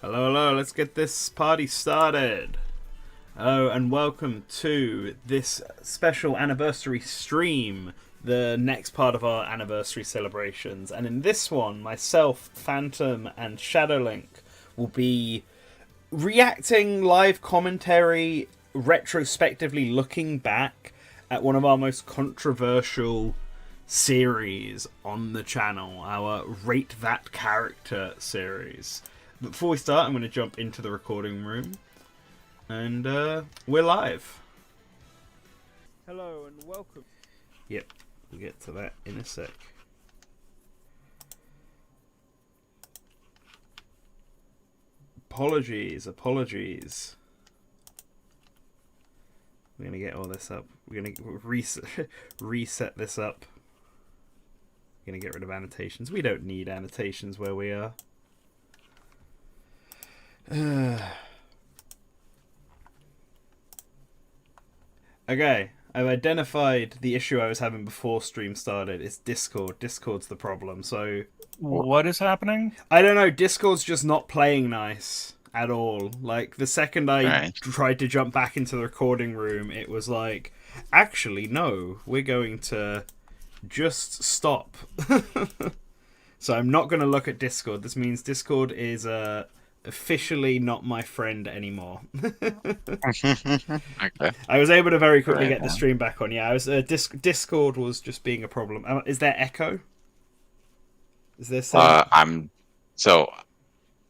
Hello, hello, let's get this party started. Hello, and welcome to this special anniversary stream, the next part of our anniversary celebrations. And in this one, myself, Phantom, and Shadowlink will be reacting live commentary, retrospectively looking back at one of our most controversial series on the channel, our Rate That Character series. But before we start, I'm going to jump into the recording room, and we're live. Hello and welcome. Yep, we'll get to that in a sec. Apologies. We're going to get all this up. We're going to reset this up. We're going to get rid of annotations. We don't need annotations where we are. Okay, I've identified the issue I was having before stream started. It's Discord. Discord's the problem. So what is happening? I don't know. Discord's just not playing nice at all. Like, the second I tried to jump back into the recording room, it was like, actually, no, we're going to just stop. So I'm not going to look at Discord. This means Discord is officially not my friend anymore. Okay. I was able to very quickly get the stream back on. Yeah, I was Discord was just being a problem. Is there echo? Is there sound?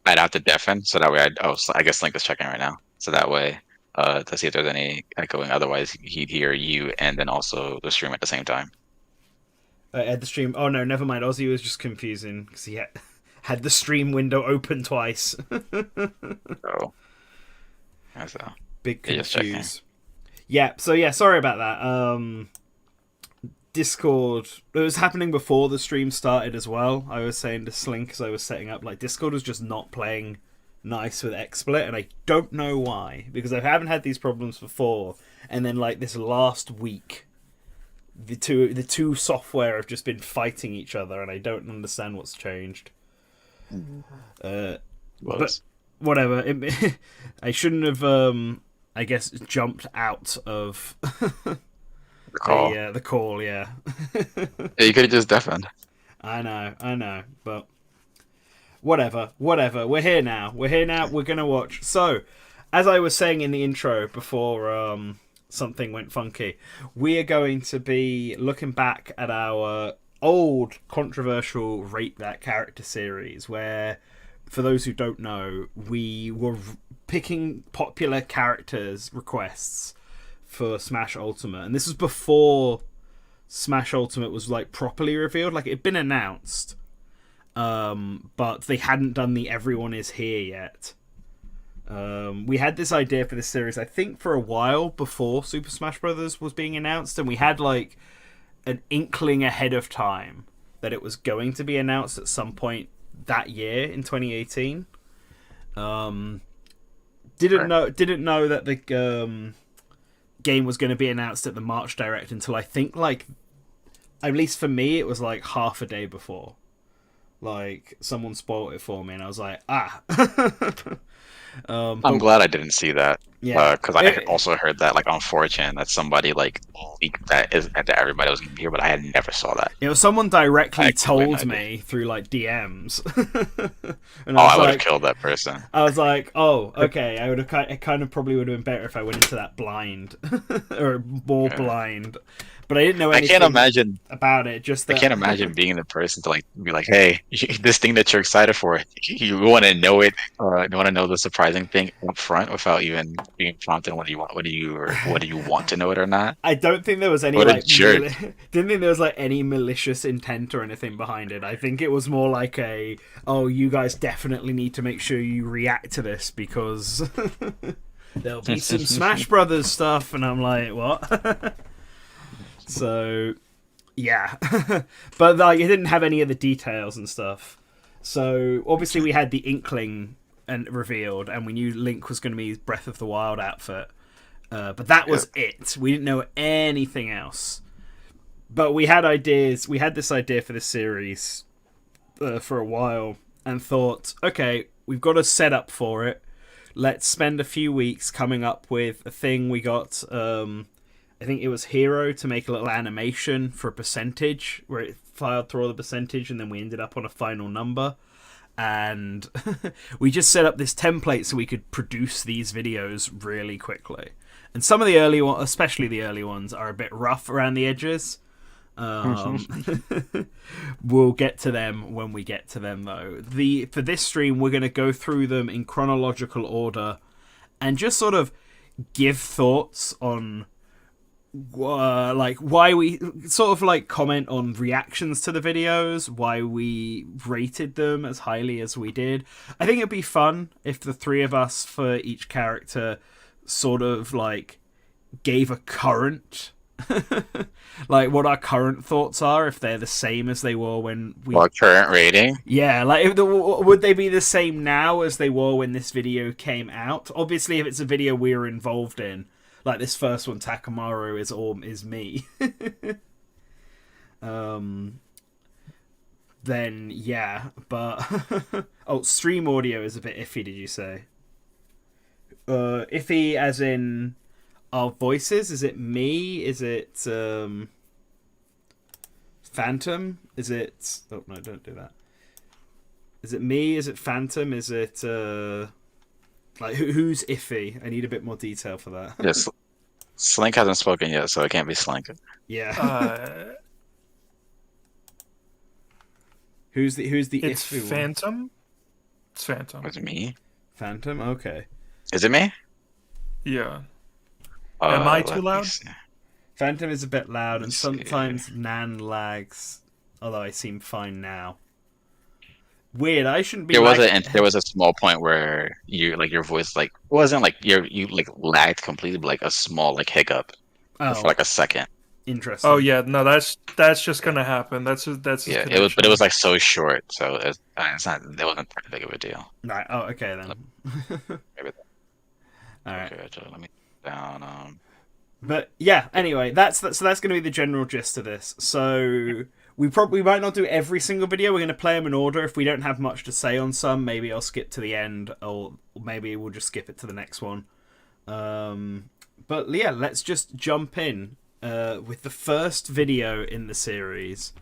I'd have to deafen so that way I guess Link is checking right now. So that way to see if there's any echoing. Otherwise he'd hear you and then also the stream at the same time. At the stream. Oh no, never mind. Ozzy was just confusing because he had the stream window open twice. So that's a big confuse. Yeah, so yeah, sorry about that. Discord, it was happening before the stream started as well. I was saying to Slink as I was setting up, like, Discord was just not playing nice with XSplit, and I don't know why, because I haven't had these problems before, and then like this last week the two software have just been fighting each other, and I don't understand what's changed. But whatever. I shouldn't have, I guess, jumped out of the call. Yeah, you could have just deafened. I know, but whatever. We're here now. We're gonna watch. So, as I was saying in the intro before something went funky, we are going to be looking back at our old controversial Rate That Character series, where, for those who don't know, we were picking popular characters requests for Smash Ultimate, and this was before Smash Ultimate was like properly revealed. Like, it'd been announced, but they hadn't done the Everyone Is Here yet. We had this idea for this series, I think, for a while before Super Smash Bros. Was being announced, and we had like an inkling ahead of time that it was going to be announced at some point that year in 2018. Didn't know that the game was going to be announced at the March Direct until, I think, like, at least for me, it was like half a day before. Like, someone spoiled it for me, and I was like, I'm glad I didn't see that. Yeah, because I also heard that, like, on 4chan, that somebody like leaked that everybody was gonna be here, but I had never saw that. You know, someone directly told me through like DMs. And I would have killed that person. I was like, oh, okay. It kind of probably would have been better if I went into that blind or more blind. But I didn't know anything about it. I can't imagine being the person to like be like, "Hey, this thing that you're excited for, you want to know it, or you want to know the surprising thing up front without even being prompted. Whether you want to know it or not." I don't think there was any didn't think there was like any malicious intent or anything behind it. I think it was more like you guys definitely need to make sure you react to this because there'll be some Smash Brothers stuff, and I'm like, what? So, yeah. But like, it didn't have any of the details and stuff. So, obviously we had the inkling and revealed, and we knew Link was going to be his Breath of the Wild outfit. But that was it. We didn't know anything else. But we had ideas. We had this idea for this series for a while, and thought, okay, we've got a setup for it. Let's spend a few weeks coming up with a thing. We got, I think it was Hero to make a little animation for a percentage where it filed through all the percentage, and then we ended up on a final number. And we just set up this template so we could produce these videos really quickly. And some of the early ones, especially the early ones, are a bit rough around the edges. We'll get to them when we get to them, though. For this stream, we're going to go through them in chronological order and just sort of give thoughts on like why we sort of like comment on reactions to the videos, why we rated them as highly as we did. I think it'd be fun if the three of us for each character sort of like gave a current like what our current thoughts are, if they're the same as they were when we... Well, current rating? Yeah, like would they be the same now as they were when this video came out? Obviously, if it's a video we were involved in, like this first one, Takamaru is me. Then yeah, but stream audio is a bit iffy. Did you say? Iffy as in our voices? Is it me? Is it Phantom? Is it... Oh, no, don't do that. Is it me? Is it Phantom? Is it... Like, who's iffy? I need a bit more detail for that. Yes. Slink hasn't spoken yet, so it can't be Slink. Yeah. Who's the It's iffy Phantom? one? It's Phantom. Was it me? Phantom? Okay. Is it me? Yeah. Am I too let me loud? see. Phantom is a bit loud, and Let's see. sometimes Nan lags, although I seem fine now. Weird, I shouldn't be... There was a small point where your voice like wasn't like you like lagged completely, but like a small like hiccup for like a second. Interesting. Oh yeah, no, that's just gonna happen. That's Yeah, it was like so short, so it wasn't that big of a deal. Right. Oh, okay then. Maybe. All right. Okay, so let me down. But yeah, anyway, that's going to be the general gist of this. So we might not do every single video. We're going to play them in order. If we don't have much to say on some, maybe I'll skip to the end, or maybe we'll just skip it to the next one. But yeah, let's just jump in with the first video in the series.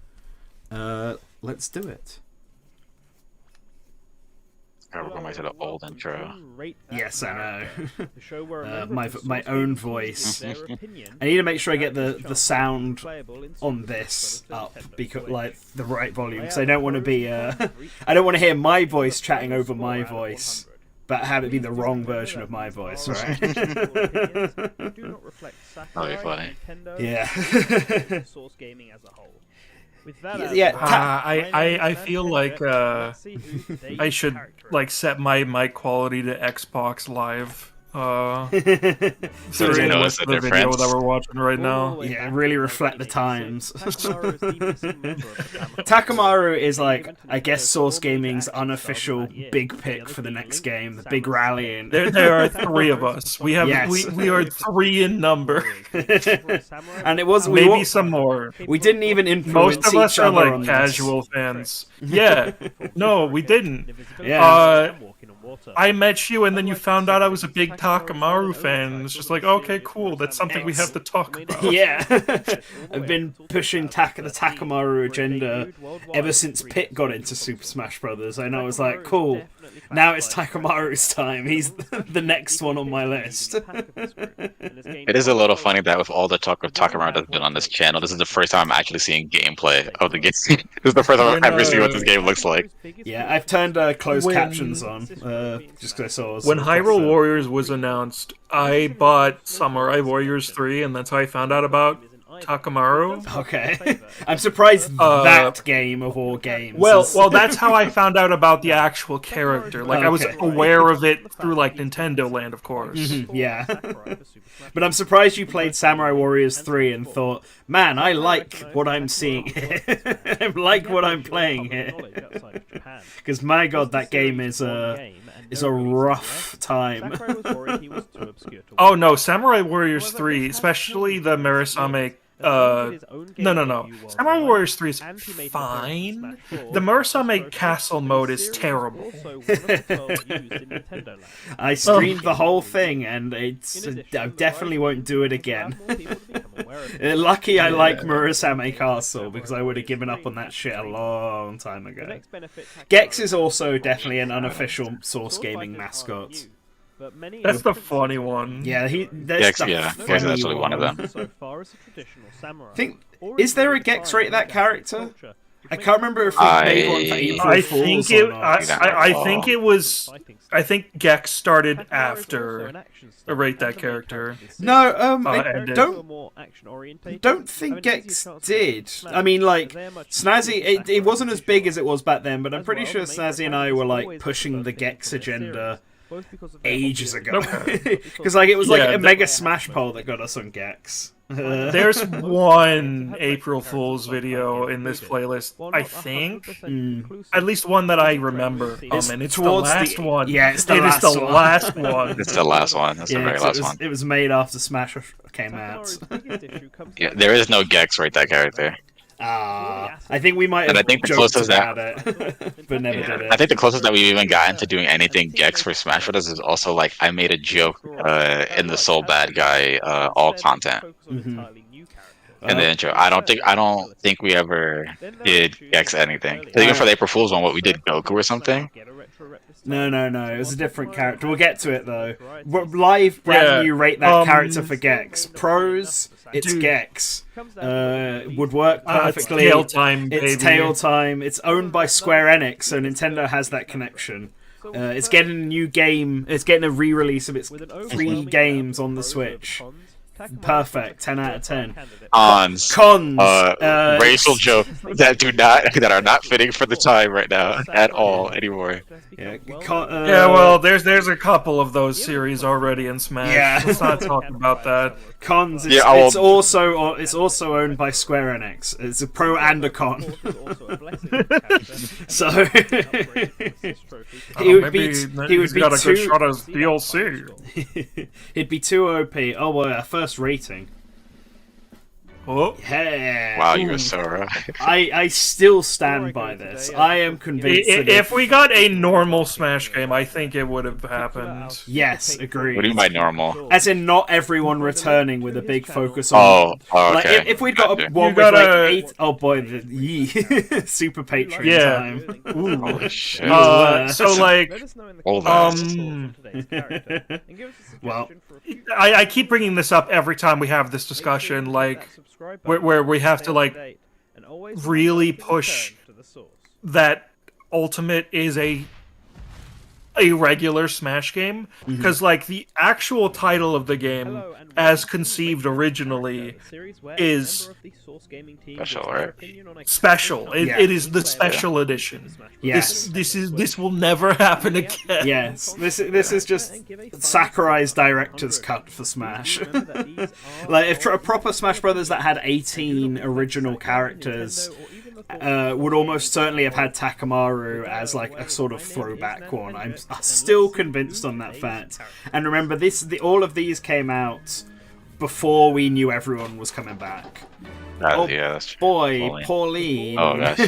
Let's do it. We're going back to the old intro. Yes, I know. My own voice. I need to make sure I get the sound on this up, because like the right volume, because I don't want to be I don't want to hear my voice chatting over my voice, but have it be the wrong version of my voice, right? That'll be funny. Yeah. Yeah, I feel like I should like set my mic quality to Xbox Live. So During you notice the the video difference? that we're watching right now. Yeah, really reflect the times. Takamaru is like, I guess, Source Gaming's unofficial big pick for the next game, the big rallying. There are three of us. We have Yes. we are three in number. And it was Maybe some more. We didn't even influence Most of us each are other on like this. casual fans. Yeah. No, we didn't. Yeah. I met you, and then you found out I was a big Takamaru fan. It's just like, okay, cool. That's something we have to talk about. Yeah. I've been pushing the Takamaru agenda ever since Pit got into Super Smash Brothers. And I was like, cool. Now it's Takamaru's time. He's the next one on my list. It is a little funny that with all the talk of Takamaru that's been on this channel, this is the first time I'm actually seeing gameplay of the game. This is the first time I've ever seen what this game looks like. Yeah, I've turned closed captions on, just because I saw... When Hyrule Warriors was announced, I bought Samurai Warriors 3, and that's how I found out about Takamaru. Okay. I'm surprised that game of all games. Well, that's how I found out about the actual character. Like, I was aware of it through, like, Nintendo Land, of course. Yeah. But I'm surprised you played Samurai Warriors 3 and thought, man, I like what I'm seeing here. I like what I'm playing here. Because, my god, that game is a rough time. Oh, no, Samurai Warriors 3, especially the Murasame No. Samurai Warriors 3 is fine. The Murasame Castle mode is terrible. I streamed the whole thing, and I definitely won't do it again. Lucky I like Murasame Castle, because I would have given up on that shit a long time ago. Gex is also definitely an unofficial Source Gaming mascot. That's the funny one. Yeah, Gex is actually one of them. Is there a Gex rate that character? I can't remember if we made one for April Fools or not. I think Gex started after Rate That Character. No, I don't think Gex did. I mean, like, Snazzy, it wasn't as big as it was back then, but I'm pretty sure Snazzy and I were, like, pushing the Gex agenda ages ago. Because, like, it was like a Mega Smash poll that got us on Gex. There's one April Fool's video in this playlist, I think. At least one that I remember. And it's the last one. Yeah, it's the last one. It's the last one. That's the very last one. It was made after Smash came out. Yeah, there is no Gex Rate That Character. I think we might have joked about it, but never did it. I think the closest that we've even gotten to doing anything Gex for Smash Bros. Is also like I made a joke in the Soul Bad Guy all content. In the intro. I don't think we ever did Gex anything. Even for the April Fool's one, what we did Goku or something. No. It was a different character. We'll get to it though. Live brand new Rate That Character for Gex. Pros, it's Gex. Would work perfectly. It's Tail Time, baby. It's Tail Time. It's owned by Square Enix, so Nintendo has that connection. It's getting a new game. It's getting a re-release of its 3 games on the Switch. Perfect. 10 out of 10. Cons. Racial jokes that are not fitting for the time right now at all anymore. Well, there's a couple of those series already in Smash. Yeah. Let's not talk about that. Cons. It's also owned by Square Enix. It's a pro and a con. So he would be got a good shot as DLC. He'd be too OP. Oh well, first rating. Oh. Yeah. Wow, you were so right. I still stand by this. I am convinced that if we got a normal Smash game, I think it would have happened. Yes, agreed. What do you mean by normal? As in not everyone returning with a big focus on... okay. Like, if we'd got one with like 8... Oh boy, Super Patreon time. Ooh. Holy shit. So like... Well... I keep bringing this up every time we have this discussion, like... Where we have to like really push that Ultimate is a regular Smash game, because like the actual title of the game as conceived originally is special, right? Special. It is the special edition. Yes. This will never happen again. Yes. This is just Sakurai's director's cut for Smash. Like if a proper Smash Brothers that had 18 original characters would almost certainly have had Takamaru as like a sort of throwback one. I'm still convinced on that fact. And remember, all of these came out before we knew everyone was coming back. That's boy, Pauline. Oh gosh.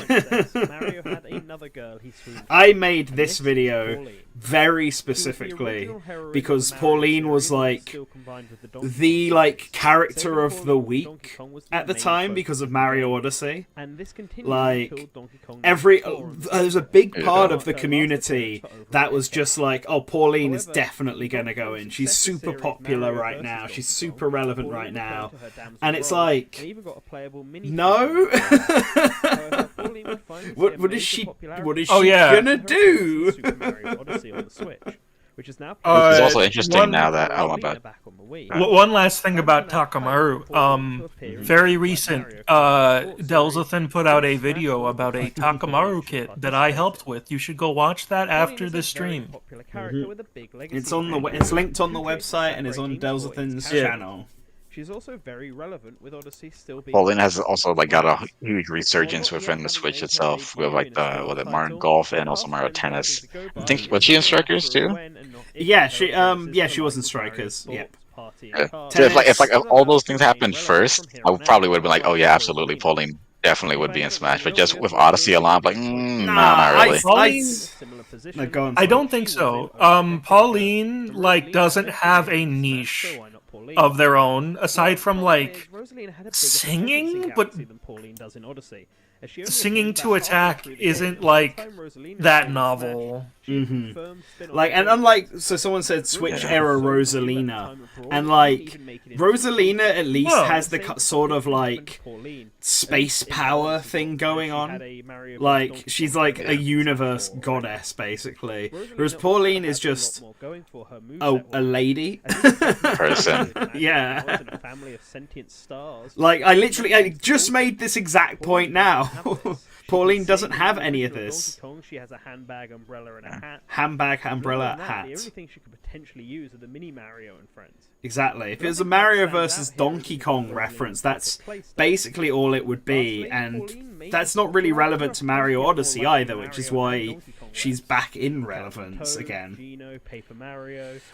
I made this video very specifically because Pauline was like the like character of the week at the time because of Mario Odyssey. Like there's a big part of the community that was just like, oh, Pauline is definitely gonna go in. She's super popular right now. She's super relevant right now. And it's like, no. What is she gonna do? Which is now it's also interesting now that one last thing about Takamaru. Very recent, Delzathan put out a video about a Takamaru kit that I helped with. You should go watch that after this stream. It's linked on the website and is on Delzathan's channel. She's also very relevant with Odyssey still being... Pauline has also like got a huge resurgence within the Switch itself with like the Mario Golf and also Mario Tennis. I think was she in Strikers too? Yeah, she was in Strikers. Yep. Yeah. So if all those things happened first, I probably would have been like, oh yeah, absolutely, Pauline definitely would be in Smash. But just with Odyssey alone, I'm like, no, not really. No, go on, I sorry. don't think so. Pauline doesn't have a niche of their own aside from singing, but singing to attack isn't that novel. And unlike, so someone said Switch era Rosalina, and Rosalina at least has the sort of space power thing going on. She's a universe goddess basically, whereas Pauline is just a lady person. Yeah. I just made this exact point now. Pauline doesn't have any of this. She has a handbag, umbrella, and a hat. Handbag, umbrella, hat. The only thing she could potentially use are the mini Mario and friends. Exactly. If it was a Mario versus Donkey Kong reference, that's basically all it would be, and that's not really relevant to Mario Odyssey either, which is why she's back in relevance again.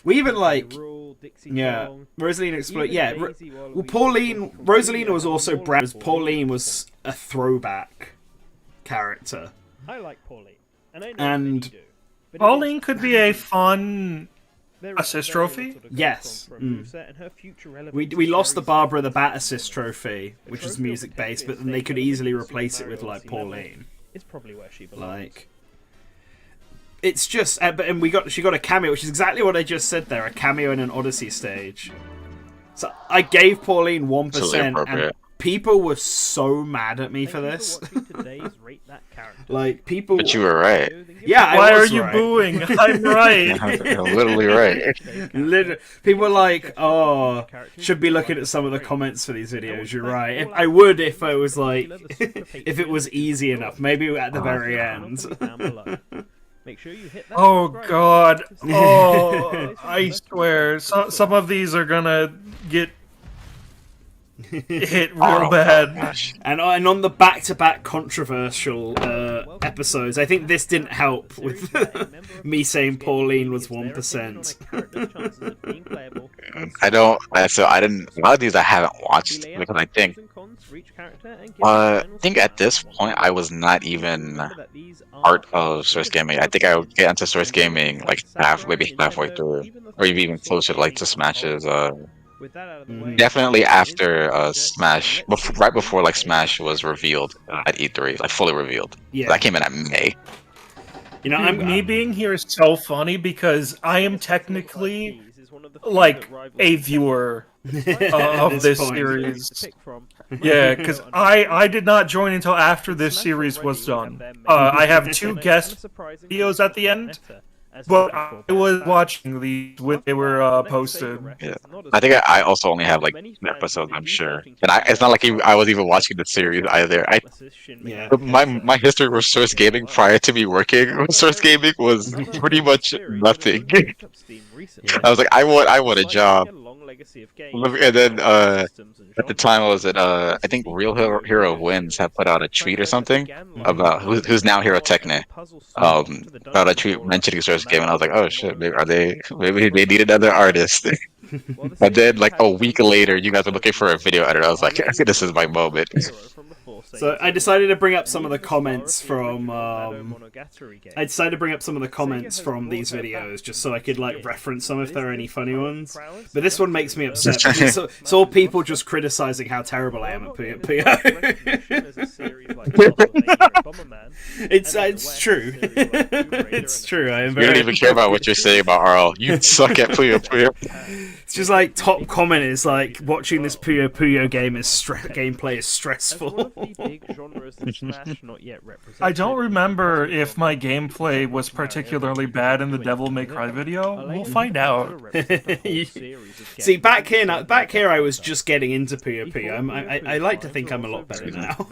We even Rosalina explode. Yeah, Rosalina was also brand. Pauline was a throwback character. I like Pauline, and Pauline could be a fun assist trophy. Yes. We lost the Barbara the Bat assist trophy, which was music based, but then they could easily replace it with Pauline. It's probably where she belongs. It's just, she got a cameo, which is exactly what I just said there, a cameo in an Odyssey stage. So I gave Pauline 1%, and people were so mad at me for this. People. But you were right. Yeah, why are you booing? I'm right. You're literally right. People were like, "Oh, should be looking at some of the comments for these videos." You're right. I would if I was if it was easy enough. Maybe at the very end. Make sure you hit that. Oh God! Oh, I swear, some of these are gonna get hit real bad. And on the back-to-back controversial episodes, I think this didn't help with me saying Pauline was 1%. I don't. So I didn't. A lot of these I haven't watched because I think at this point I was not even part of Source Gaming. I think I would get into Source Gaming maybe halfway through, or even closer to Smash's. Definitely after Smash, right before Smash was revealed at E3, fully revealed. Yeah, that came in at May. Me being here is so funny because I am technically a viewer of this series. Yeah, because I did not join until after this series was done. I have 2 guest videos at the end. But I was watching these when they were posted. Yeah. I think I also only have episodes, I'm sure. And it's not like I was even watching the series either. My history with Source Gaming prior to me working with Source Gaming was pretty much nothing. I was like, I want a job. And then at the time, I think Real Hero Wins had put out a tweet or something about who's now Hero Techne. About a tweet mentioning Source Game, and I was like, oh shit, maybe they need another artist. But then a week later, you guys were looking for a video editor. I was like, this is my moment. So I decided to bring up some of the comments from these videos just so I could reference some if there are any funny ones. But this one makes me upset because it's all people just criticizing how terrible I am at Puyo Puyo. It's true. It's true. I am very. You don't even care about what you're saying about Arle. You suck at Puyo Puyo. It's just top comment is watching this Puyo Puyo gameplay is stressful. I don't remember if my gameplay was particularly bad in the Devil May Cry video. We'll find out. See, back here I was just getting into Puyo Puyo. I like to think I'm a lot better now.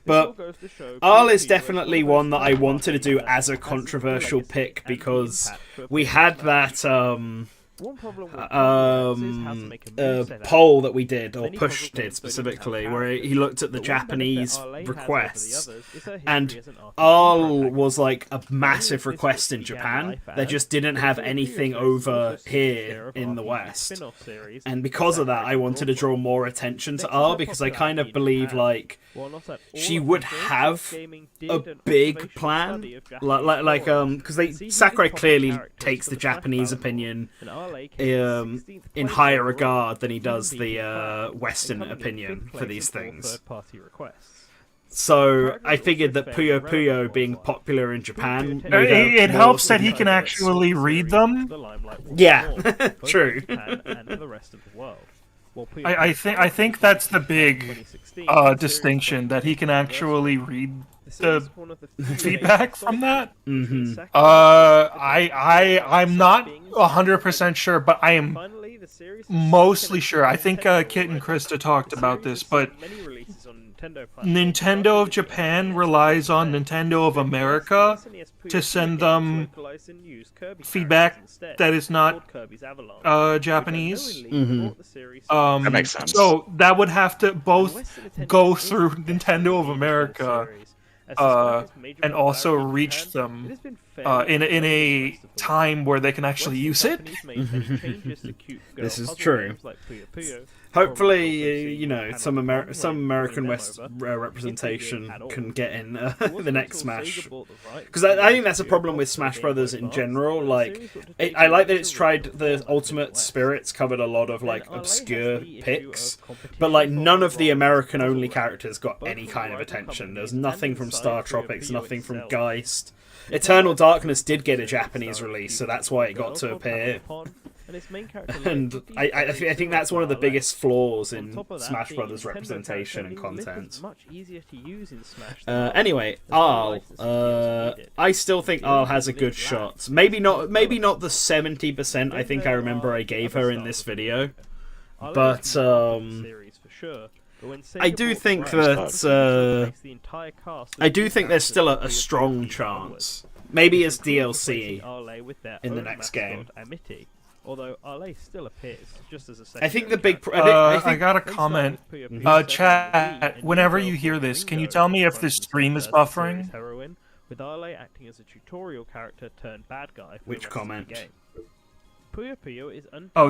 But Arle is definitely one that I wanted to do as a controversial pick because we had that One problem with Marx is how to make a move set out. Poll that we did, or Many Push puzzle did games don't specifically, even have where he characters, looked at the but one benefit Japanese Arle has over the requests, others is her history and as an RPG Arle protagonist. was like a massive This request in began Japan. life They as just didn't the have Puyo Puyo anything series over also share here of in the RPG West. spin-off series And because of that, I wanted to draw more attention to Arle, because I kind of believe like she would have a big plan, because Sakurai clearly takes the Japanese opinion in higher regard than he does the Western opinion for these things. So I figured that Puyo Puyo being popular in Japan, It helps that he can actually read them. Yeah, true. I think that's the big distinction, that he can actually read the feedback from that. Mm-hmm. I'm not 100% sure, but I am mostly sure. I think Kit and Krista talked about this, but Nintendo of Japan relies on Nintendo of America to send them feedback that is not Japanese. Mm-hmm. That makes sense. So that would have to both go through Nintendo of America and also reach them in a time where they can actually use it. This is true. Hopefully, some American West representation can get in the next Smash. Because I think that's a problem with Smash Brothers in general. Like, I like that it's tried the Ultimate Spirits covered a lot of like obscure picks, but like none of the American-only characters got any kind of attention. There's nothing from Star Tropics, nothing from Geist. Eternal Darkness did get a Japanese release, so that's why it got to appear. And I think that's one of the biggest flaws in Smash Brothers representation and content. Anyway, Arle. I still think Arle has a good shot. Maybe not the 70% I think I remember I gave her in this video, but I do think that I do think there's still a strong chance. Maybe as DLC in the next game. Although Arle still appears just as a I think the big. I got a comment. Chat. Whenever you hear this, can you tell me if this stream is buffering? With Arle acting as a tutorial character turned bad guy. Which comment? Puyo Puyo is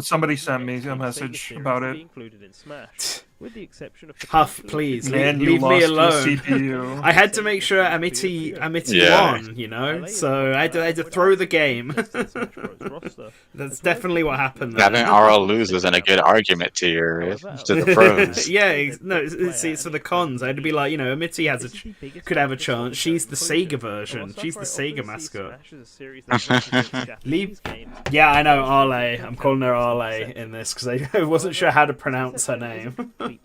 somebody sent me a message about it. Included in Smash, with the exception of Huff, please Man, leave me alone. CPU. I had to make sure Amity won, so I had to throw the game. That's definitely what happened there. Having Arle lose isn't a good argument to the pros. Yeah, no, it's for the cons. I had to be like, Amity could have a chance. She's the Sega version. She's the Sega mascot. Yeah, I know Arle. I'm calling her Arle in this because I wasn't sure how to pronounce her name. And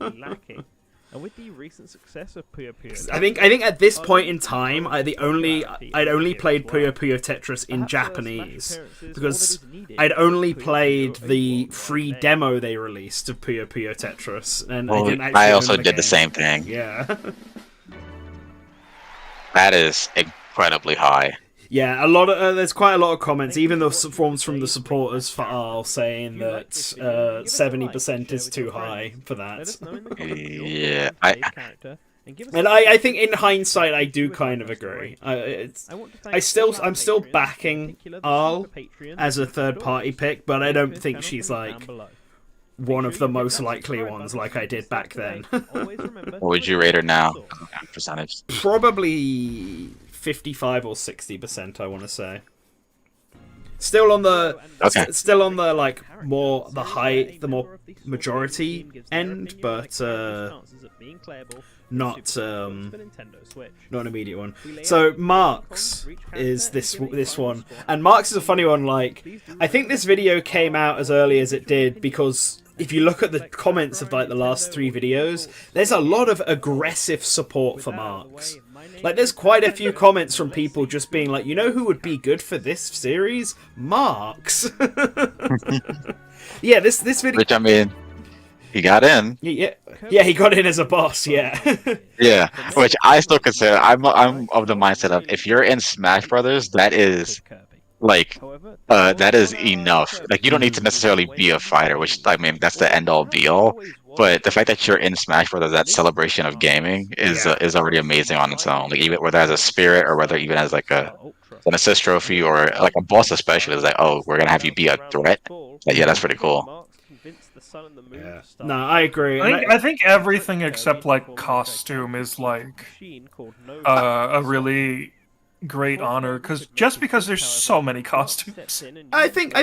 with the recent success of Puyo Puyo, I think at this point in time, I'd only played Puyo Puyo Tetris in Japanese because I'd only played the free demo they released of Puyo Puyo Tetris, and I didn't actually. I also own the did the game. same thing. Yeah. That is incredibly high. Yeah, there's quite a lot of comments, even the forms from the supporters for Arle saying that 70% is too high for that. Yeah, I think in hindsight I do kind of agree. I'm still backing Arle as a third party pick, but I don't think she's like one of the most likely ones like I did back then. What would you rate her now? Percentage? Probably 55 or 60%, I want to say. Still on the like more majority end, but not an immediate one. So Marx is this one, and Marx is a funny one. Like, I think this video came out as early as it did because if you look at the comments of like the last 3 videos, there's a lot of aggressive support for Marx. Like, there's quite a few comments from people just being like, who would be good for this series? Marx. Yeah, this video. Which, I mean, he got in. Yeah, he got in as a boss. Yeah. Yeah, which I still consider. I'm of the mindset of if you're in Smash Brothers, that is like that is enough. Like you don't need to necessarily be a fighter, which I mean that's the end all be all. But the fact that you're in Smash Brothers, that celebration of gaming is already amazing on its own. Like even whether as a spirit or whether even as like an assist trophy or like a boss especially is like, oh, we're gonna have you be a threat. Like, yeah, that's pretty cool. Yeah. No, I agree. I think everything except like costume is like a really great honor because there's so many costumes. I think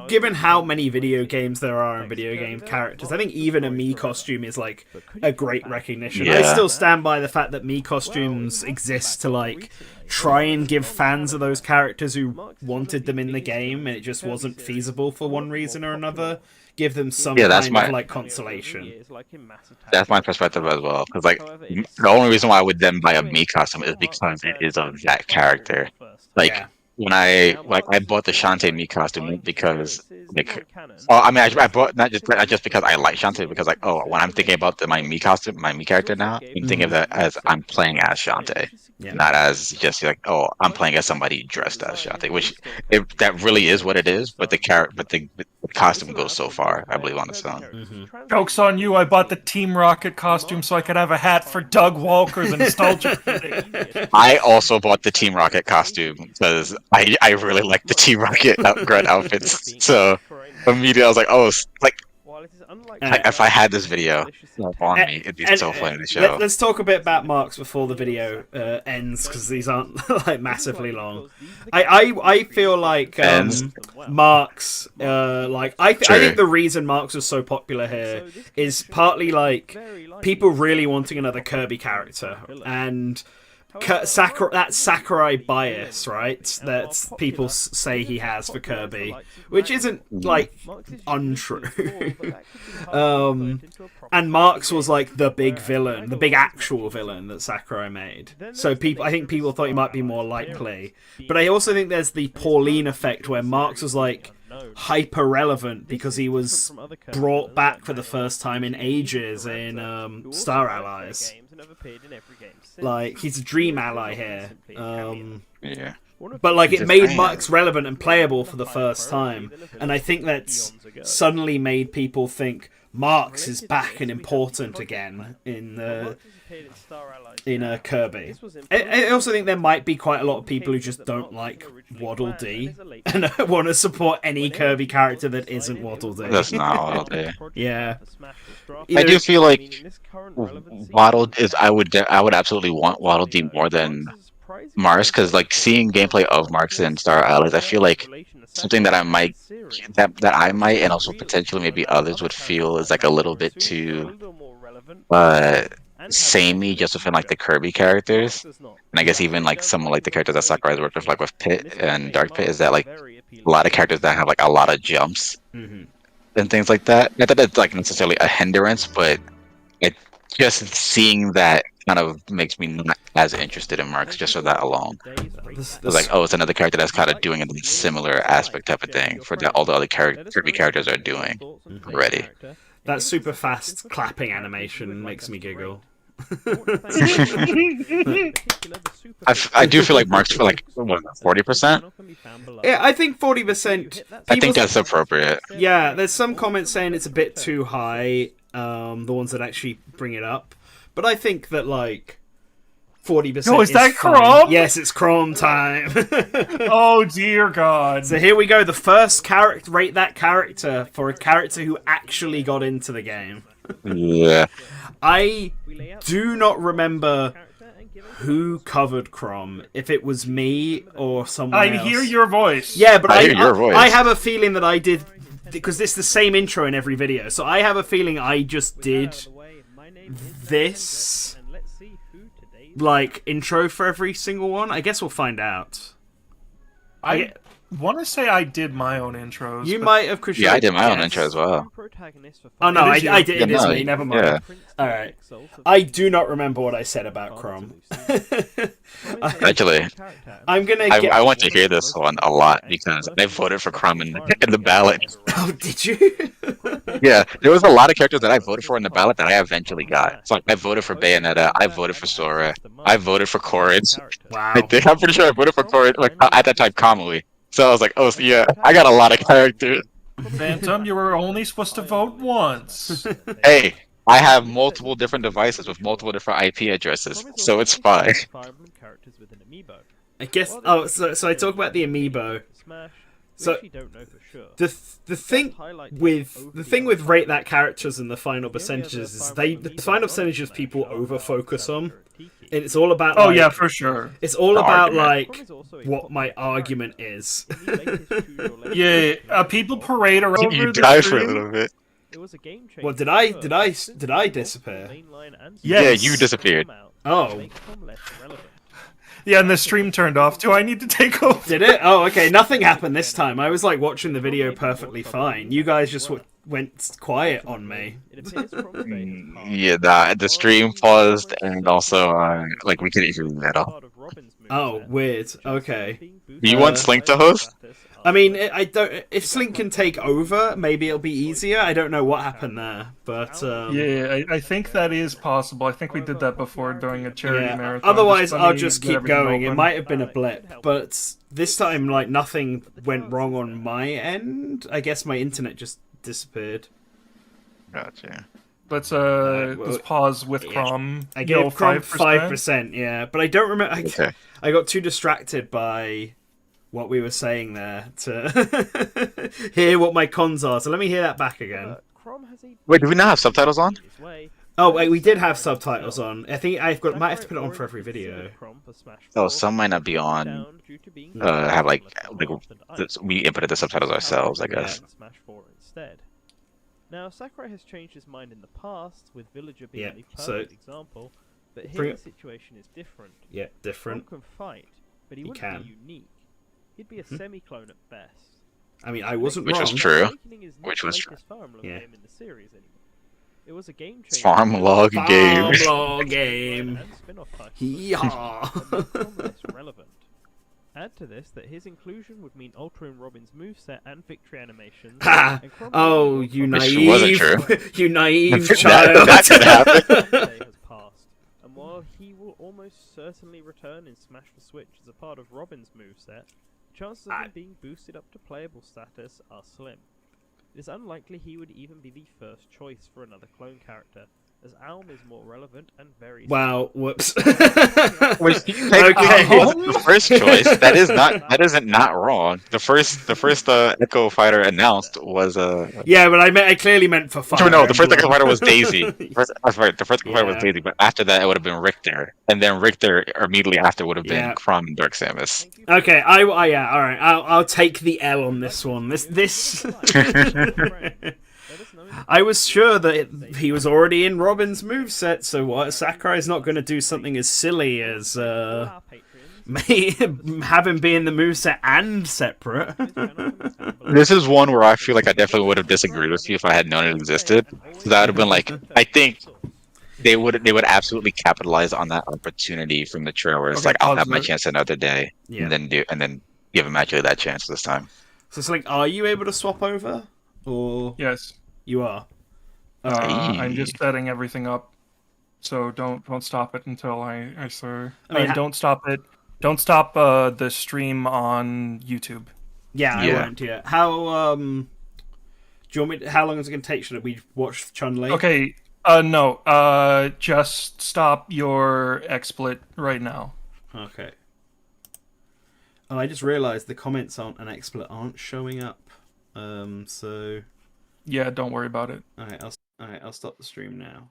given how many video games there are and video game characters, I think even a Mii costume is like a great recognition. Yeah. I still stand by the fact that Mii costumes exist to like try and give fans of those characters who wanted them in the game and it just wasn't feasible for one reason or another, give them some kind of like consolation. That's my perspective as well. Because like the only reason why I would then buy a Mii costume is because it is of that character. Like when I bought the Shantae Mii costume because like, well, I mean I bought not just because I like Shantae, because like, oh, when I'm thinking about my Mii costume, my Mii character now, I'm thinking of that as I'm playing as Shantae. Yeah. Not as just like, oh, I'm playing as somebody dressed as Shantae, which that really is what it is. But the costume goes so far, I believe, on its own. Joke's on you! I bought the Team Rocket costume so I could have a hat for Doug Walker, the nostalgia. I also bought the Team Rocket costume because I really like the Team Rocket Grunt outfits. So immediately I was like, oh, like. If I had this video on me, it'd be so funny to show. Let's talk a bit about Marx before the video ends, because these aren't like massively long. I feel like Marx, I think the reason Marx was so popular here is partly like people really wanting another Kirby character and that Sakurai bias, right? That people say he has for Kirby, which isn't like untrue. And Marx was like the big villain, the big actual villain that Sakurai made. So I think people thought he might be more likely. But I also think there's the Pauline effect where Marx was like hyper relevant because he was brought back for the first time in ages in Star Allies. Like, he's a dream ally here. Yeah. But like, it made Marx relevant and playable for the first time, and I think that's suddenly made people think Marx is back and important again in Kirby. I also think there might be quite a lot of people who just don't like Waddle Dee and want to support any Kirby character that isn't Waddle Dee. That's not Waddle Dee. Yeah. I do feel like Waddle is. I would absolutely want Waddle Dee more than Marx, because like seeing gameplay of Marx in Star Allies, I feel like something that I might and also potentially maybe others would feel is like a little bit too samey just within like the Kirby characters, and I guess even like some like the characters that Sakurai's worked with, like with Pit and Dark Pit, is that like a lot of characters that have like a lot of jumps and things like that. Not that it's like necessarily a hindrance, but it just seeing that kind of makes me not as interested in Marx just for that alone. It's like, oh, it's another character that's kind of doing a similar aspect type of thing for that all the other Kirby characters are doing already. That super fast clapping animation makes me giggle. I do feel like Marx for like 40%. Yeah, I think 40%. I think that's appropriate. Yeah, there's some comments saying it's a bit too high. The ones that actually bring it up, but I think that like 40%. Oh, is that fine. Chrom? Yes, it's Chrom time. Oh dear God! So here we go. The first character. Rate that character for a character who actually got into the game. Yeah. I do not remember who covered Chrom. If it was me or someone else. I hear your voice. Yeah, but I hear your voice. I have a feeling that I did, because it's the same intro in every video. So I have a feeling I just did this like intro for every single one. I guess we'll find out. I want to say I did my own intros. You might have, Chris. Yeah, I did my own intro as well. Oh no, I did. It is no, me. Never mind. yeah. All right. I do not remember what I said about Chrom. Actually, I'm gonna. I want to hear this one a lot because I voted for Chrom in the ballot. Oh, did you? Yeah, there was a lot of characters that I voted for in the ballot that I eventually got. So I voted for Bayonetta, I voted for Sora, I voted for Courage. Wow. I'm pretty sure I voted for Courage, like, at that time, Kamui. So I was like, oh, so yeah, I got a lot of characters. Phantom, you were only supposed to vote once. Hey, I have multiple different devices with multiple different IP addresses, so it's fine. I guess. Oh, so I talk about the amiibo. So the thing with rate that characters and the final percentages is the final percentages people over focus on. And it's all about. Oh like, yeah, for sure. It's all The about argument. like what my argument is. Yeah, people parade around You over the died for a stream. little bit. What did I disappear? Yeah, Yes. you disappeared. Oh, Yeah, and the stream turned off. Do I need to take over? did it? Oh, okay. Nothing happened this time. I was like watching the video perfectly fine. You guys just went quiet on me. Yeah, the stream paused, and also like we couldn't hear you at all. Oh, weird. Okay. Do you want Slink to host? I mean, I don't. If Slink can take over, maybe it'll be easier. I don't know what happened there, but Yeah, I think that is possible. I think we did that before during a charity yeah. marathon. Otherwise, let I'll me just get keep everything going. It open. might have been a blip, but this time, like nothing went wrong on my end. I guess my internet just disappeared. Gotcha. Let's well, let's pause with yeah. Chrom. I gave Chrom 5%, yeah, but I don't remember. Okay. I got too distracted by what we were saying there to hear what my cons are. So let me hear that back again. Wait, do we not have subtitles on? Oh wait, we did have subtitles on. I think might have to put it on for every video. Oh, some might not be on. Have like we inputted the subtitles ourselves, I guess. Now, Sakurai has changed his mind in the past, with Villager being Yeah, the so perfect example, but here bring the it- situation is different. Yeah, different. Chrom can fight, but he He wouldn't can. be unique. He'd be a semi-clone at best. I mean, I wasn't Which wrong. was true. Awakening is not Which the was true. latest Fire Emblem Yeah. game in the series anymore. It was a game changer. Farm log game. Farm game. And spin-off titles, Yeah. but made Chrom less relevant. Add to this that his inclusion would mean altering Robin's moveset and victory animations. Ha! and Chrom Oh, would be you more Which naive, wasn't true. you naive That- child. that could happen. day has passed, and while he will almost certainly return in Smash the Switch as a part of Robin's moveset, the chances of him being boosted up to playable status are slim. It is unlikely he would even be the first choice for another clone character, as Alm is more relevant and very Wow, whoops. Which technically wasn't the first choice. That isn't not wrong. The first Echo Fighter announced was Yeah, but I clearly meant for fire. no, the first Echo Fighter was Daisy. Emblem. That's right. The first Echo Fighter was Yeah. Daisy, but after that it would have been Richter, and then Richter immediately after would have been Yeah. Chrom and Dark Samus. Okay, yeah, all right. I'll take the L on this one. This. I was sure that he was already in Robin's moveset, so what? Sakurai's not going to do something as silly as have him be in the moveset and separate. This is one where I feel like I definitely would have disagreed with you if I had known it existed. So that would have been like, I think they would absolutely capitalize on that opportunity from the trailer. Where it's Okay, like, I'll pause have my it. chance another day, Yeah. and then give him actually that chance this time. So it's like, are you able to swap over, or Yes. you are? I'm just setting everything up, so don't stop it until I say. I mean, Don't stop it. Don't stop the stream on YouTube. Yeah, Yeah. I won't. Yeah. How do you want me? How long is it going to take? Should we watch Chun-Li? Okay. No. Just stop your XSplit right now. Okay. Oh, I just realised the comments on an XSplit aren't showing up. So. Yeah. Don't worry about it. I'll stop the stream now.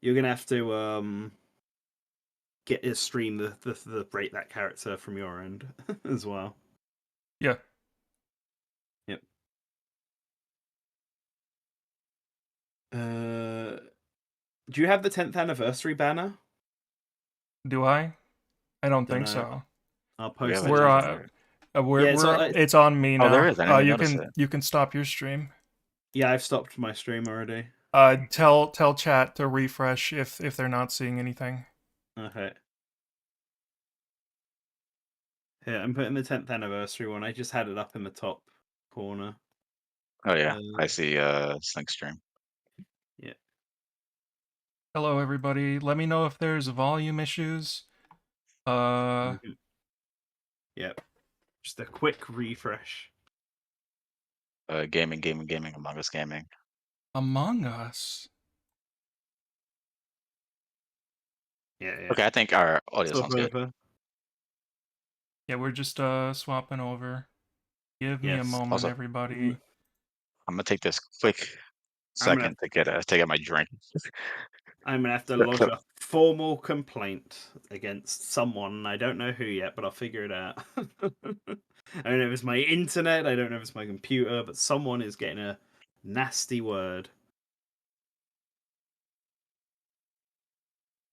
You're gonna have to get his stream the rate that character from your end as well. Yeah. Yep. Do you have the 10th anniversary banner? Do I? I don't think Dunno. so. I'll post Yeah, it. We're Yeah, it's on- it's on me now. Oh, there is. I didn't you notice can it. you can stop your stream. Yeah, I've stopped my stream already. Tell chat to refresh if they're not seeing anything. Okay. Here, I'm putting the 10th anniversary one. I just had it up in the top corner. Oh yeah, I see. Slink stream. Hello everybody. Let me know if there's volume issues. Yep. Just a quick refresh. Gaming, Among Us gaming. Among Us. Yeah. Okay, I think our audio Swap sounds good. over. Yeah, we're just swapping over. Give me a Yes. moment, Also- everybody. I'm gonna take this quick I'm gonna- second to get my drink. I'm gonna have to lodge a formal complaint against someone. I don't know who yet, but I'll figure it out. I don't know if it's my internet. I don't know if it's my computer, but someone is getting a nasty word.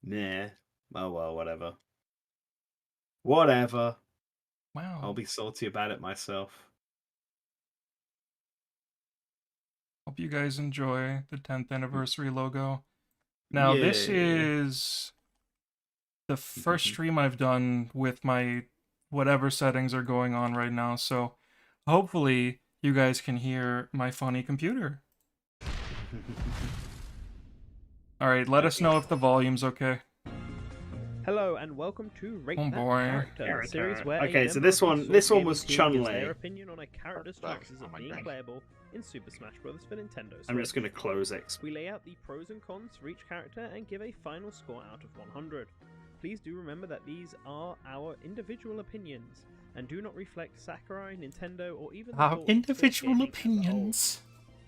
Nah. Oh well, whatever. Whatever. Wow. I'll be salty about it myself. Hope you guys enjoy the 10th anniversary logo. Now, this Yeah. is the first stream I've done with my whatever settings are going on right now, so hopefully you guys can hear my funny computer. Alright, let us know if the volume's okay. Hello and welcome to Rate Oh That boy. Character, a series where Okay, a so member this of the one- Source this one Gaming was team gives Chun-Li. their opinion on a character's Back chances on of my being drink. playable in Super Smash Bros. For Nintendo Switch. I'm just gonna close X. We lay out the pros and cons for each character and give a final score out of 100. Please do remember that these are our individual opinions and do not reflect Sakurai, Nintendo, or even the Our thoughts of individual gaming as a whole. opinions.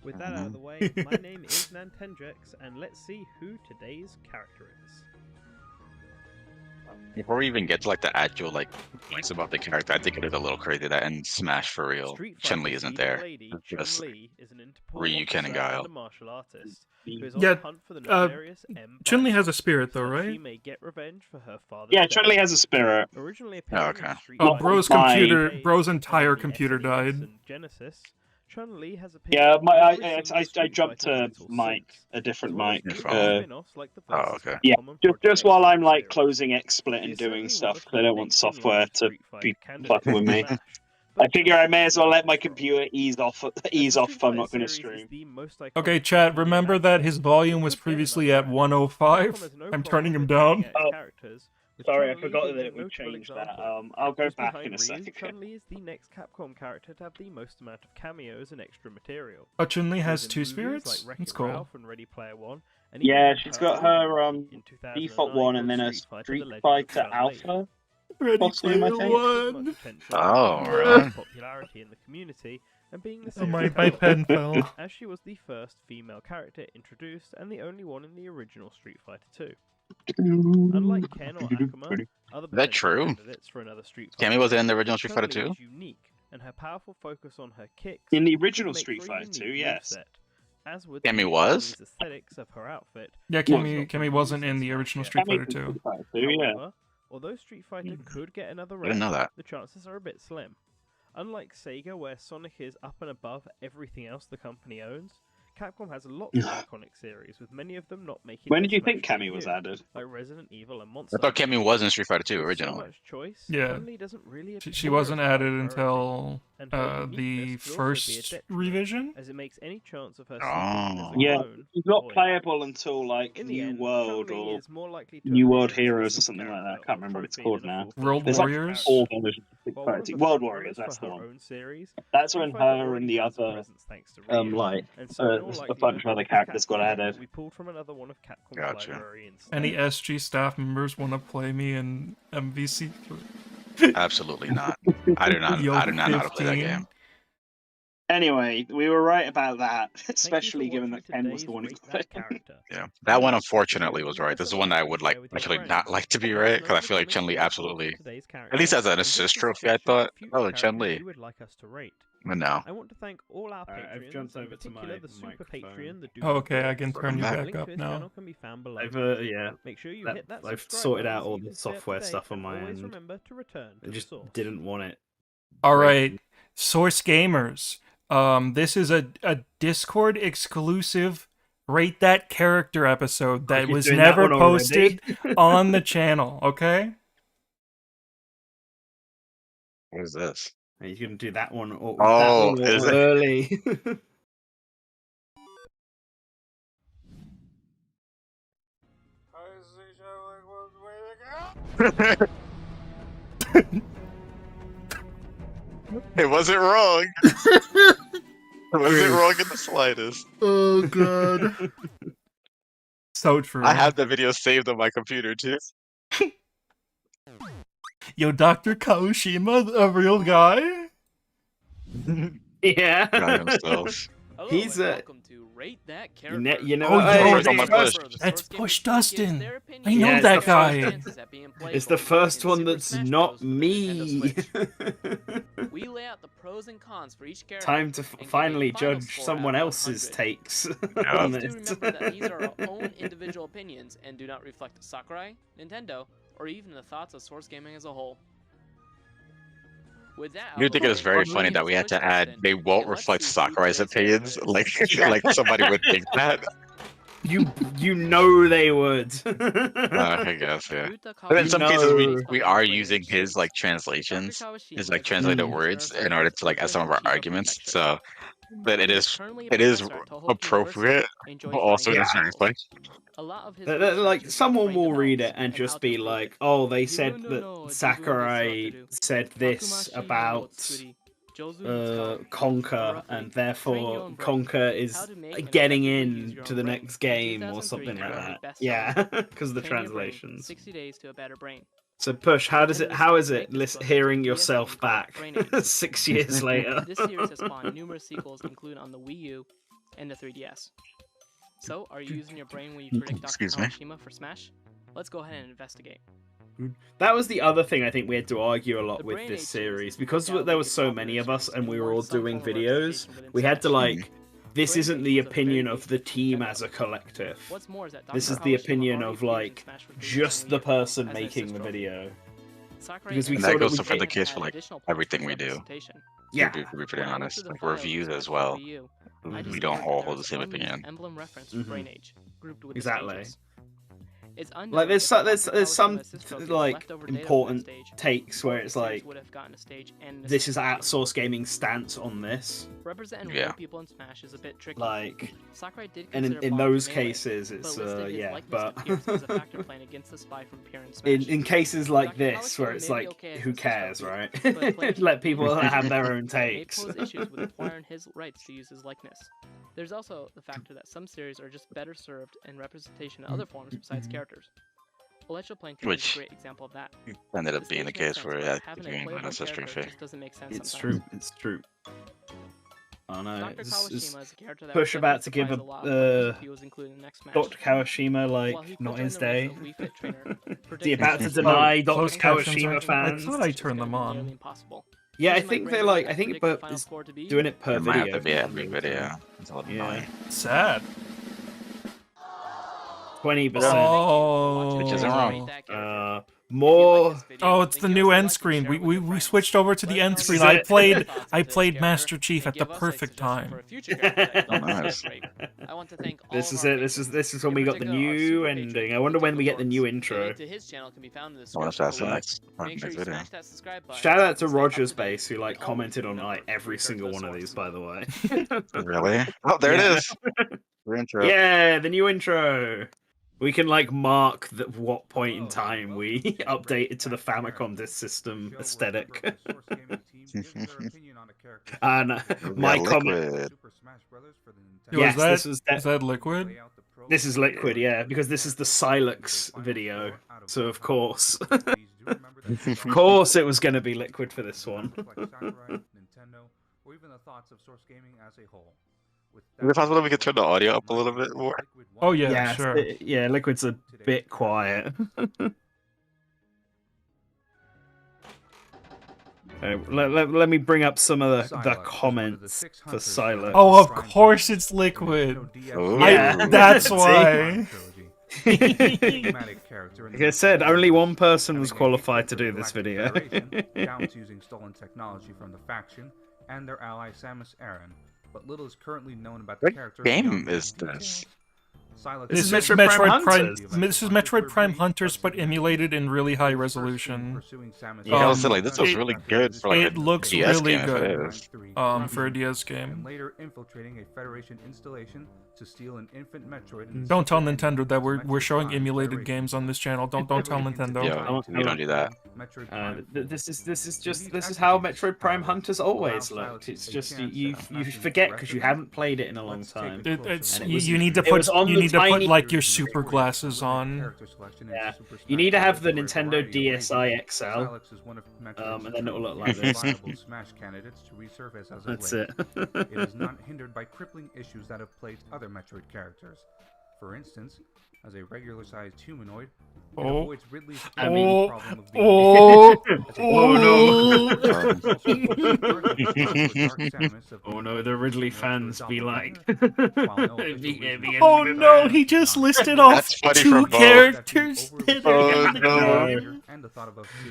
With that out of the way, my name is Nintendrex, and let's see who today's character is. Before we even get to like the actual like points about the character, I think it is a little crazy that in Smash for real, Street Chun-Li Fighter's isn't leading there. lady, It's just Chun-Li, is an Interpol Ryu, Ken, and officer Guile. a martial artist who is on Yeah, the hunt for the nefarious M. Chun-Li Bison, has a spirit though, so that She right? may get revenge for her father's Yeah, death. Chun-Li has a spirit. Originally appearing okay. in Street Oh, Fighter bro's My- computer, arcade bro's and entire on the computer SNES died. and Genesis, Chun-Li has appeared Yeah, on I every single I Street jumped Fighter to title mic, since, a different as well as mic. Your numerous phone. spin-offs like the Oh, Versus okay. Yeah, Capcom and just Project while X I'm like series. closing XSplit She and is doing certainly stuff, one of 'cause I the don't want next genuine software to Street Fighter be candidates fucking with for me. Smash, I but figure I Chun-Li may as well is let my Chrom. computer ease off As the if Street I'm not Fighter going to series is stream. the most Okay, iconic chat, IP remember out that there, his volume we was could get previously another at match. Capcom 105. has no I'm problem turning him with down. looking at its Oh, characters, with Sorry, I Chun-Li forgot being that a it would notable change that. example. I'll go Just back behind in a Ryu, second. Chun-Li is the next Capcom character to have the most amount of cameos and extra material. Oh, Chun-Li She has was in two movies spirits? like That's Wreck-It cool. Ralph and Ready Player One, and even Yeah, had she's her got own her movie in 2009 default one and called then a Street Fighter: The Street Legend of Fighter Chun-Li. Alpha Ready costume, I Player think. Just as much One. attention Oh, to right. popularity in the community and being the Oh, my series' pen cover, fell. as she was the first female character introduced and the only one in the original Street Fighter 2. Unlike Ken or Akuma, other that potential true? candidates for another Street Fighter, Cammy was in the original Street Fighter Chun-Li 2? is unique, and her powerful focus on her kicks In the could original make Street for a Fighter 2, unique yes. moveset. As would Cammy the was? Chinese aesthetics of her outfit. Yeah, which has Cammy not been wasn't used in the Smash original yet. Street Cammy Fighter from 2. Street Fighter 2, yeah. However, although Street Fighter could get another I didn't know round, that. the chances are a bit slim. Unlike Sega, where Sonic is up and above everything else the company owns, Capcom has lots of iconic series, with many of them not making When their did you think Smash Cammy was debut, added? like Resident Evil and I Monster thought Hunter. Cammy was in Street Fighter 2 With so originally. much choice, Yeah. Chun-Li doesn't really She appear wasn't as a high added priority, until and her the uniqueness could also be a first detriment, revision. as it makes any chance of her Oh. slipping in as a Yeah, clone she's not void. playable until like In the New end, World Chun-Li or is more likely to New appear World as a Heroes or specific something like that. I character can't or remember what it's trophy called than a now. full-fledged World There's like Warriors? four versions of Street While one Fighter of 2. the World front Warriors, runners that's for the her one. own series, That's Street when Fighter her and already the has a other presence thanks to Ryu, like and so in all a bunch likelihood, of other this characters got capture added. will be pulled from another one of Capcom's Gotcha. library instead. Any SG staff members want to play me in MVC? Absolutely not. I do not. Yo, I do not know how to play that 15. game. Anyway, we were right about that, Thank you for especially given that watching Ken was the today's one who Rate got That it. character. Yeah, that one unfortunately was right. This is one that I would like actually not like to be Let us right know because I in the feel like comments Chun-Li your thoughts on absolutely, today's at least character, as an and give us a assist trophy, I suggestion thought, for future oh, characters Chun-Li. you would like us to rate. But no. I want to thank all our Alright, I've Patreons, jumped in over to particular my the Super microphone. Patreon, the Oh, okay, I Doom can Boys. turn you Back back Link to up his now. channel can be found below. I've yeah. Make sure you That- hit that I've subscribe sorted button out so all you the can stay up to software date, stuff on and my always end. remember to return to I the just source. didn't want it. All right, Source Gamers. This is a Discord exclusive Rate That Character episode that You're was doing that never one already? posted on the channel, okay? What is this? You can do that one or Oh, that one is it? early. It wasn't wrong. It wasn't wrong in the slightest. Oh god. So true. I have the video saved on my computer too. Yo, Dr. Kawashima, a real guy? Yeah. Guy himself. Hello He's and a- welcome to Rate That Character. You know, Oh, what? yo, it's on my first- push. That's Push Dustin. Their I know Yeah, that it's the guy. It's the first one that's not me. We lay out the pros and cons for each character. Time to and give a finally final judge score someone out of else's 100. takes Yeah. on Please do this. remember that these are our own individual opinions and do not reflect Sakurai, Nintendo, or even the thoughts of Source Gaming as a whole. With that, I do think it is very funny that we had to add they won't reflect Sakurai's opinions. Like somebody would think that. You know they would. I guess, yeah. But in some cases, we are using his like translations, his like translated words in order to like add some of our arguments. So that it is appropriate, but also Yeah. just very funny. Like someone will read it and just be like, "Oh, they said that Sakurai said this about Conker, and therefore Conker is getting in to the next game or something like that." Yeah, because of the translations. 60 days to a better brain. So Push, how is it hearing yourself back 6 years later? This series has spawned numerous sequels, including on the Wii U and the 3DS. So, are you using your brain when you predict Dr. Excuse me. Kawashima for Smash? Let's go ahead and investigate. That was the other thing I think we had to argue a lot The with Brain this Age series, series because is there were so undoubtedly many of us and we popular were all some doing form of videos. representation within We had to Smash. like, this Brain isn't Age the is a very opinion big of the team technical as a element. collective. What's more is that This Dr. is the Kawashima opinion already of appeared in like Smash for just Giygas the and person as an making the assist video. Sakurai Because we and thought that it goes would for the get- case for like additional everything we points for do. representation. Yeah. To be pretty When I looked honest, through the like files reviews on as Smash well. Wii U, I We discovered don't that all there hold the was same unused opinion. emblem reference for Mhm. Brain Age, grouped with the Exactly. stages. It's unknown Like there's if the there's some Dr. Kawashima assist tokens like left over data from important that stage, takes where or if it's the series like, would have gotten a stage and an this assist is token. at Source Gaming's stance on this. Representing Yeah. real people in Smash is a bit tricky. Like, Sakurai did and consider in Bond those from Melee, cases, it's but listed his yeah, likeness but to Pierce as a factor playing against the spy from Pyra and Smash. in cases like Dr. this where Kawashima it's may be like, okay as who an assist cares, token, right? but players Let people may have their own takes. pose issues with acquiring his rights to use his likeness. There's also the factor that some series are just better served in representation in other forms besides characters. Electroplane is Which a great example of that. ended up This being the stage makes case sense, for but having a doing playable Ancestry character Fee. just doesn't make sense It's sometimes. true. It's true. Oh no, Dr. it's Kawashima is a character that Push would about to definitely give surprise a lot of players if he was included in the next Smash. Dr. Kawashima While he like could not earn his the ranks day. of Wii Fit Trainer, Is he about to predicting deny his Dr. closed captions Kawashima are- fans? I thought I turned them Nearly on. impossible. Yeah, I Using my think brain they're to like, I think predict the Bert final is score to be, doing it per It might video. have to be every video. It's a little Yeah. annoying. Sad. 20%. Oh. Which isn't wrong. More. Oh, it's the new end screen. We switched over to the end screen. I played Master Chief at the perfect time. Nice. This is it. This is when we got the new ending. I wonder when we get the new intro. I want to pass the next video. Shout out to Roger's Base who like commented on like every single one of these, by the way. Really? Oh, there Yeah. it is. The intro. Yeah, the new intro. We can like mark what point in time we updated to the Famicom Disk System aesthetic. And my comment. Liquid. Yo, Yes, is this that Liquid? This is Liquid, yeah, because this is the Silex video. So of course, of course, it was going to be Liquid for this one. Is it possible that we could turn the audio up a little bit more? Oh yeah, Yeah, sure. yeah, Liquid's a bit quiet. Let me bring up some of the comments for Silex. Oh, of course it's Liquid. Ooh. Yeah. That's See? why. Like I said, only one person was qualified to do this video. Down to using stolen technology from the faction and their ally Samus Aran, but little is currently known about the What character. game beyond is the this? Silex This is Metroid Metroid Prime. Hunters. This is Metroid Prime Hunters, but emulated in really high resolution. Yeah, I was like, this was it- really good for like it a looks DS really game if it good. is. For a DS and game. later infiltrating a Federation installation to steal an infant Metroid. and Don't tell secret Nintendo that we're Metroid showing Prime emulated Federation. games on this channel. Don't tell Nintendo. Yo, you don't do that. Metroid Prime 4 this is how Metroid Prime Hunters always looked. It's just you forget because you haven't played it in a long time. You need to it was put on you the need to put tiny- like your super glasses on. Yeah, you need to have the Nintendo DSi XL, and then it'll look like this. Smash candidates to resurface as of That's late. it. It is not hindered by crippling issues that have plagued other Metroid characters. For instance, as a regular-sized humanoid, it Oh. avoids Ridley's I mean- problem of being Oh, Oh no, the Ridley fans be like. oh no, he just listed off That's funny for 2 both. characters that Oh, are in the no. game.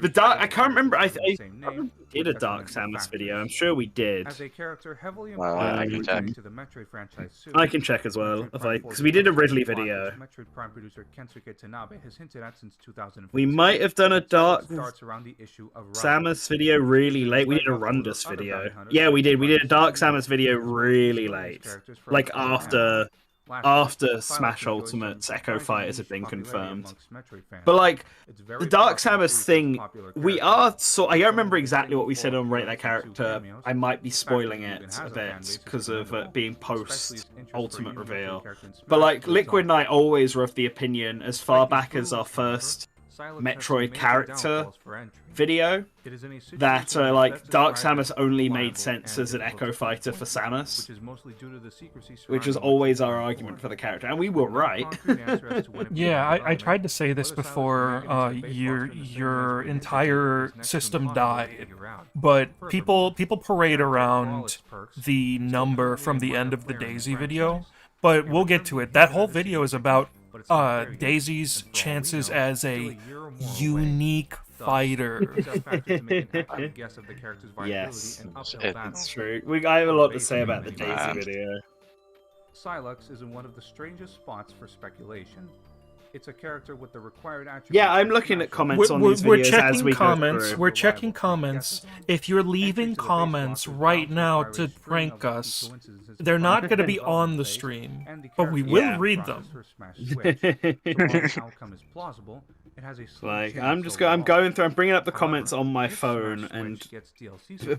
The Dark. I can't remember. I did a Dark Samus video. I'm sure we did. As a character heavily Well, I can check. to the Metroid franchise soon, I can check as well, Metroid if Prime I 4 because we did a becomes Ridley plot video. which Metroid Prime producer Kensuke Tanabe has hinted at since 2015. We might have done a Dark Starts around the issue of Samus video really late. We did a Rundus video. Yeah, we did. We did a Dark Samus video really late, like after Smash Ultimate's Echo Fighters had been confirmed. But like the Dark Samus thing, we are so I don't remember exactly what we said on Rate That Character. I might be spoiling it a bit because of it being post Ultimate reveal. But like Liquid Knight always were of the opinion, as far back as our first Metroid character video, that like Dark Samus only made sense as an Echo Fighter for Samus, which was always our argument for the character, and we were right. Yeah, I tried to say this before your entire system died, but people parade around the number from the end of the Daisy video, but we'll get to it. That whole video is about Daisy's chances as a unique fighter. Yes, it's true. I have a lot to say about the Daisy video. Sylux is in one of the strangest spots for speculation. It's a character with the required attributes. Yeah, I'm looking at comments on these videos as we go through. We're checking comments. If you're leaving comments right now to prank us, they're not going to be on the stream, but we will read them. Like, I'm going through, I'm bringing up the comments on my phone and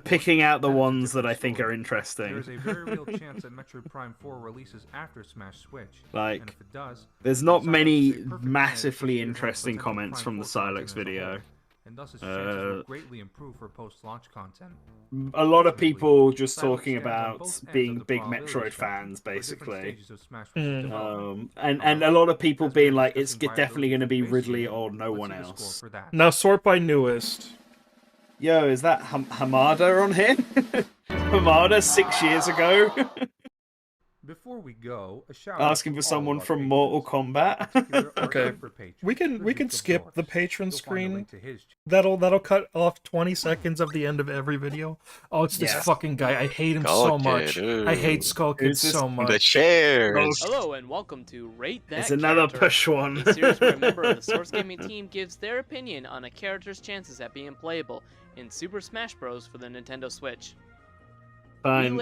picking out the ones that I think are interesting. There's a very real chance that Metroid Prime 4 releases after Smash Switch. Like, and if it does, there's not many massively interesting comments from the Sylux video. And thus its chances will greatly improve for post-launch content. A lot of people just talking about being big Metroid fans, basically. And a lot of people being like, it's definitely going to be Ridley or no one else. Now sort by newest. Yo, is that Hamada on here? Hamada 6 years ago? Before we go, a shout Asking for someone from Mortal Kombat. Okay, we can skip the patron screen. That'll cut off 20 seconds of the end of every video. Oh, it's this fucking guy. I hate him so much. I hate Skull Kid so much. The chairs. Hello and welcome to Rate That It's another Character, push one. a series where a member of the Source Gaming team gives their opinion on a character's chances at being playable in Super Smash Bros. For the Nintendo Switch. Fine.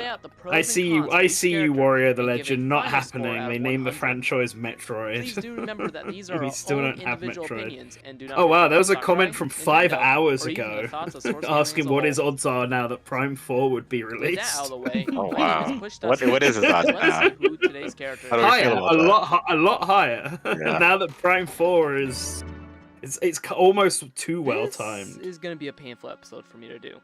I see you, Wario the Legend. Not happening. They named the franchise Metroid. Please do remember that these are We our still own don't have individual Metroid. opinions and do not Oh wow, there was a reflect comment copyright, from 5 Nintendo, hours or even ago the thoughts of Source Gaming asking as a what his whole. odds are now that Prime 4 would be With that released. out of the way, Oh, Pyra wow. has pushed What- us what is his odds Let's now? see who today's character How do is. we feel Higher, about a lot higher. Yeah. Now that Prime 4 is, it's almost too well timed. This is going to be a painful episode for me to do.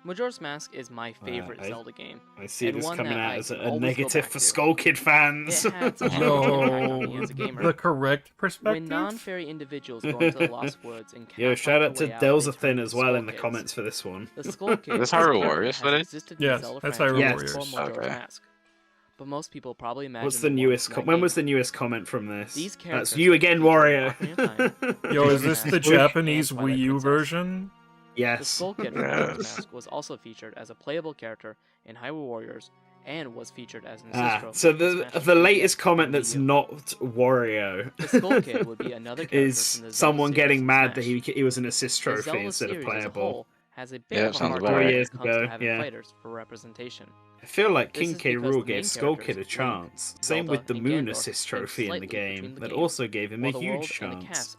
Majora's Mask is my favorite Zelda game. I see and this one coming that out I as can a always go negative back for to. Skull Kid fans. It had such a huge impact on me as a gamer. The correct When perspective? non-fairy individuals go into the Lost Woods and Yo, cannot shout find out to their way out, they turn Delzathin to as well in the Skull comments Kids. for this one. The Skull Kid Is this is a Hyrule character Warriors that footage? has existed in Yes, the Zelda that's franchise Hyrule Warriors. before Majora's Okay. Mask. But most people probably imagine What's the one newest? from that When game. was the newest comment from this? These That's characters you again, Wario. Yo, is this the Japanese And Twilight Wii U Princess. version? The Yes. Skull Kid from Majora's Mask was also featured as a playable character in Hyrule Warriors and was featured as an assist trophy So in the Smash the Bros. latest comment Wii that's U. not Wario The Skull Kid would be another character is from the Zelda someone series getting in mad that Smash. he was an assist The trophy Zelda instead of series as a playable. whole has a bit Yeah, of a sounds hard about time right. when 4 it years comes ago, to having yeah. fighters for representation. I feel like This King is K. because Rool the main gave Skull characters, Kid a Link, chance. Same Zelda, with the and Moon Ganondorf, assist think trophy in the slightly game. between the That game, also gave him a while the world huge and the chance. cast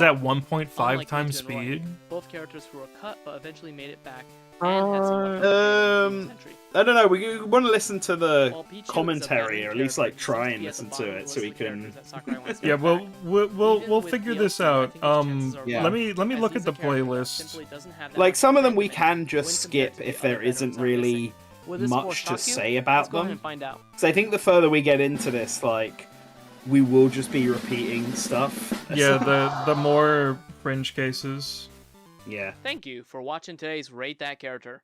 was at 1.5 Unlike times Ninten and Roy, speed. both characters who were cut but eventually made it back and had some weapons entry. I don't know. We want to listen to the While Pichu is a commentary, veteran or at least like character, try he and seems to listen be at the to bottom it of so the we list of can. characters that Sakurai wants to Yeah, get we'll back. we'll Even figure with this DLC, I out. think the chances are Yeah. low, Let me as look he's at a the character that playlist. simply doesn't have that Like much some of them we dynamic can just when skip compared to the if there other isn't veterans that we're really missing. Will this much force to shock you? say Let's about go ahead them. and find out. Because I think the further we get into this, like, we will just be repeating stuff. Yeah, the more fringe cases. Yeah. Thank you for watching today's Rate That Character.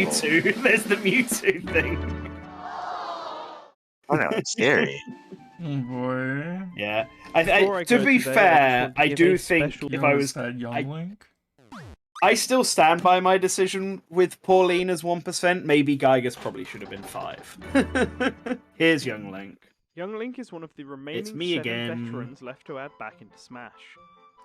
Mewtwo. There's the Mewtwo thing. Oh no, it's scary. Oh boy. Yeah. Before I To go be today, I fair, just want to I give do a think special- if I was, That Young Link. I still stand by my decision with Pauline as 1%. Maybe Giygas probably should have been 5. Here's Young Link. Young Link is one of the remaining me 7 again. veterans left to add back into Smash.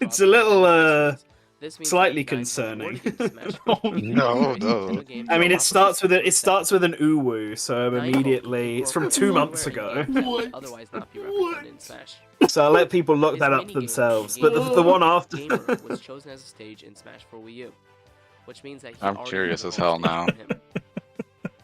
It's a little This means slightly that 9 concerning. board games Smash Oh, no, no. Nintendo games I mean, are it starts with opposite an uwu, so I'm 9 immediately it's from 2 months hardware ago. and games that would otherwise not be represented in Smash. So I'll let people look His that up minigame, themselves. Game But the one after, Gamer was chosen as a stage in Smash for Wii U, which means that he I'm already curious has a as home hell stage now. for him.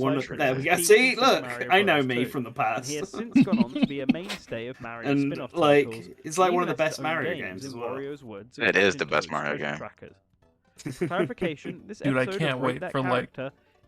one of Prince there we go. Peach See, in Super look, Mario I know Bros. me 2, from the and past. he has since gone on to be a mainstay of Mario And, spin-off like, titles. it's like He one of the even best has his own Mario games games in as well. Wario's Woods. It is the Nintendo's best Mario Treasure game. Trackers. Clarification: this Dude, I episode can't of wait Rate That for, like, Character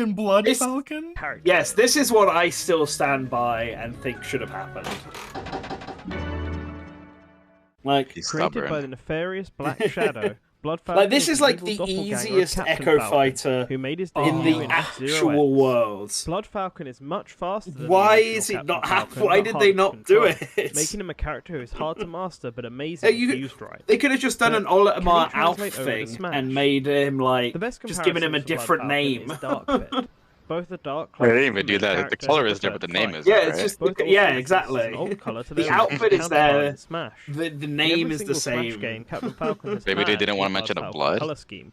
fucking Blood It's- Falcon? Yes, this is what I still stand by and think should have happened. Like, He's Created stubborn. by the nefarious Black Shadow, Blood Falcon this is the like evil the doppelganger of easiest Captain Echo Falcon, Fighter who made his in debut the in actual F-Zero X. world. Blood Falcon is much faster than Why the original is it Captain not Falcon, happening? Why but did harder they to not do control, it? making him a character who is hard to master but amazing You- if used right. They could have just done But an Olimar can you Alf translate over to thing Smash? and made him like The best just giving him a comparison for different Blood Falcon name. is Dark Fit. Both the dark They didn't cloak even from do the that. The character color and is there, but the preferred name fight. is Yeah, right? it's just Both yeah, also exactly. an old colour to The their outfit original is counterpart there. in Smash. The In name every is the single Smash same. game, Captain Falcon has Maybe they had didn't a want to mention Blood a Falcon blood. colour scheme,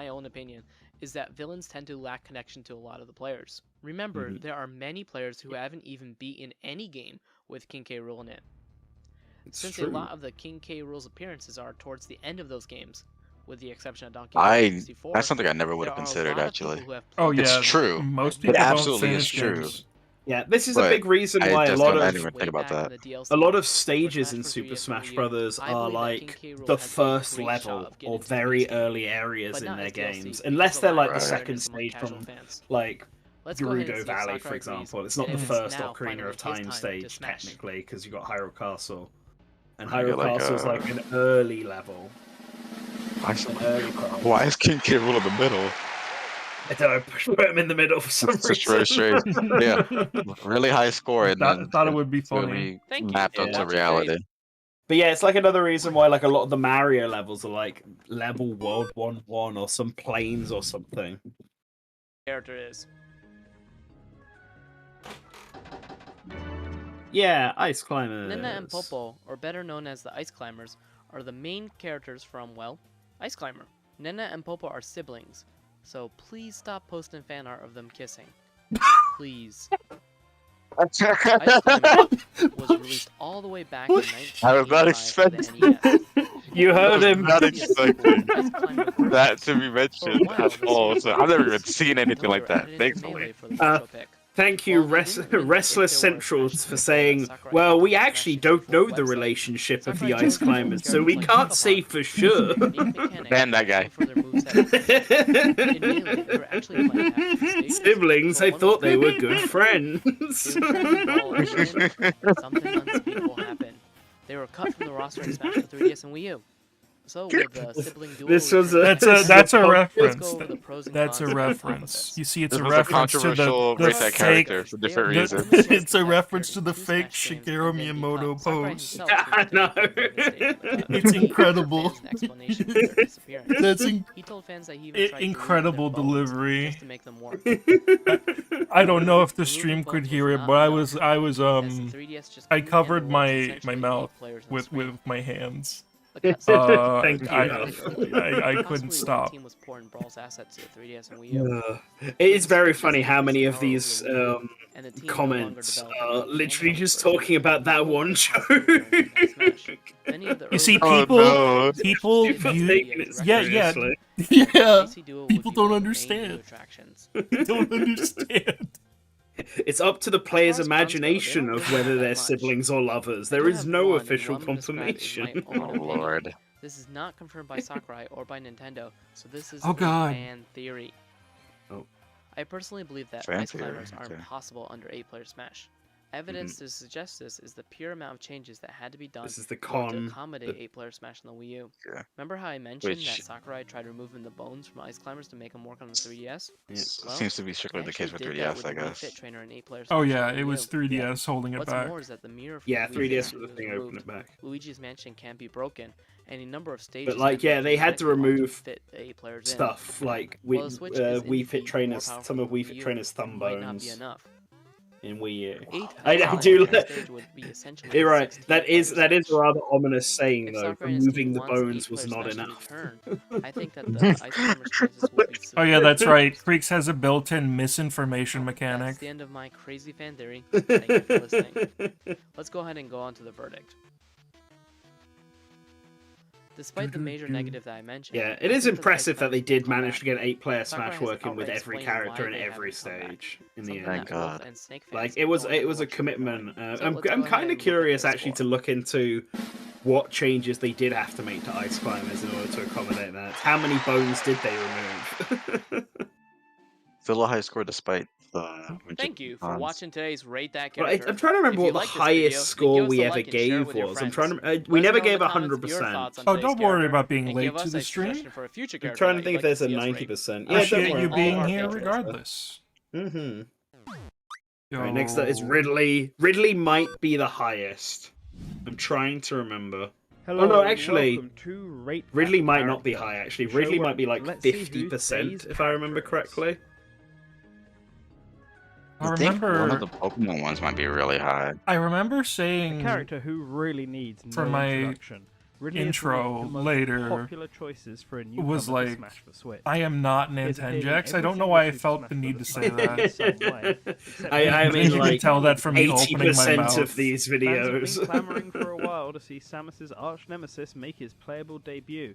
my own opinion, is that villains tend to lack connection to a lot of the players. Remember, there are many players who haven't even beaten any game with King K. Rool in it. Since a lot of the King K. Rool's appearances are towards the end of those games, with the exception of Donkey Kong 64, that's something I never would there have are a considered lot of actually. people who have Oh played yeah, It's true. Most It people don't absolutely is finish true. games. Yeah, this is a But big reason I why just I didn't didn't even think about that. a lot of stages in Super Smash Brothers are like the first level or very early areas in their games, unless they're like the second stage from like Gerudo Valley, for example. It's not the first Ocarina of Time stage technically, because you got Hyrule Castle, and Hyrule like, Castle's like an early level. Why is King K. Rool in the middle? I don't know, put him in the middle for some It's just very reason. strange. Yeah, really high score, and then Thought it would be it's funny. really mapped onto Watch it, reality. But yeah, it's like another reason why like a lot of the Mario levels are like level World 1-1 or some planes or something. Character is. Yeah, Ice Climbers. Ninten and Popo, or better known as the Ice Climbers, are the main characters from, well, Ice Climber. Ninten and Popo are siblings, so please stop posting fan art of them kissing. Please. Ice Climber was released all the way back in 1985 I was not for the expecting- NES. You heard him. Not expecting Ice Climber that to be mentioned For a while, at all. So I've never even seen anything until like they were that. added Thanks. into Melee for the virtual pick. Thank you, Well, they didn't win Restless if there were Centrals, Smash for Bros. saying, Sakurai well, chose we to actually Smash don't know Bros. the website. relationship of the Sakurai Ice chose to Climbers, so we like can't Pokemon. say for sure. Unique mechanics Ban that guy. for their moveset. In Melee, they were actually playing half the stages, Siblings, but I one thought was they were good. good friends. They were trying to ball and win, and something unspeakable happened. They were cut from the roster in Smash for 3DS and Wii U. So with the sibling duo, This was returning- That's a Let's reference. go over the pros and That's a cons of reference. alphabets. You see, it's This a was a reference to controversial the race that fake. character for different They were reasons. almost It's a just reference to the two fake Smash games Shigeru and then Miyamoto become Sakurai pose. himself Yeah, I who know. was devastated with that. It's He gave incredible. fans an explanation for their disappearance. That's He told fans that he even tried to remove incredible their bones delivery. just to make them work. I don't know if the Removing stream could bones was hear it, not but I enough, was as the 3DS just I couldn't covered handle what was my essentially mouth 8 players on the screen. with my hands. The cutscene. Thank you. I couldn't Possibly the stop. team was pouring Brawl's assets to the 3DS and Wii U. It is very funny how many of these And the team comments no longer are developed a literally handheld just version talking about that one of joke. Smash. Many of the You see, early people, no. people, People you, taking it yeah, seriously. yeah. AC Duo would People be don't one of the main understand. new attractions. I don't understand. It's up to the player's As far as cons go, they imagination don't of really whether have that they're much. siblings or lovers. I There do is have no one, and official what I'm gonna describe is my confirmation. own Oh opinion. lord. This is not confirmed by Sakurai or by Nintendo, so this is Oh, a God. fan theory. Oh. I personally believe that Fan Ice theory, Climbers are okay. impossible under 8-player Smash. Evidence to suggest this is the pure amount of changes that had to be done This is the in order con. to accommodate the- 8-player Smash on the Wii U. Yeah. Remember how I mentioned Which- that Sakurai tried removing the bones from Ice Climbers to make them work on the 3DS? Well, Seems to be strictly I the case actually with did that 3DS, with I the Wii guess. Fit Trainer in 8-player Oh Smash yeah, on the it Wii was U. 3DS holding it What's back. more is that the mirror from Yeah, the Wii 3DS Fit was the was thing removed. opening it back. Luigi's Mansion can't be broken. Any number of stages. But, like, can be yeah, they had to genetically altered remove fit 8 players in. Stuff like While the Switch is Wii Fit infinitely Trainers, more powerful some of than Wii the Fit Wii U, Trainers' thumb might not be bones enough. in Wii U. 8 I players do. on the stage would be essentially You're right. 16 That is players a Smash. rather ominous saying If though. Sakurai and his Removing team the wants bones was 8-player not Smash to enough. return, I think that the Ice Climbers chances will be Oh yeah, that's severe. right. Creeks has a built-in misinformation That's mechanic. the end of my crazy fan theory. Thank you for listening. Let's go ahead and go on to the verdict. Despite the major negative that I mentioned, Yeah, I it is think the impressive Ice that they Climbers did will come manage to back. get 8-player Sakurai Smash has working with outright every explained character why in they every haven't come back. stage in the Something end. Thank that Wolf God. and Snake Like fans it was don't a want to commitment. So I'm let's go I'm ahead kind and of look curious at the actually to score. look into what changes they did have to make to Ice Climbers in order to accommodate that. How many bones did they remove? Still a high score despite the Thank you for cons. watching today's Rate That Well, Character. I'm trying to remember If you what the like this video, highest then score give us we a ever like and share it gave with your was. I'm friends. trying to. Let We us never know in gave the comments your 100%. thoughts on Oh, today's don't worry character, about being and late give us to the a stream. suggestion for a future I'm character trying that to think you'd if like to there's a see us rate. 90%. Yeah, don't Appreciate worry. you all being our here patrons. regardless. Mm-hmm. Yo. Right, next up is Ridley. Ridley might be the highest. I'm trying to remember. Hello, Oh no, and actually, welcome to Rate That Ridley might not be Character. high. Actually, Show Ridley where- might be like let's see who 50%, today's if I remember character is. correctly. I think one of remember, the Pokemon ones might be really high. I remember A saying character who really needs For no my introduction. Ridley intro is one of the most later popular choices for a newcomer was to like, Smash for Switch. I am not He has appeared in Nintenjax. I every don't know single why I Super felt Smash the need to Brothers say title that. in some way, except I for mean, You can like, tell that from me opening my 80% mouth. of these Fans have videos. been clamoring for a while to see Samus's arch nemesis make his playable debut.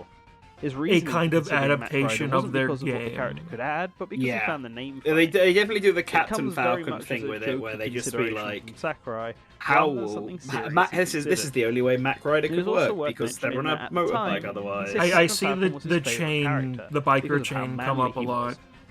before. His reasoning kind for of considering Mac adaptation Rider of wasn't their because of what the game. character could add, but because he found the name. They definitely do the It Captain comes very Falcon much thing as a with it, jokey where they just be consideration like, from Sakurai, "How rather than something serious Mac, to this is consider. the only way Mac Rider It could is also work worth because they're on mentioning a that at the motorbike time, otherwise." he said I Captain see Falcon was his the favourite chain, character the biker because of how chain come manly up a he lot. was.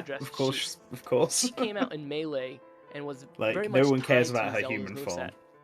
address. of course, of course. She came out in Melee and was Like, very no much one cares tied about to her Zelda's human form. moveset.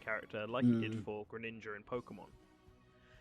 character like he Mm. did for Greninja in Pokemon.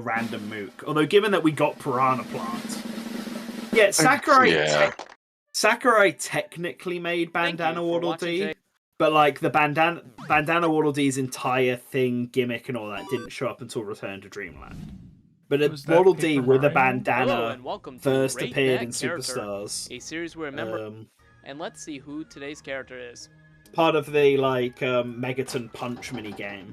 random mook. Although, given that we got Piranha Plant, yeah, Sakurai technically made Bandana Waddle Dee, but like the Bandana Waddle Dee's entire thing, gimmick, and all that didn't show up until Return to Dreamland. But Waddle Dee with a bandana first appeared in Superstars. A series we remember, and let's see who today's character is. Part of the like Megaton Punch mini game.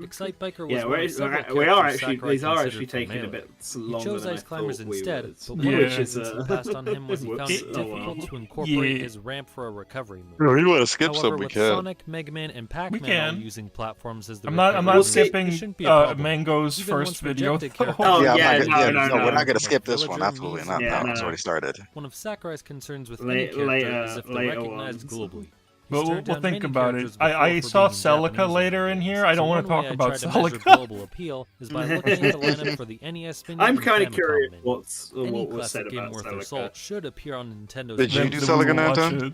Excite Biker was Yeah, one of several we are characters actually Sakurai these are considered actually for taking a Melee. bit He longer chose than I Ice Climbers thought we instead, would. but one of the Which is reasons he passed on him was he found it Whoops. Oh, well. difficult to incorporate Yeah. his ramp for a recovery move. If you want to skip However, some, we with can. Sonic, Mega Man, and Pac-Man all can. using platforms as the I'm recovery not moves, skipping it shouldn't be a problem. Mango's Even first once video. rejected characters Oh, yeah, yeah, I'm not gonna, no, we're not gonna like skip this one. Villager, Absolutely Mii, not. Yeah, No, it's no. already started. One of Sakurai's concerns with La- any character later- is if they're later recognized ones. globally. But He's we'll turned down think many about it. characters before I for saw being Celica Japanese later in games, here. I don't so want to one talk way I about try to measure Celica. global appeal is by looking at the lineup for the NES mini I'm and kind of Famicom curious mini. what Any was said classic game about worth their Celica. salt should appear on Nintendo's Did you Then do we Celica, will watch Ninten? it.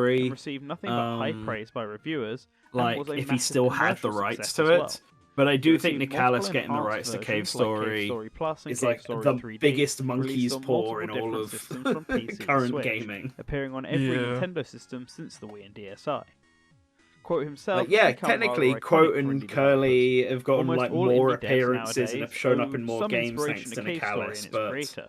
story, and received nothing but high praise by reviewers. and like was a if he massive still had the commercial rights success to as it. well. But I do It think received Nicalis multiple getting the enhanced rights to Cave versions like Story Story Plus and is Cave like Story the 3D, biggest monkey's released on paw in multiple all different of systems from PC and current Switch, gaming. appearing on every Yeah. Nintendo system since the Wii and DSi. Quote himself, Like, yeah, Takamaru technically, are iconic Quote for and indie Curly have gotten Almost like all more indie devs appearances and have nowadays shown up owe in more some games inspiration thanks to to Cave Story Nicalis, and its but creator.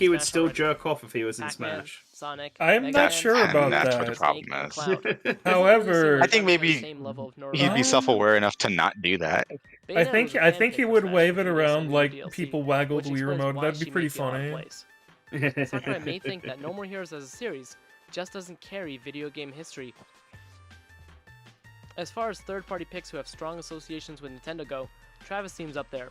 he would Smash still already. jerk off if he was in Pac-Man, Smash. Sonic, I'm Mega not Man, sure And about that's where the that. problem Snake, and is. Cloud. However, I think maybe Same level of He'd be Um, self-aware enough to not do that. I Bayonetta think was a I fan think pick he for would Smash wave it for the around SNES like DLC, people waggle which the Wii explains remote. why That'd be she pretty may feel out of funny. place. Sakurai may think that No More Heroes as a series just doesn't carry video game history. As far as third-party picks who have strong associations with Nintendo go, Travis seems up there.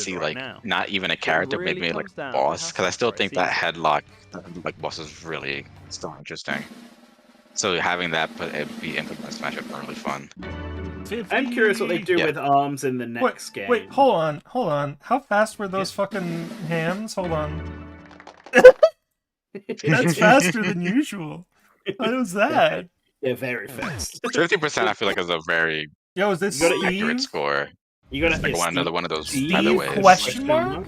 see right like now. not even a character, really maybe like comes down to boss, how because I still far it think that seems. headlock like boss is really still interesting. So having that be implemented in Smash would be really fun. I'm curious what they do Yeah. with arms in the next game. Wait, hold on. How fast were those fucking hands? Hold on. That's faster than usual. What was that? They're very fast. 50% I feel like is a very Yo, is this accurate Steve? score. You gotta Like another one of those Steve feather waves. question mark?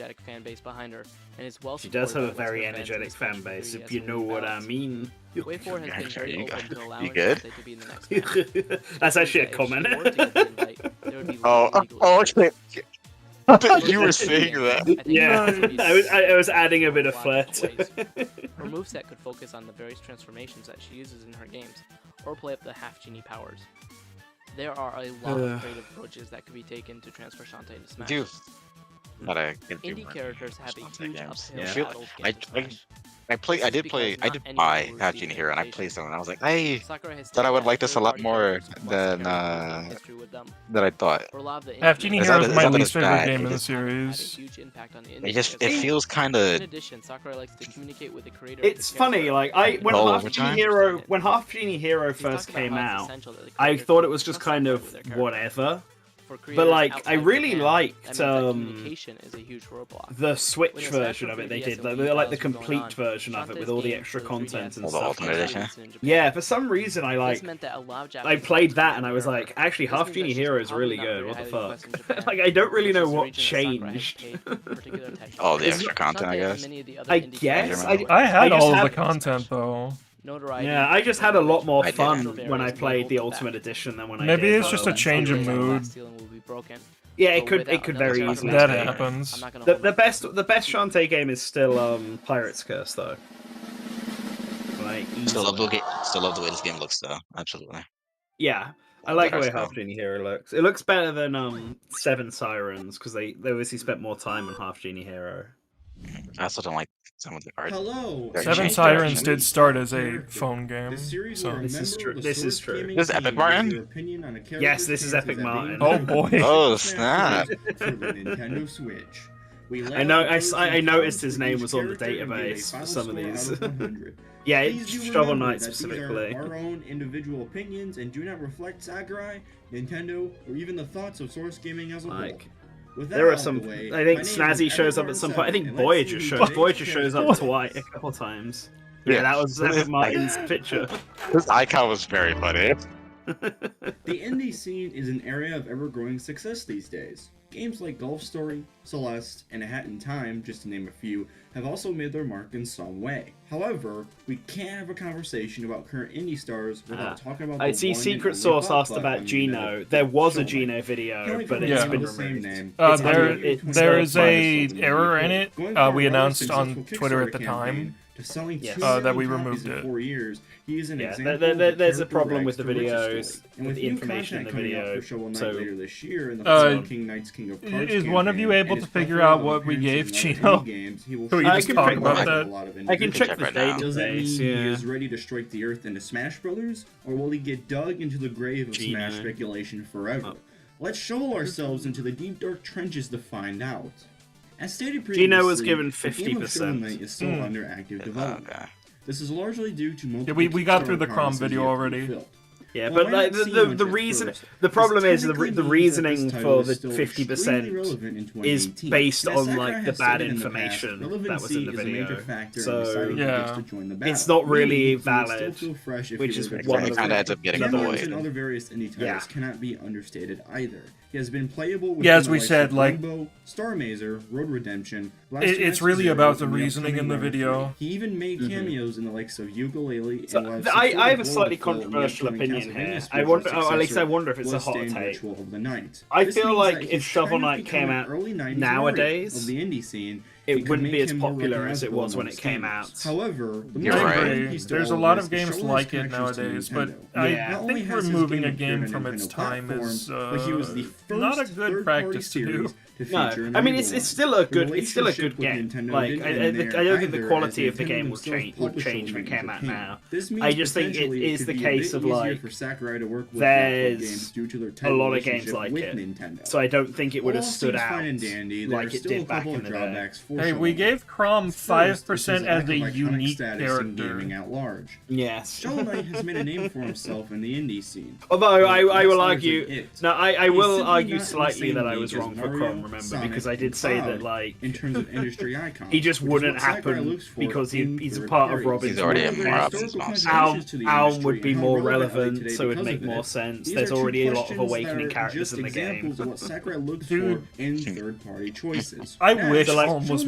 energetic fan base behind her, and is well She does have a supported by very most of her fans in energetic this fan country base, as if you a know what I balance. mean. Way4 has been very You open to got- allowing you good? Dante to be in the next match. That's actually a If she were comment. to get the invite, there would be Oh, legal oh, issues. okay. I thought you were Most saying of that. the games, I think Yeah, it would be I was adding a bit of lot flair different to ways. Her moveset could focus on the various transformations that she uses in her games, or play up the half genie powers. there are a lot of creative approaches that could be taken to transfer Shantae into Smash. Dude, gotta get Indie characters have a huge games. uphill I feel battle I getting to Smash. I did buy Half Genie Hero and I played some and I was like, I thought I would like this a lot more than I thought. Half Genie It's Hero not- is it's my not that least it's favorite bad, game it in the just- series. It feels kind of. In addition, Sakurai likes to communicate with the creator. It's funny, like when All Half over Genie time? Hero when Half Genie Hero first came out, I thought it was just kind of whatever. But like I really liked communication is a huge roadblock. the Switch When a version Smash of it or they 3DS did, and like, Wii like the files were going complete on, version of it with all the extra content and All the stuff. Ultimate Edition. Yeah, for some reason I This meant that a lot of I Japanese played players that were and I was aware like, of it. actually This Half means Genie that she's Hero is probably really not good. very What the highly fuck? requested in Japan, Like I don't really which know is a what region that Sakurai has changed. paid particular attention All to. the extra content, I Shantae and guess. many of the other I indie guess characters I had just all of had- the content though. notoriety, Yeah, I just had a lot more I fun didn't. when I played the Ultimate Edition than when I Maybe did. it's just a change of mood. Yeah, it could very easily. That be. happens. The best Shantae game is still Pirate's Curse though. Like Still love easily. the way this game looks though. Absolutely. Yeah, I like the way Better Half Genie Hero looks. It looks better than Seven Sirens because they obviously spent more time on Half Genie Hero. I also don't like some of the art. Hello. They're Seven changed Sirens direction. did start as a phone game, The series so where a This is member true. of the This is Source true. Gaming This is team Epic gives Martin? their opinion on a Yes, character's this is chances Epic at Martin. being Oh, boy. Oh, Smash snap. Bros. for the Nintendo Switch. We I know. lay out I pros noticed and his cons for name each was on the character and give a database for final some of score these. out of 100. Yeah, Please it's do Shovel remember Knight that these specifically. are our own individual opinions and do not reflect Sakurai, Nintendo, or even the thoughts of Source Gaming as a whole. Like, With that there are out of some. the way, I think my name Snazzy is shows up at some point. I think Voyager shows up twice, a couple times. Yeah, that was Epic Martin's picture. This icon was very funny. The indie scene is an area of ever-growing success these days. Games like Golf Story, Celeste, and A Hat in Time, just to name a few, have also made their mark in some way. However, we can't have a conversation about current indie stars without talking about I the see one Secret and only Source Blood asked about Falcon Gino. that There was a Chun-Li. Gino video, Chun-Li but comes it's under been the same removed. name. It's there under- it's there under is Fire a Emblem. error in it. Going from a We rather announced on successful Twitter at the Kickstarter time campaign to selling Yes. 2 that we million removed copies in it. 4 years, he is an Yeah, example there's a of problem character with the rags to videos, riches story. And with the new information in the content coming out video. for Shovel Knight So, later this year in the Uh, King Knights King of Cards is one of you campaign, able and to his figure plethora out of what we appearances gave in other Chino? indie games, he will Can we surely just be talk a about lot that? of I can individuals. check the right now. Does that mean database. he Yeah. is ready to strike the earth into Smash Brothers, or will he get dug into the grave of Gino. Smash speculation forever? Let's shovel ourselves into the deep dark trenches to find out. As stated previously, Gino was given the game of 50%. Shovel Knight is still under active development. Okay. This is largely due to multiple we got through the Kickstarter Chrom promises video yet to be already. fulfilled. Yeah, While but it might like not seem the much at reason, first, the problem this is the technically means reasoning that this for title the is still 50% extremely relevant in is 2018. based As on Sakurai like the has bad stated in the past, information that was in relevancy the is a major video. factor in So deciding who Yeah. gets to join the battle. it's not really Meaning, he would valid, still feel fresh if which he is were to one join of It the kind of ends up getting Cameos annoyed. and other various indie titles Yeah. cannot be understated either. He has been playable with Yeah, as the we likes said, of like, Rainbow, Star Mazer, Road Redemption. It's really about the reasoning in the video. He even made cameos in the likes of Yooka-Laylee. So, and while I have a supported slightly Blood Falcon, controversial the upcoming opinion here. Castlevania I wonder, spiritual or at least I successor, wonder if it's a hot Bloodstained take. Ritual of the Night. I This feel means like that if he's Shovel kind of Knight came become out an early 90s nowadays, Mario of the indie scene, it could wouldn't make be as him more popular as it recognizable was when among it came gamers. out. However, the You're most right. important piece to There's a all lot this of is games Shovel's like it connections to nowadays, but Nintendo. Yeah. I Not only think has his removing a game game appeared from on its Nintendo time is platforms, but he was the first not a good third-party practice to series do. to No, feature an I mean it's Amiibo still line. a good The game. relationship with Nintendo Like didn't I end don't there think the either, quality as of the Nintendo game themselves would published change if it Shovel Knight came in out Japan. now. This means I just think potentially it is could the be a case bit of easier like for Sakurai to work with there's games due to their a tight lot of games relationship like with it, Nintendo. so I don't think it would have While all stood seems out fine and dandy, there like are it still a did back couple in of the day. drawbacks for Hey, Shovel we Knight. gave Chrom First, 5% it's as his a lack of iconic unique status in gaming character. at large. Yes. Shovel Knight has made a name for himself in the indie scene. Although I will Outsiders argue, of it. no, I He's will simply argue not in the slightly same that I league was as wrong for Mario, Chrom, remember, Sonic, because I and did say Cloud that like in terms of industry icons. he just which is wouldn't what Sakurai happen looks for because in he's a third part of parties. Robin's He's already world. in Robin's Historical monster. contributions to the Alm industry would be and how more relevant are they relevant, today so it'd because make of more it? sense. These There's are two already a lot of questions that awakening are characters just in the game. examples of what Sakurai looks Dude. for in third-party choices. I Now, wish So, like, Chrom was Shovel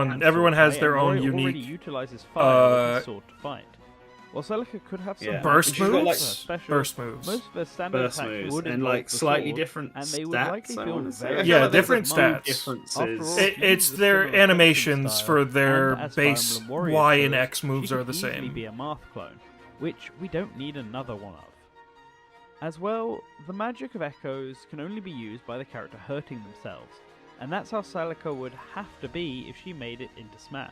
everyone has their own Wario already unique utilizes fire with his sword to fight. While Celica could have some Yeah. burst She's got, like, moves. special, Burst moves. most of their standard burst attacks moves would and involve like the slightly sword, different and they would stats. likely I feel wanna say. very I feel Yeah, like there's different minor stats. differences. After all, It's she their uses a similar animations fighting for style, their and as base Fire Emblem Warriors Y and shows, X moves she are could the easily same. be a Marth clone, which we don't need another one of. As well, the magic of echoes can only be used by the character hurting themselves, and that's how Celica would have to be if she made it into Smash.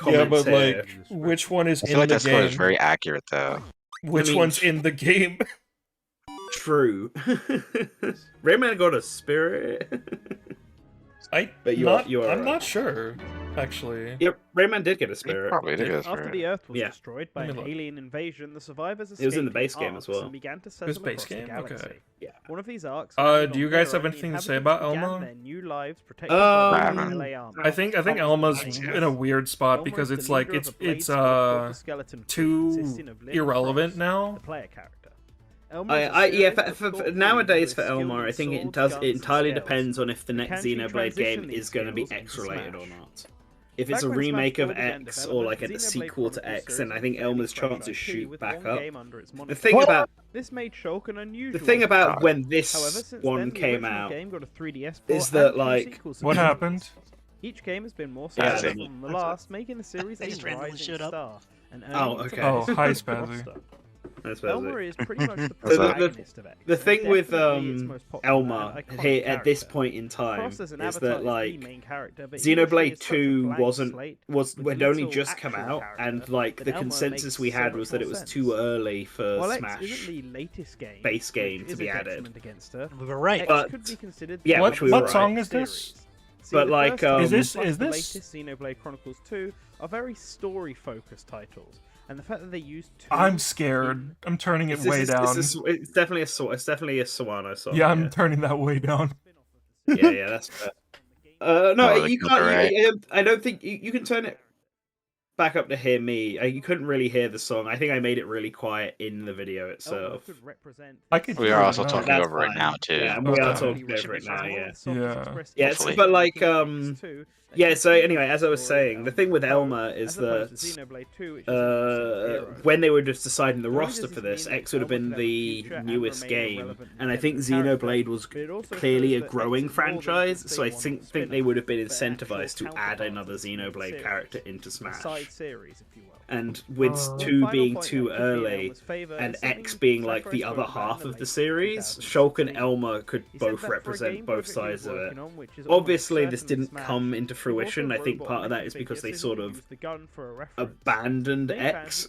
comments but here. like, which one is I in feel like the that score is game? very accurate though. Which I mean, one's in the game? True. Rayman got a spirit. But I'm not sure, actually. Yeah, Rayman did get a spirit. Probably did. After the Earth was Yeah. destroyed by Let an me look. alien invasion, the survivors escaped It was in the base in game as well. and began to was settle base across game? the galaxy. Okay. Yeah. One of these arcs. Do landed you on guys Pyra, have and the anything to say inhabitants about began Elma? their new lives protected by Um, the melee armor. I think Elma's in a weird spot Elma because is it's the like leader of it's a blade it's sport skeleton fleet too consisting of Lynn irrelevant Frost, now. the player character. Elma is a Yeah, serious for but thoughtful nowadays leader for with skill Elma, in I think it swords, does. guns, It and entirely skills. depends on if the But next can she Xenoblade transition game these is going to be skills into X-related or Smash? not. If it's Back a when Smash remake of 4 began X or development, like a Xenoblade sequel to Chronicles X, served then I as think a fairly Elma's fresh chances IP shoot with back one up. game under its The moniker. thing about This made Shulk an unusual. the thing about God. when However, this since one then, the came original out game got a 3DS port is that and two like sequels What have been happened? released. Each game has been more Yeah, successful they- than the last, making the series They a just randomly rising showed up. star. And Oh, earning its okay. place Oh, on hi, the Spazzy. roster. I suppose Elma it- is pretty much the So protagonist of X. the and thing with definitely its most popular Elma and iconic here at this character. point in time Cross as an is avatar that the like main character, but he or she Xenoblade is such a 2 blank wasn't slate was with had only little just come actual out, and character like that the Elma consensus makes we had so was much that it more was sense. too early for While X Smash isn't the latest game, base game which to is be a added. detriment against her, We were right. X But- could be considered yeah, the which we What were song right. is this? series. See, But the like, first title Is this- plus is the this- latest Xenoblade Chronicles 2 are very story-focused titles, and the fact that they used two I'm scared. I'm turning it way down. It's definitely a Sawano song. Yeah, I'm turning that way down. Yeah, that's fair. No, Oh, you the can't. right. I don't think you can turn it back up to hear me. You couldn't really hear the song. I think I made it really quiet in the video Elma itself. could represent I could We hear are it also now. talking That's over it fine. now too. Yeah, and we are Okay. talking We should over be it now. fine. Yeah. Yeah. Yeah, Hopefully. but like, yeah. So anyway, as I was saying, the thing with Elma is that when they were just deciding the roster for this, X would have been the newest game, and I think Xenoblade was clearly a growing franchise, so I think they would have been incentivized to add another Xenoblade character into Smash. Series, if you will. And with 2 being too early, and X being like the other half of the series, Shulk and Elma could both represent both sides of it. Obviously, this didn't come into fruition. I think part of that is because they sort of abandoned X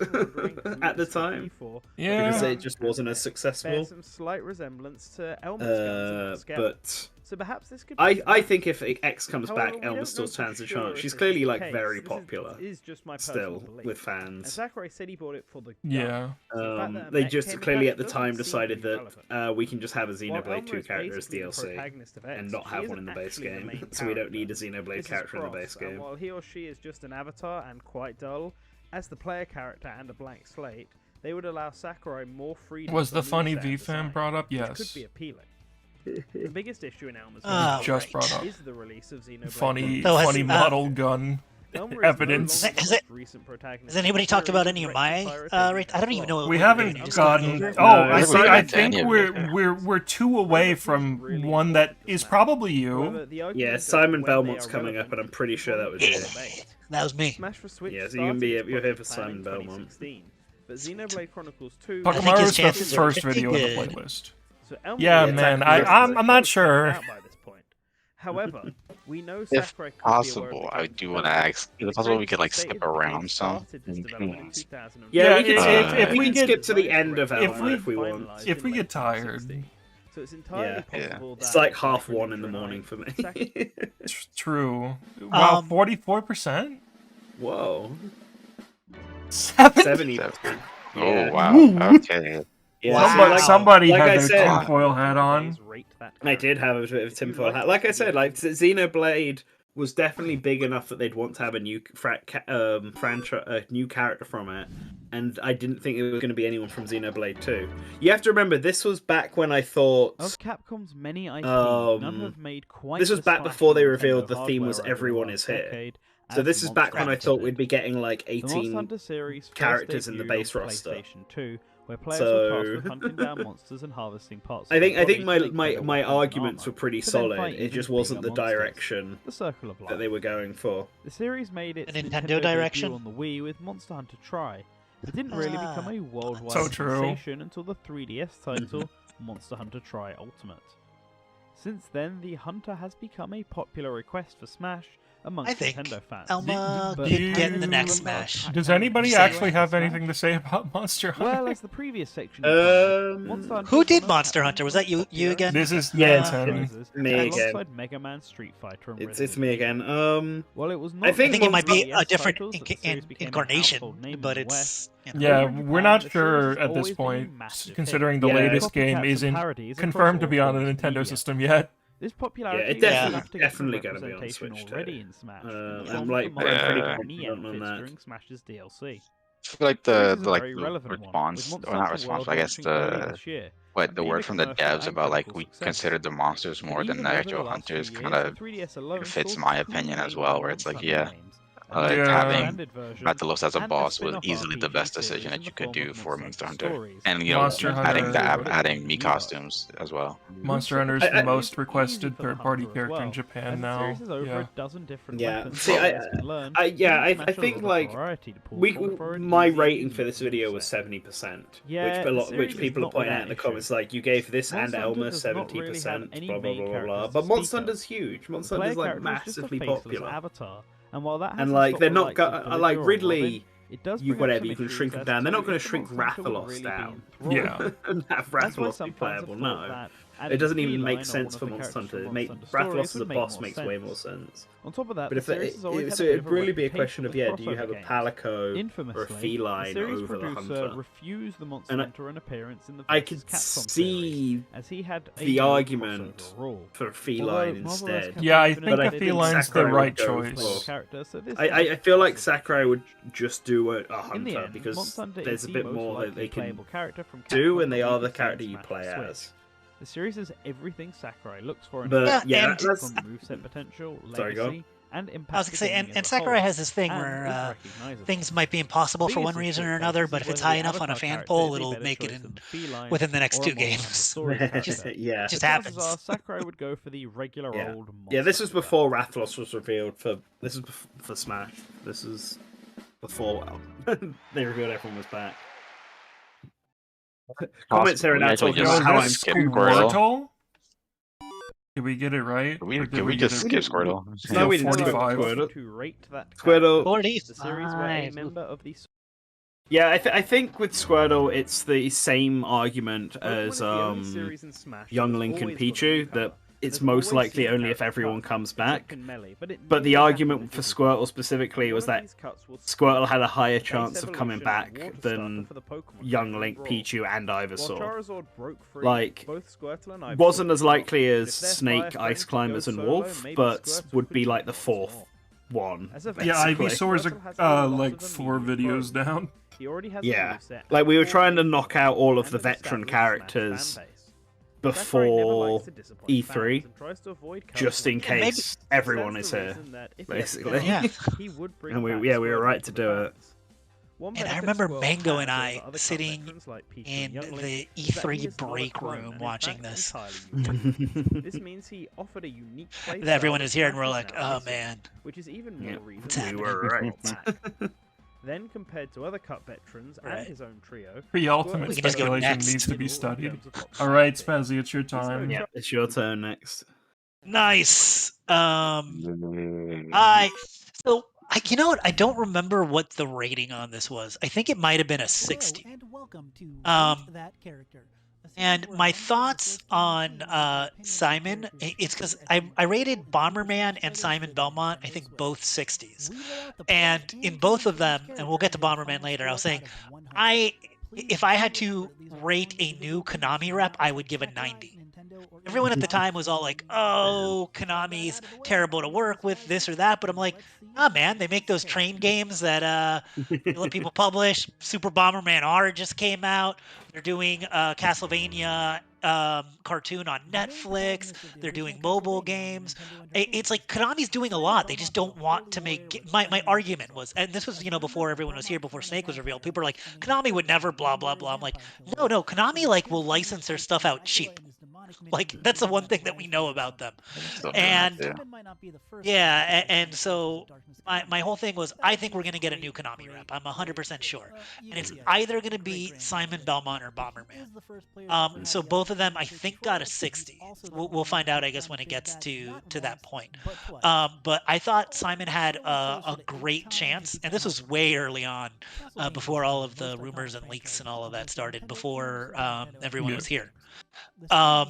at the time. Yeah. Because it just wasn't as successful. Bears some slight resemblance to Elma's guns and scale. But so perhaps this could I think if X comes However, back, we Elma don't still know for stands a sure chance. if She's this clearly is the like case. very This popular is just my personal still belief. with And fans. Sakurai said he bought it for the gun. Yeah. So the fact that a They mech just came clearly attached at the doesn't time seem to decided be that relevant. we can just have a While Xenoblade Elma 2 is character as basically the DLC protagonist of X, and not she have isn't one in the base actually the game, main so we don't need a character. Xenoblade This is character in the Cross, base and game. while he or she is just an avatar and quite dull, as the player character and a blank slate, they would allow Sakurai more freedom. Was for the funny moveset V design, fan brought up? which Yes. could be appealing. The biggest issue in Elma's Just brought up. is the release of Xenoblade. Funny, So has- funny model gun Elma is no evidence. longer the Has most recent protagonist Has anybody of the talked about series, any of and my? Rectifier I don't even know. We what haven't we're doing. gotten. No, Oh, I we see. haven't I gotten to think any of we're 2 away from one that is probably you. However, the argument Yeah, is that Simon when they Belmont's are coming up, relevant, and I'm pretty sure that was is you. one debate. That was me. Smash for Switch Yeah, so you can started be its you're here project for plan in Simon Belmont. 2016, but Xenoblade Chronicles 2 I think his Takamaru's the chances are first pretty video on the good. playlist. So Elma Yeah, is man, actually I'm not out sure. by this point. However, we know If Sakurai could be aware of the possible, I game's do want to development. ask. Is it possible we could like Stated skip the game around some? started this development in 2001. Yeah, we Yeah, can if we we can get- skip to the end of if Elma we- if we want. Finalized If in we late get tired. 2016. So it's entirely Yeah. possible that It's like by half 1 in the 2009, morning for me. Sakurai True. Wow, Um, 44%. Whoa, 70. 70%. Oh wow. Okay. Yeah, Somebody, so somebody like had I their said- tinfoil hat on. I did have a bit of tinfoil hat. Like I said, like Xenoblade was definitely big enough that they'd want to have a new new character from it, and I didn't think it was going to be anyone from Xenoblade 2. You have to remember, this was back when I thought Of Capcom's many IP, Um, none have made quite this was the back splash before they on revealed Nintendo the theme was hardware over the Everyone last is Here. decade So as this is back when I Monster thought Hunter we'd be getting like did. The Monster 18 Hunter series first characters in the debuted base on roster. PlayStation 2, where players So- were tasked with hunting down monsters and harvesting parts. I of think their my body to make my, better my weapons and arguments armor, were pretty to then solid. fight It even just wasn't the bigger monsters. direction The Circle of Life. that they were going for. The series made its The Nintendo debut direction? on the Wii with Monster Hunter Tri. It didn't really become a worldwide So true. sensation until the 3DS title Monster Hunter Tri Ultimate. Since then, the Hunter has become a popular request for Smash, amongst think Nintendo fans. Elma But could having get in the a next similar Smash. Does anybody Same actually way. have anything to say about Monster Hunter? Well, as the previous section implied, Monster Hunter Who is did one of Monster Hunter? Capcom's Was that you? most You popular again? This is Yeah, Ninten. me again. alongside Mega Man, Street Fighter, and It's Resident me Evil. again. While it was I not think I think it might be NES a different titles that the series became a incarnation, household name in but the it's West. Yeah, Over in we're Japan, not the series sure has at this always been a point, massive considering hit. the Yeah, latest Copycats game and isn't parodies across confirmed to all be on a forms of Nintendo media. system yet. This popularity it was definitely- enough to get definitely some gonna be on representation Switch, already too. in Smash. I'm like pretty confident on Nien that. during Smash's DLC. I feel like Series the, is a the like very the relevant one, response, with or not Monster response, World but I guess launching early the this year, what and the being a word from the commercial devs and about like critical we success. considered the monsters more But than even the over actual the last few hunters years, kind of the 3DS alone fits saw my two opinion as main well, where it's Monster like, Hunter yeah, games, Yeah. having expanded version, Rathalos as a and boss was spin-off easily the RPG best series decision in that the you could form do of for Monster Hunter, Stories. and Monster Hunter- adding Mii costumes as well. Monster Hunter is the most requested third-party character in Japan and the now. series has over Yeah. a dozen different Yeah. weapons See, players can learn, I giving Smash a think lot of like variety to pull we from for an my easy, rating for unique this video moveset. was 70%, Yeah, the which series is people are not pointing out without in the issue. comments like you gave this Monster and Hunter Elma does not really have 70%, any blah blah main blah blah blah. characters But to Monster speak of. Hunter's huge. The Monster player Hunter's like character is just a massively faceless popular. avatar, and while that And hasn't like stopped they're the not likes of gonna like Villager or Ridley. Robin, it does You bring up whatever some you can issues shrink them as down. They're to not going if to the shrink Monster Hunter Rathalos really down. being Yeah. thrown. And have That's why Rathalos some be fans have playable. thought No, that it adding doesn't even Feline make or sense one for of the Monster characters Hunter. from Monster Hunter Rathalos Stories as a would make boss more makes sense. way more sense. On top of that, But the if series has always had so a bit it'd of a really be a reputation question of for do you crossover have a games. Palico or a Infamously, feline the series over the producer hunter? refused the Monster And Hunter an appearance in the I Versus could Capcom see series, as he had a the no argument crossover rule. for Although feline Marvel vs. instead. Capcom Yeah, I has been think But I a embedded think in feline's the Sakurai right would go choice. for- character, so this I does feel like crossover Sakurai would advantage. just do a In the hunter end, because Monster Hunter there's is a the bit most more that likely they can playable character from do, Capcom and they that are we the can see character in you Smash play Switch. as. The series has everything Sakurai looks for in But a yeah, and- that's from moveset potential, Sorry, go on. legacy, and impact. I was gonna say, and Sakurai has this thing where things might be impossible for one reason or another, but if it's high enough on a fan poll, it'll make it in within the next two games. Yeah. Just happens. Sakurai would go for the regular Yeah. old. Yeah, this was Monster before Rathalos was revealed for for Smash. This is before they revealed everyone was back. Comments here and now Actually talking just about how I'm skip Squirtle. Squirtle? Did we get it right? Or did we just get it- skip Squirtle? No, we didn't skip 45. Squirtle. To rate that Squirtle. the series where a member of the Yeah, I think with Squirtle, it's the same argument Pokemon as is the only series in Smash Young that's Link and always got a new Pichu cover. that it's There's most always likely seen only if character everyone cut, comes except back. in Melee, but it But the never argument happened for because Squirtle specifically was one of that these cuts will Squirtle had a higher base chance of coming evolution back water than starter for the Pokemon Young Rool. Link, Pichu, and While Ivysaur. Charizard broke free, Like, both Squirtle and Ivysaur wasn't as did not. likely as If their Snake, fire Ice friends could Climbers, go and solo, Wolf, maybe but Squirtle would could be do like the once fourth more. one. As a Yeah, basically, Ivysaur's Squirtle has a lot like of 4 immediate videos growth. down. He already has a Yeah, moveset like we were and trying to full knock out all of and the an veteran established characters Smash fan base. Sakurai never before likes to disappoint E3, fans and tries to avoid just in character case deaths. everyone Stands is to here, reason that if he had to basically. go, Yeah. he would bring And we back were Squirtle right for to the do it. fans. One And I benefit remember Squirtle Mango has and over I other cut sitting veterans like Pichu in and Young Link the is that he E3 is not a break clone, room and in watching fact this. entirely unique. This means he offered a unique play And everyone style is here and that we're Smash like, is now oh missing, man. which is even Yeah, more reason what's why happening? We he were was right. brought back. Then compared to other cut veterans Right. and his own trio, Pre-ultimate We can just go speculation next. needs to be in studied. terms of popularity. Alright, Spazzy, it's your time. Yeah, it's your turn next. Nice. You know what? I don't remember what the rating on this was. I think it might have been a 60. And welcome to that character. And my thoughts on Simon, it's because I rated Bomberman and Simon Belmont, I think both 60s. And in both of them, and we'll get to Bomberman later, I was saying, if I had to rate a new Konami rep, I would give a 90. Everyone at the time was all like, oh, Konami's terrible to work with, this or that. But I'm like, nah, man, they make those train games that they let people publish. Super Bomberman R just came out. They're doing Castlevania cartoon on Netflix. They're doing mobile games. It's like Konami's doing a lot. They just don't want to make. My argument was, and this was before everyone was here, before Snake was revealed. People were like, Konami would never blah blah blah. I'm like, no, Konami like will license their stuff out cheap. Like that's the one thing that we know about them. And and so my whole thing was, I think we're gonna get a new Konami rep. I'm 100% sure, and it's either gonna be Simon Belmont or Bomberman. So both of them, I think, got a 60. We'll find out, I guess, when it gets to that point. But I thought Simon had a great chance, and this was way early on, before all of the rumors and leaks and all of that started, before everyone was here. And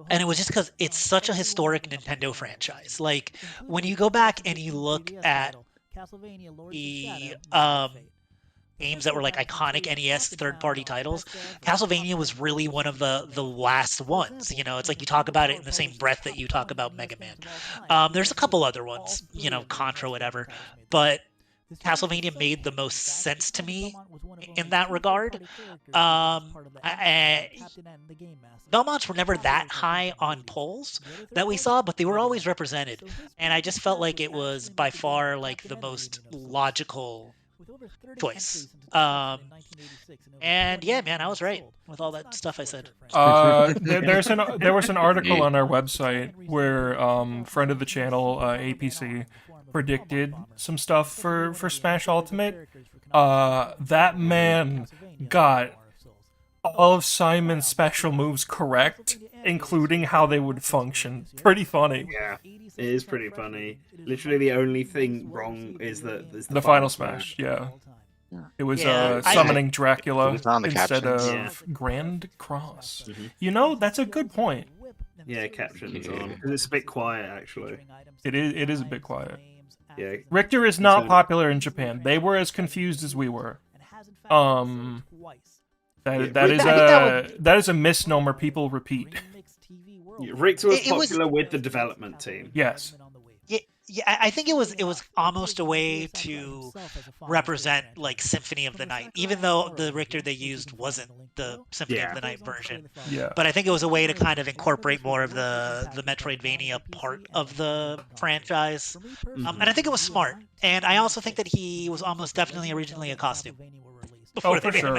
it was just because it's such a historic Nintendo franchise. Like, when you go back and you look at the games that were like iconic NES third-party titles, Castlevania was really one of the last ones. You know, it's like you talk about it in the same breath that you talk about Mega Man. There's a couple other ones, you know, Contra, whatever, but Castlevania made the most sense to me in that regard. Belmonts were never that high on polls that we saw, but they were always represented, and I just felt like it was by far like the most logical choice. And yeah, man, I was right with all that stuff I said. There was an article on our website where friend of the channel, APC, predicted some stuff for Smash Ultimate. That man got all of Simon's special moves correct, including how they would function. Pretty funny. Yeah, it is pretty funny. Literally, the only thing wrong is the final smash. Yeah. It was summoning Dracula instead of Grand Cross. Mm-hmm. You know, that's a good point. Yeah, captions on. Because it's a bit quiet, actually. It is a bit quiet. Yeah. Richter is not popular in Japan. They were as confused as we were. That is a misnomer people repeat. Richter was popular with the development team. Yes. Yeah, I think it was almost a way to represent like Symphony of the Night, even though the Richter they used wasn't the Symphony of the Night version. Yeah. But I think it was a way to kind of incorporate more of the Metroidvania part of the franchise. And I think it was smart. And I also think that he was almost definitely originally a costume. For sure.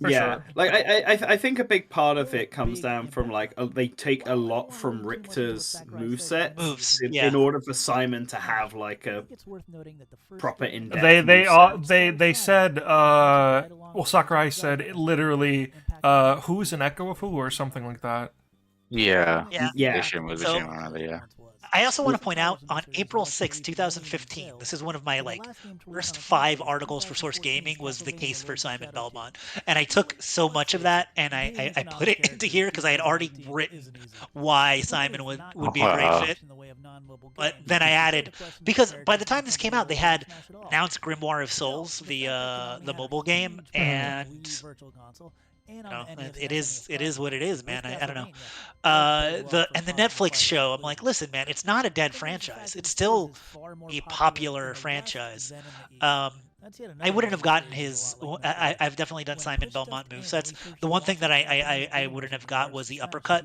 Yeah, like I think a big part of it comes down from like they take a lot from Richter's moveset in order for Simon to have like a proper in-depth. They said well, Sakurai said it literally who's an echo of who or something like that. Yeah. So, I also want to point out, on April 6, 2015, this is one of my like first 5 articles for Source Gaming, was the case for Simon Belmont. And I took so much of that and I put it into here because I had already written why Simon would be a great fit. But then I added, because by the time this came out, they had announced Grimoire of Souls, the mobile game, and it is what it is, man. I don't know. The Netflix show, I'm like, listen, man, it's not a dead franchise. It's still a popular franchise. I wouldn't have gotten his. I've definitely done Simon Belmont movesets. The one thing that I wouldn't have got was the uppercut,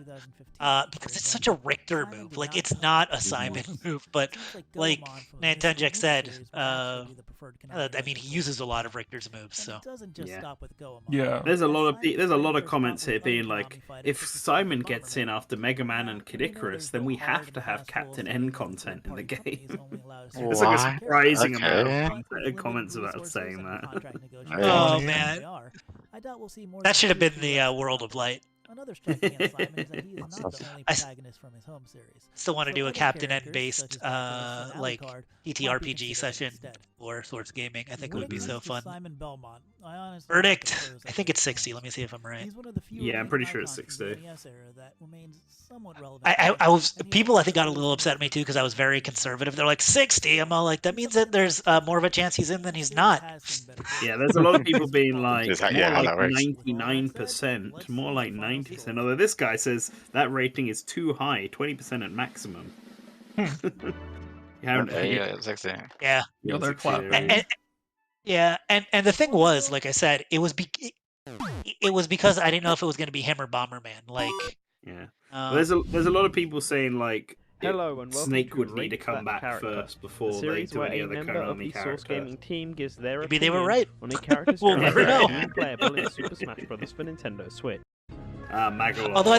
because it's such a Richter move. Like, it's not a Simon move, but like Ninten said, I mean, he uses a lot of Richter's moves. So yeah, there's a lot of comments here being like, if Simon gets in after Mega Man and Kid Icarus, then we have to have Captain N content in the game. It's like a surprising amount of comments about saying that. Oh man, that should have been the World of Light. Another striking on Simon is that he is not the only protagonist from his home series. Still want to do a Captain N based like TTRPG session or Source Gaming. I think it would be so fun. Verdict. I think it's 60. Let me see if I'm right. Yeah, I'm pretty sure it's 60. I was people I think got a little upset at me too because I was very conservative. They're like 60. I'm all like, that means that there's more of a chance he's in than he's not. Yeah, there's a lot of people being like, more like 99%, more like 90%. Although this guy says that rating is too high, 20% at maximum. Yeah, 60. Yeah. Yo, they're clapping. And the thing was, like I said, it was because I didn't know if it was going to be him or Bomberman. Like, yeah, there's a lot of people saying like, hello and welcome Snake to would need to come back first before they do any other Konami Source Gaming team gives their maybe they were right. On the characters we'll never know. Playable in Super Smash Bros. For Nintendo Switch. Magaloth. Although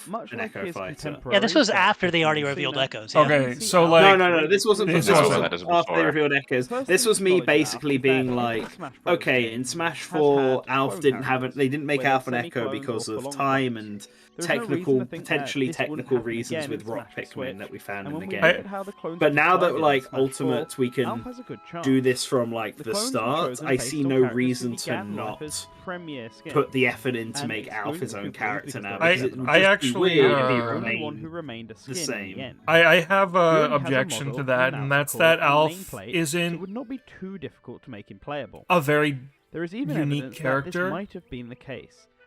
Alf Much an like Echo his Fighter. contemporary Yeah, this was after they already Cena, revealed Echoes. Okay, see so Alf like No, this wasn't. This This wasn't. wasn't after they revealed Echoes. First This thing was to me acknowledge that basically Alf, being fairly, like, the Smash Bros. okay, game in Smash has 4, had Alf clone didn't have it. characters, They didn't make where Alf an they're Echo semi-clones because or of full-on time clones. and There's no reason technical, to think that potentially this wouldn't technical happen reasons again with in Rock Smash Pikmin Switch. that we found And in the when we game. look at how the clones But are now that described in like Smash Ultimates, 4, we can Alf has a good chance. do this from like the clones were start. chosen I based see on no characters who reason to began not life as premier skins, put the effort in to and make Alf his own exclusive character because now. they Because were it would I just actually, be weird if he uh, the only one who remained remained a skin the in same. the end. I have He a only has a objection model to that, and and that's nautical that and Alf nameplate, so it isn't would not be too difficult to make him playable. a very There is even unique evidence that character. this might have been the case,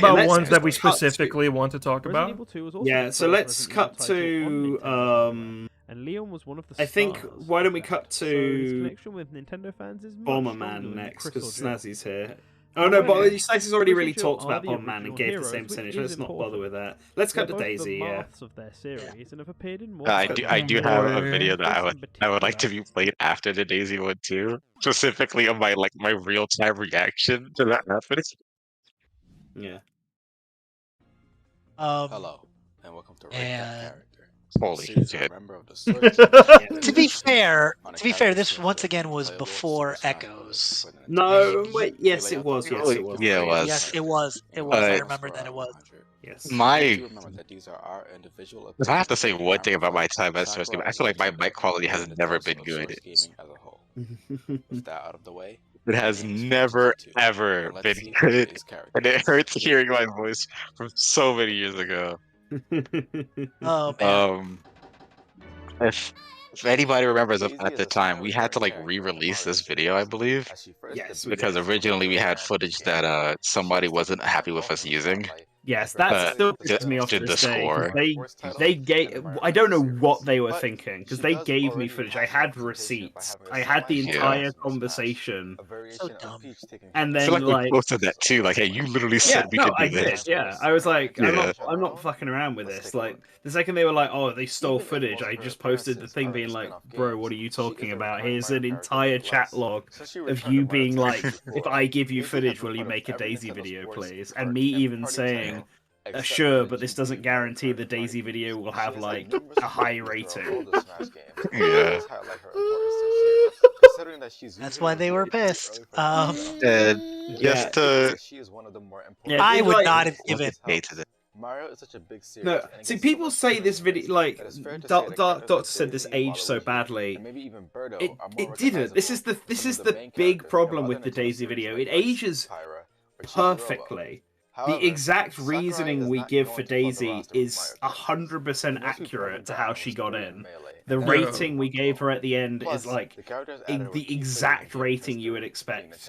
talk about let's ones that we cut to- specifically want to talk Resident about? Evil 2 was also Yeah, the so first let's Resident Evil cut title to on Nintendo, and Leon was one of the I think stars why don't of we that. cut So his to connection with Nintendo fans is much Bomberman stronger than next Chris or because Jill. Snazzy's here. Oh no, but However, Snazzy's already Chris really and Jill talked are about the Bomberman and original gave the heroes, same which finish. is Let's not bother important. with that. Let's They're cut to both Daisy. the Yeah. Marths of their series and have appeared in more I titles. do have a Boy. video that I would like to be played after the Daisy one too, specifically of my real time reaction to that happening. Yeah. Hello, and welcome to Rate That and- Character. Holy Series where shit. a member of the Sword Team To be fair, on a this character once switch again with was playable before super Echoes. sniper with an No, And wait. Yes, it was. Yes, it was. Yeah, it was. Yes, it was. It was. I remember that it was. Yes. My, Remember that these are our individual if I have to say opinions one thing about my on time as Source Game, I feel like my mic quality has never been good. gaming as a whole. With that out of the way, It has never ever been good, and it hurts hearing my voice from so many years ago. Oh man. If anybody remembers at the time, we had to like re-release this video, I believe. Yes, we Because did. originally we had footage that somebody wasn't happy with us using. Yes, that still pisses me off to did the this day. 'Cause score. they gave. I don't know what they were thinking because they gave me footage. I had receipts. I had the entire conversation. So dumb. And I then feel like like we posted that too. Like, hey, you literally said we could do I did. this. Yeah, I was like, Yeah. I'm not fucking around with this. Like the second they were like, oh, they stole footage, I just posted the thing being like, bro, what are you talking about? Here's an entire chat log of you being like, if I give you footage, will you make a Daisy video, please? And me even saying, sure, but this doesn't guarantee the Daisy video will have like a high rating. Yeah. That's why they were pissed. Just to, I would not have given. hated it. Mario is such a big series. No, see, people say this video like Doctor said this aged so badly. It didn't. This is the big problem with the Daisy video. It ages perfectly. The exact reasoning we give for Daisy is 100% accurate to how she got in. The rating we gave her at the end is like the exact rating you would expect.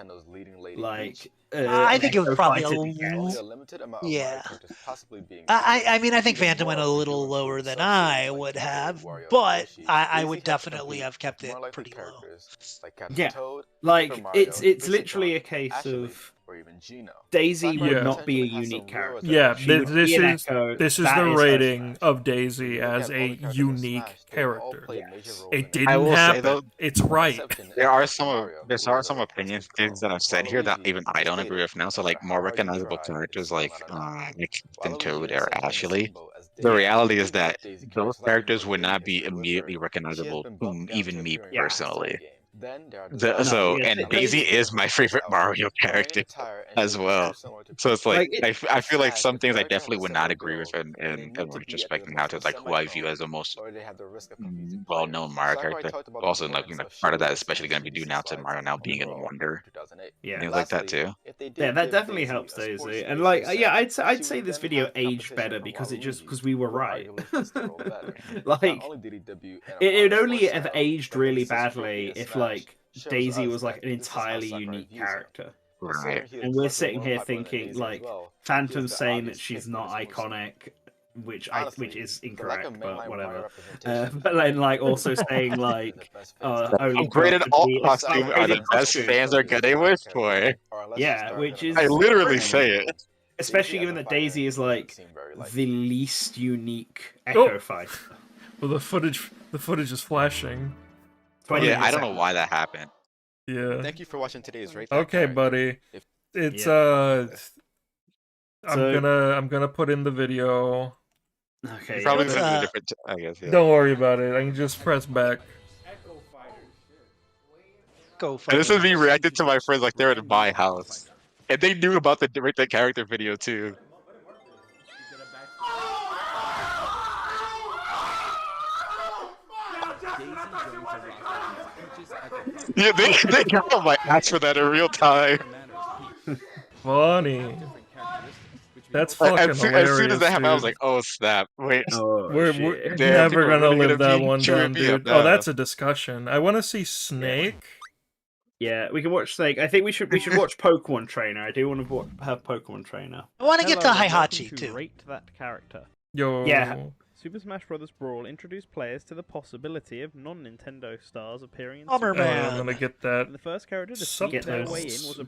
Like, I think it was probably a little. Yeah. I mean, I think Phantom went a little lower than I would have, but I would definitely have kept it pretty low. Yeah, like it's literally a case of Daisy would not be a unique character. Yeah, She would this be an is echo. this is That the her rating of Daisy as a unique character. It I didn't will say happen. though, It's right. there are some opinion things that I've said here that even I don't agree with now. So like more recognizable characters like Captain Toad or Ashley. The reality is that those characters would not be immediately recognizable to even me personally. And Daisy is my favorite Mario character as well. So it's like I feel like some things I definitely would not agree with in retrospect now to like who I view as the most well-known Mario character. Also, like part of that is especially going to be due now to Mario now being in Wonder. Yeah, things like that too. Yeah, that definitely helps Daisy. And like, yeah, I'd say this video aged better because we were right. Like, it only have aged really badly if like Daisy was like an entirely unique character. Right. And we're sitting here thinking like Phantom's saying that she's not iconic, which is incorrect, but whatever. But then like also saying like only upgraded alt costume are the upgraded best costume. fans are gonna wish for. Yeah, which is I literally say it. Especially given that Daisy is like the least unique Echo fighter. Well, the footage is flashing. Yeah, I don't know why that happened. Yeah. Thank you for watching today's Rate. Okay, buddy. It's I'm gonna put in the video. Okay. Probably gonna do a different. I guess. Yeah. Don't worry about it. I can just press back. Go. And this is me reacting to my friends like they're in my house, and they knew about the character video too. Yeah, they got on my ass for that in real time. Funny. That's fucking hilarious. As soon as that happened, I was dude. like, "Oh snap! Wait, We're Damn, never people are gonna really live gonna that be one chewing down, me up dude. Oh, now. that's a discussion. I want to see Snake. Yeah, we can watch Snake. I think we should watch Pokemon Trainer. I do want to have Pokemon Trainer. I want to get to Hello, and welcome Hihachi to too. Rate that character. Yo. Yeah. Super Smash Bros. Brawl introduced players to the possibility of non-Nintendo stars appearing in Bummer, Super Oh, man. I'm gonna get that. And the first character to sneak their way in was Subtitles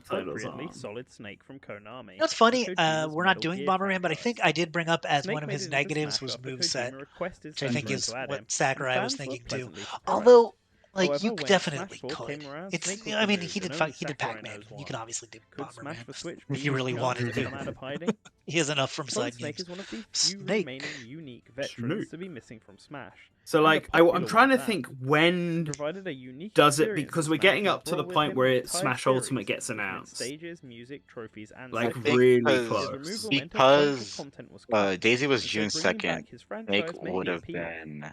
appropriately on. Solid Snake from Konami. You know what's funny? Kojima's We're not Metal doing Gear Bomberman, but I think I did bring up as Snake one of made his it into negatives Smash was after moveset, Kojima requested which I think Sakurai is to add him, what and Sakurai was fans were thinking too. pleasantly surprised. Although, like, However, you when definitely Smash 4 could. came around, It's, Snake was I mean, removed, he did and only he did Sakurai Pac-Man. knows You why. can obviously do Could Smash Bomberman for Switch if you really wanted to. come out of hiding? He has enough from Solid side Snake games. is one of the few Snake. remaining unique veterans to be missing from Smash. So And the like, popular I'm trying to one at think that. when Provided a unique does it, experience because in we're Smash getting and up to the brought with point him where an entire Smash series, Ultimate gets including announced. Stages, music, trophies, and Like sections. really because- close. Removal meant a bunch of Because content was cut, Daisy was and so June bringing back 2nd. his franchise Snake may would be have appealing. been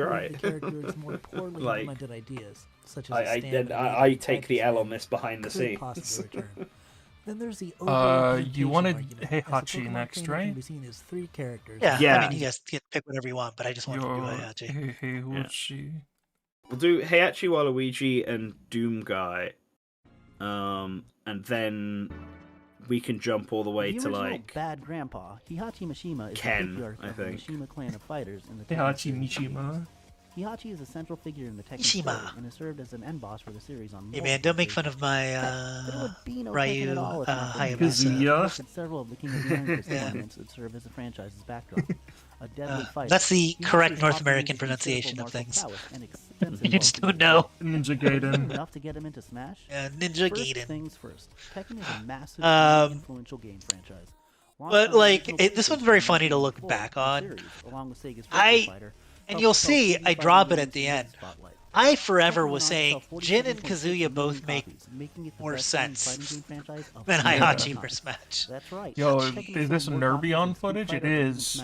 you're Particularly right. the character's more poorly Like, implemented ideas, such as I take the L on this behind the could scene. possibly return. Then there's the You over-representation wanted argument, as the Heihachi Pokemon next, trainer right? can be seen as 3 characters. Yeah, I mean, you guys get pick whatever you want, but I just wanted to do Your Heihachi. Heihachi. We'll do Heihachi Waluigi and Doom Guy, and then we can jump all the way The to original like Bad Grandpa, Heihachi Mishima, is Ken, the patriarch I of the think. Mishima clan of fighters in the Tekken Heihachi series. Mishima. Heihachi is a central figure in the Tekken Mishima. story and has served as an end boss for the series on Hey multiple man, don't make fun occasions. of my There would be no Tekken Ryu at all if not for Hayabusa. Heihachi. Kazuya. Look at several of the King of the Iron Fist Yeah. tournaments that serve as the franchise's backdrop. A deadly fighter. That's the He correct masters North often American using pronunciation of considerable things. martial prowess and extensive You just multi- don't know. Ninja Gaiden. Enough to get him into Smash? Ninja First Gaiden. things first. Tekken is a massive and influential game franchise. But like, this one's very funny to look back on. And you'll see, I drop it at the end. I forever was saying Jin and Kazuya both make more sense than Heihachi for Smash. That's right. Yo, is this Nerbion footage? It is.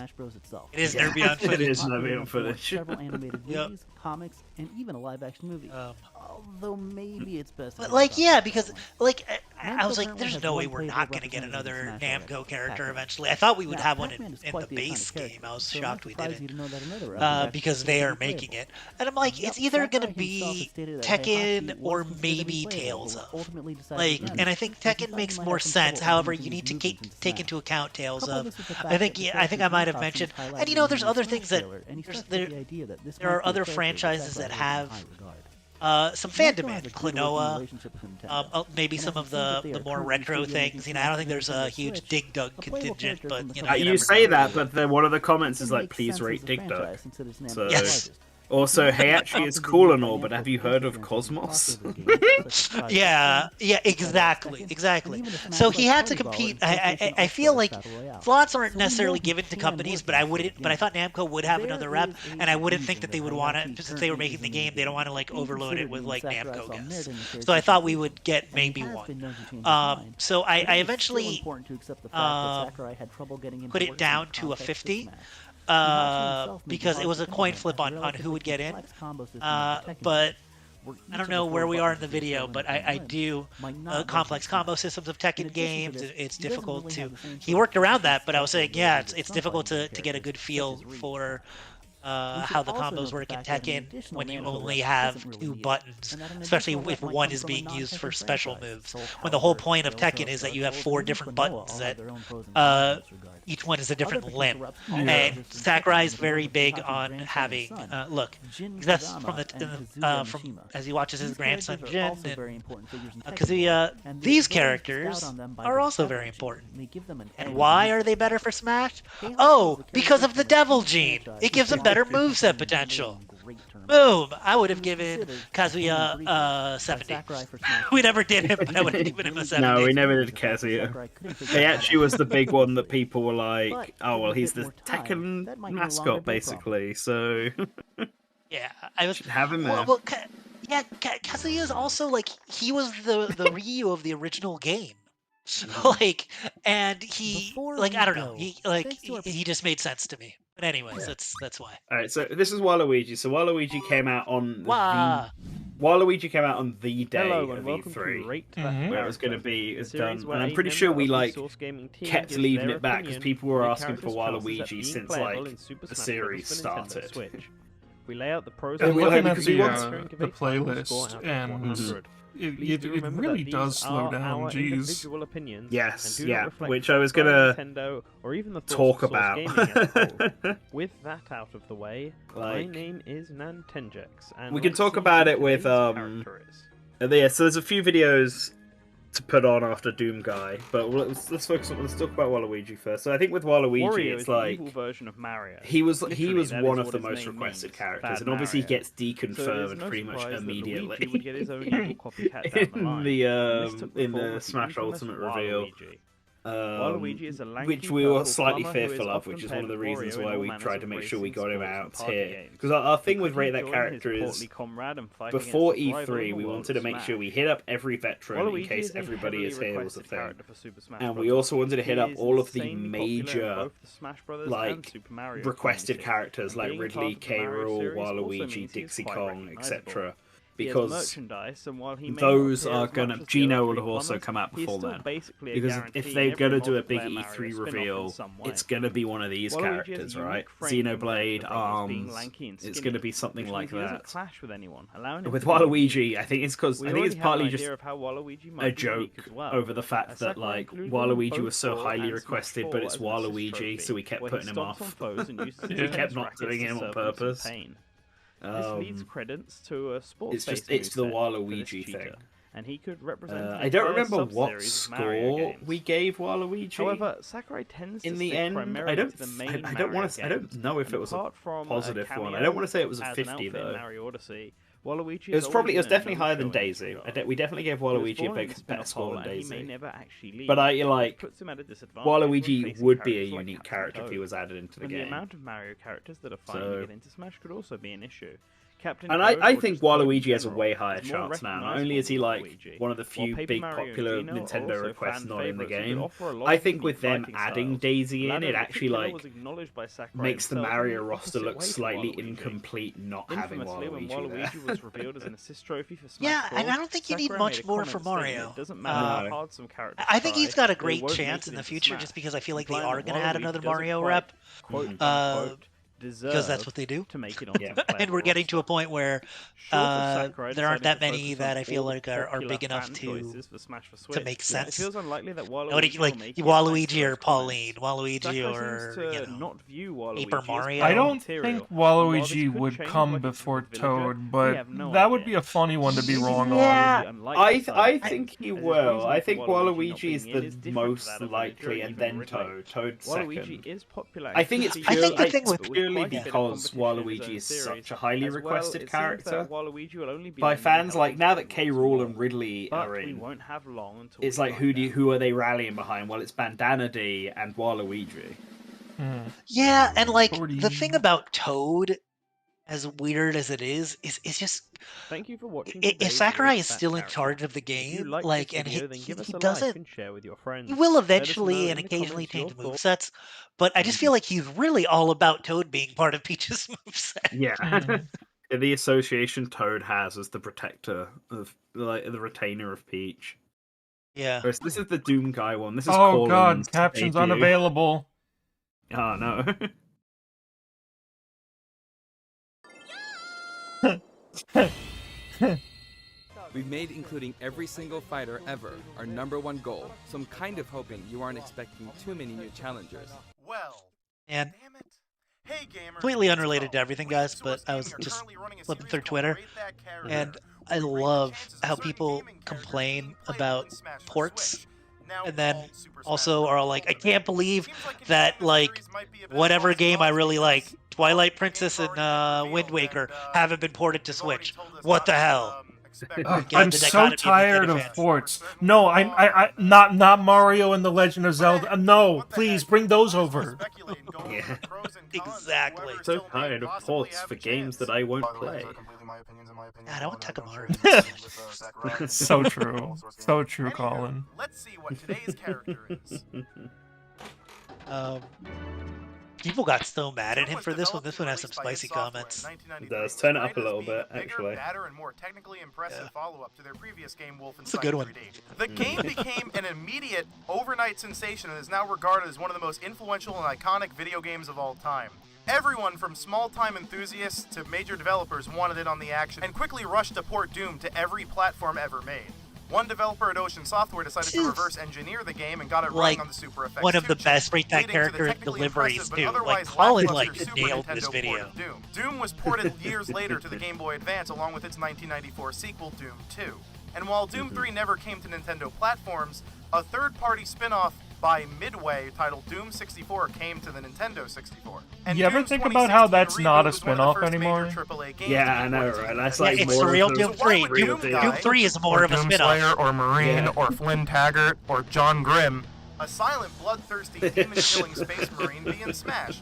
It is Nerbion footage. It is Nerbion footage. Several animated movies, comics, and even a live-action movie. Although maybe it's best. But like, yeah, because like I was like, there's no way we're not gonna get another Namco character eventually. I thought we would have one in the base game. I was shocked we didn't, because they are making it. And I'm like, it's either gonna be Tekken or maybe Tales of. Like, and I think Tekken makes more sense. However, you need to take into account Tales of. I think I might have mentioned, and you know, there's other things that there are other franchises that have some fan demand. Klonoa, maybe some of the more retro things. You know, I don't think there's a huge Dig Dug contingent, but you know. You say that, but then one of the comments is like, "Please rate Dig Dug." So. Yes. Also, Heihachi is cool and all, but have you heard of Cosmos? Yeah, exactly. So he had to compete. I feel like slots aren't necessarily given to companies, but I thought Namco would have another rep, and I wouldn't think that they would want it, since they were making the game. They don't want to like overload it with like Namco guests. So I thought we would get maybe one. So I eventually put it down to a 50. Because it was a coin flip on who would get in. But I don't know where we are in the video, but I do complex combo systems of Tekken games. It's difficult to. He worked around that, but I was saying, yeah, it's difficult to get a good feel for how the combos work in Tekken when you only have 2 buttons, especially if one is being used for special moves. When the whole point of Tekken is that you have 4 different buttons that each one is a different limb. And Sakurai is very big on having look. That's from as he watches his grandson Jin and Kazuya. These characters are also very important. And why are they better for Smash? Oh, because of the Devil Gene. It gives them better moveset potential. Boom! I would have given Kazuya 70. We never did him, but I would have given him a 70. No, we never did Kazuya. He actually was the big one that people were like, oh, well, he's the Tekken mascot, basically, so... Yeah, I was... Have him there. Well, yeah, Kazuya is also, like, he was the Ryu of the original game. Like, and he, like, I don't know, he just made sense to me. But anyways, that's why. All right, so this is Waluigi. So Waluigi came out on Waluigi came out on the day of E3, where it was going to be done. And I'm pretty sure we like kept leaving it back because people were asking for Waluigi since like the series started. We lay out the pros and and looking at cons the playlist, and it really does slow down. Jeez. Yes, yeah, which I was gonna talk about. With that out of the way, my name is Nintenjex, and we can talk about it with yeah. So there's a few videos to put on after Doom Guy, but let's focus on. Let's talk about Waluigi first. So I think with Waluigi, it's like version of Mario. He was one of the most requested characters, and obviously he gets deconfirmed pretty much immediately in the Smash Ultimate reveal. Waluigi is a lanky, which we were purple slightly plumber who is fearful of, often which is one of the paired with reasons Wario why in we all tried to manners make of sure we got him racing out sports party here. games. Because our thing But with could rate he that join character his is portly comrade and fight before against his rival in E3 the we world wanted of to make sure Smash? we hit up every veteran Waluigi in case is a everybody heavily is here was a requested thing. character for Super Smash And we Bros. also wanted to hit He up is all of the insanely popular in major both the Smash Brothers and like Super Mario requested community. characters And like being Ridley, part of the Mario K. Rool, series also Waluigi, means he is Dixie quite Kong, recognizable. etc. He has Because merchandise, and while he may those not appear are as gonna much as the Gino other would three have also plumbers, come out he's before still then. basically a Because guarantee if they're in gonna every do a big multiplayer Mario E3 spin-off in reveal, some way. it's gonna be one of these Waluigi is a characters, unique right? frame Xenoblade, compared to others, being Arms. lanky and It's skinny, gonna be something which like means he doesn't that. clash with anyone, allowing him With to be Waluigi, I think it's because We I think it's already have an partly idea just of how Waluigi a might be unique joke as well. over the fact As that Sakurai like included him in Waluigi both was so Brawl highly and requested, Smash but 4 it's as an assist Waluigi, trophy, so we kept where putting he him stomps off. on foes and uses his We kept defense not rackets doing to him on serve them some purpose. pain. This leads credence to a sports-based It's the moveset for this Waluigi cheater, thing. and he could represent. an I don't entire remember what sub-series of Mario score games. we gave Waluigi. However, Sakurai tends to in the stick end, primarily I don't. to the main I don't want Mario to. I don't games, know if and it was a apart from positive one. I cameo don't want to say it was a as an 50 outfit in though. Mario Odyssey, Waluigi It was has probably. It was always been a definitely higher than no-showing Daisy. figure. We definitely gave He was Waluigi a born in big the better spin-off score hole, than and he may Daisy. never actually leave, But I which like puts him at a disadvantage Waluigi when facing would be a characters like unique Captain character if he Toad. was added into the And game. the amount of Mario characters that are fighting So- to get into Smash could also be an issue. Captain And Toad, I or think just Toad in Waluigi has a general, way higher is more chance now. Not recognisable only is he than like Waluigi. one of the While few Paper big Mario and popular Gino are Nintendo also requests fan not in the favourites who game, offer a lot I of think unique with them fighting adding styles. Daisy in, Ladder it in actually particular like was acknowledged by Sakurai makes the himself in Mario the roster opposite look way to slightly Waluigi. incomplete not having Infamously, when Waluigi there. Waluigi was revealed as an assist trophy for Smash Yeah, and Bros, I don't think you need Sakurai much made a more comment from stating Mario. It doesn't matter how hard some characters I think he's got a try, they great won't chance make in it the into future Smash. just because I feel like they Implying are that going to add Waluigi another doesn't Mario quite, rep. quote unquote, Because that's what they do. to make it onto the And we're getting to a point where Short of Sakurai there aren't that deciding to many focus on that I feel all the like are popular big enough fan to choices for Smash for Switch, make it sense. feels unlikely that Nobody Waluigi like will make it Waluigi thanks to or those Pauline, comments. Waluigi Sakurai or seems to not view Waluigi Paper as Mario. I don't material, think and while this Waluigi could would change come when he's before the villager, Toad, we but have no that would idea. be a funny one to be wrong Yeah. on. I think he As his will. reasoning I for think Waluigi not Waluigi being is in the is different to most that of likely, Ridley, and even then Ridley. Toad Waluigi second. is popular. I think it's in purely, I think the thing it's with- purely quite a bit of because competition in his Waluigi own is series. such a highly As well, requested it seems character. that Waluigi will only be By lending fans, help like now that towards K. Rool more. and Ridley But are we in, won't have long until it's we like find out. who are they rallying behind? Well, it's Bandana D and Waluigi. Yeah, and like the Forty. thing about Toad, as weird as it is just Thank you for watching. if today's Sakurai Real is Fat still in Character. charge of the If you game, like like, this and video, then give us he a does like it. and share with your friends. He will Let us know eventually and in the occasionally comments change your thoughts. movesets, but I just feel like he's really all about Toad being part of Peach's moveset. Yeah. The association Toad has as the protector of, like, the retainer of Peach. Yeah. Whereas this is the Doom Guy one. This is Oh Colin's god, captions debut. unavailable. Oh no. We've made including every single fighter ever our #1 goal, so I'm kind of hoping you aren't expecting too many new challengers. Well, And damn it. Hey gamers, completely it's unrelated to Chrom. everything, We guys, at but Source I was Gaming are just currently running a flipping series through called Twitter, Rate That Character, and I where we rate the love chances of how certain people gaming characters complain being playable about in Smash for ports, Switch, now and then called Super Smash also Bros. are like, I Ultimate. can't believe Seems like that continuing the like series might be a bit of whatever lost game I cause really because, like, well, Twilight the Princess game's and already been Wind revealed, Waker and, haven't been ported to they've already Switch. told us What the not to, hell? expect Again, I'm the so dichotomy of tired of fans. ports. No, not Mario and the Legend of Zelda. No, please bring those over. Yeah. Exactly. So tired of ports for games that I won't play. God, I want Takamaru. So true. So true, Colin. Let's see what today's character is. People got so mad at him for this one. This one has some spicy comments. It does. Turn it up a little bit, actually. Badder and more technically impressive follow-up to their previous game, Wolfenstein It's a good one. 3D. The game became an immediate, overnight sensation and is now regarded as one of the most influential and iconic video games of all time. Everyone from small-time enthusiasts to major developers wanted it on the action and quickly rushed to port Doom to every platform ever made. One developer at Ocean Software decided to reverse engineer the game and got it running on the Super FX One of the 2 best Rate That leading to the Character technically deliveries impressive but too. Like otherwise Colin lackluster like Super nailed this Nintendo video. port of Doom. Doom was ported years later to the Game Boy Advance along with its 1994 sequel, Doom 2. And while Doom 3 never came to Nintendo platforms, a third-party spin-off by Midway titled Doom 64 came to the Nintendo 64. And You ever Doom's think about how 2016 that's not a reboot was one of the spin-off first major anymore? AAA games Yeah, to I be know, ported to right? the That's Nintendo. like It's more the real of Doom those 3. real Doom 3 is more of a Doom spin-off. Slayer or Marine Yeah. or Flynn Taggart or John Grimm. A silent, bloodthirsty, demon-killing space marine being smashed.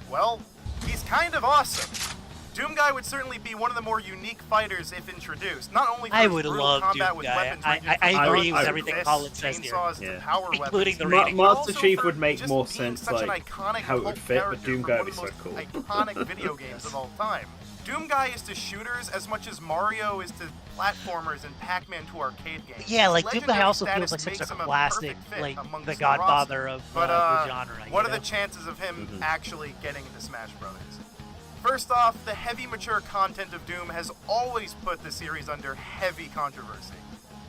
Well, he's kind of awesome. Doom Guy would certainly be one of the more unique fighters if introduced. Not only for I his would brutal love combat Doom with Guy. weapons ranging I from agree guns with to everything fists, Colin says here. chainsaws to power Including the weapons. rating. Master Also Chief for would make just more being sense, such an like, iconic how it would cult fit, but character Doom from Guy one would of be the so most cool. iconic video games of all time. Doom Guy is to shooters as much as Mario is to platformers and Pac-Man to arcade games. Yeah, like Doom Guy Legendary also feels status like such makes a him classic, perfect fit like amongst the the godfather of But the genre. what you are know? the chances of him actually getting into Smash Brothers? First off, the heavy mature content of Doom has always put the series under heavy controversy.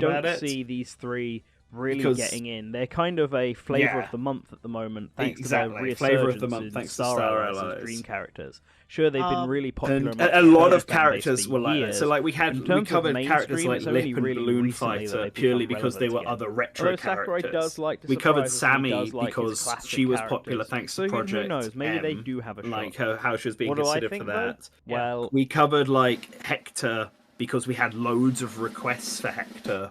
talking about it. don't see these three really Because- getting in. They're kind of a flavor Yeah. of the month at the moment, thanks Exactly, to their flavour of the resurgence month, in thanks to Star Star Allies Allies. as dream characters. Sure, they've been really popular. And amongst a the lot player of fan base characters for were like that. years. So like we In terms of covered characters mainstream, like it's only Lip and really Balloon recently that Fighter they've purely become because they were relevant other again. retro Although Sakurai characters. does like to We covered surprise us, and he Sammy does like his because classic she was popular characters. thanks So to who Project knows? Maybe they M, do have a shot. like how she was being What do I considered think, for though? that. Well, we covered like Hector because we had loads of requests for Hector.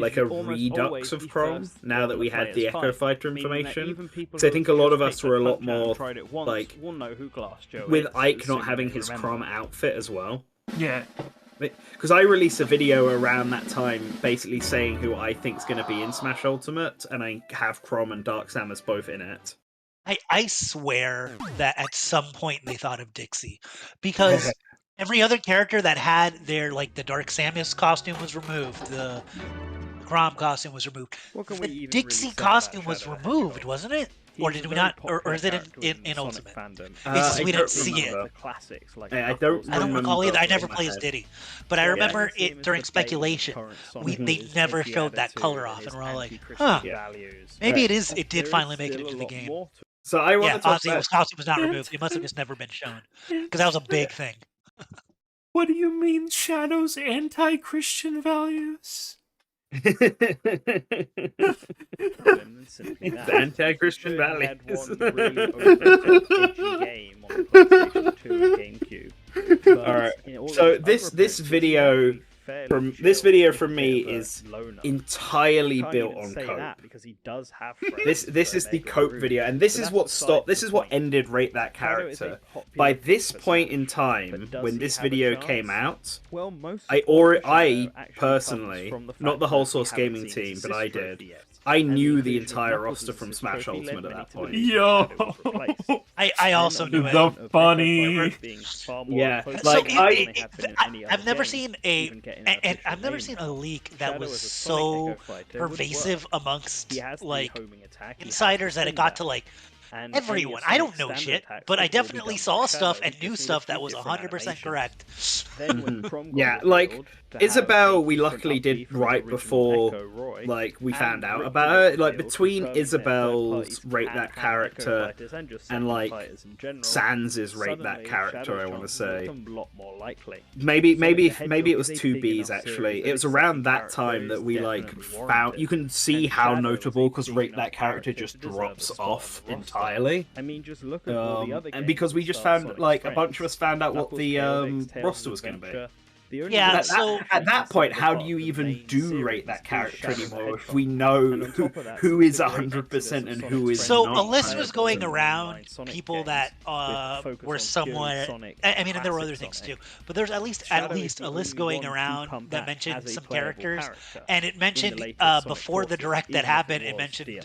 like a redux of Chrom now that we had the Echo Fighter information. Because I think a lot of us were a lot more like with Ike not having his Chrom outfit as well. Yeah. Because I released a video around that time basically saying who I think's going to be in Smash Ultimate, and I have Chrom and Dark Samus both in it. I swear that at some point they thought of Dixie, because every other character that had their, like, the Dark Samus costume was removed, the Chrom costume was removed. The Dixie costume was removed, wasn't it? Or did we not? Or is it in Ultimate? We didn't see it. The classics, like I don't recall either. I never played as Diddy, but I remember it during speculation. They never showed that color off, and we're all like, "Huh, maybe it is. It did finally make it into the game." So I want to talk Ozzy's costume was not removed. It must have just never been shown, because that was a big thing. What do you mean, Shadow's anti-Christian values? It's anti-Christian values. Had one really edgy game on the PlayStation 2 and GameCube. But, All right. you know, all So of this its other video approaches, this video from me bit of a is loner. entirely Can't built even on say cope. that because he does have This friends is that the make it cope rude. video, and this But is that's what beside stopped. This the is what point. ended Rate That Shadow is a Character. popular By this Smash, point in but time, does when he this have a video chance? came out, Well, most I support for I Shadow actually personally, comes from the not fact the whole that we Source haven't Gaming seen team, his but I assist did. trophy yet. I And knew the inclusion of entire Knuckles' roster from assist Smash trophy led Ultimate at many that to point. believe Yo. Shadow was replaced. I also knew it. The funny. Yeah, So like I've never seen and I've never seen a leak that was so pervasive amongst like insiders that it got to like everyone. I don't know shit, but I definitely saw stuff and knew stuff that was 100% correct. Yeah, like Isabel, we luckily did right before, like we found out about her. Like between Isabel's Rate That Character and like Sans's Rate That Character, I want to say. Maybe it was 2Bs actually. It was around that time that we like found. You can see how notable because Rate That Character just drops off entirely. I mean, just look at all the other And because we just found like a bunch of us found out what the roster was going to be. Yeah, at that point, how do you even do Rate That Character anymore if we know who is 100% and who is So not? a list was going around people that were somewhat. I mean, and there were other things too, but there's at least a list going around that mentioned some characters, and it mentioned before the direct that happened, it mentioned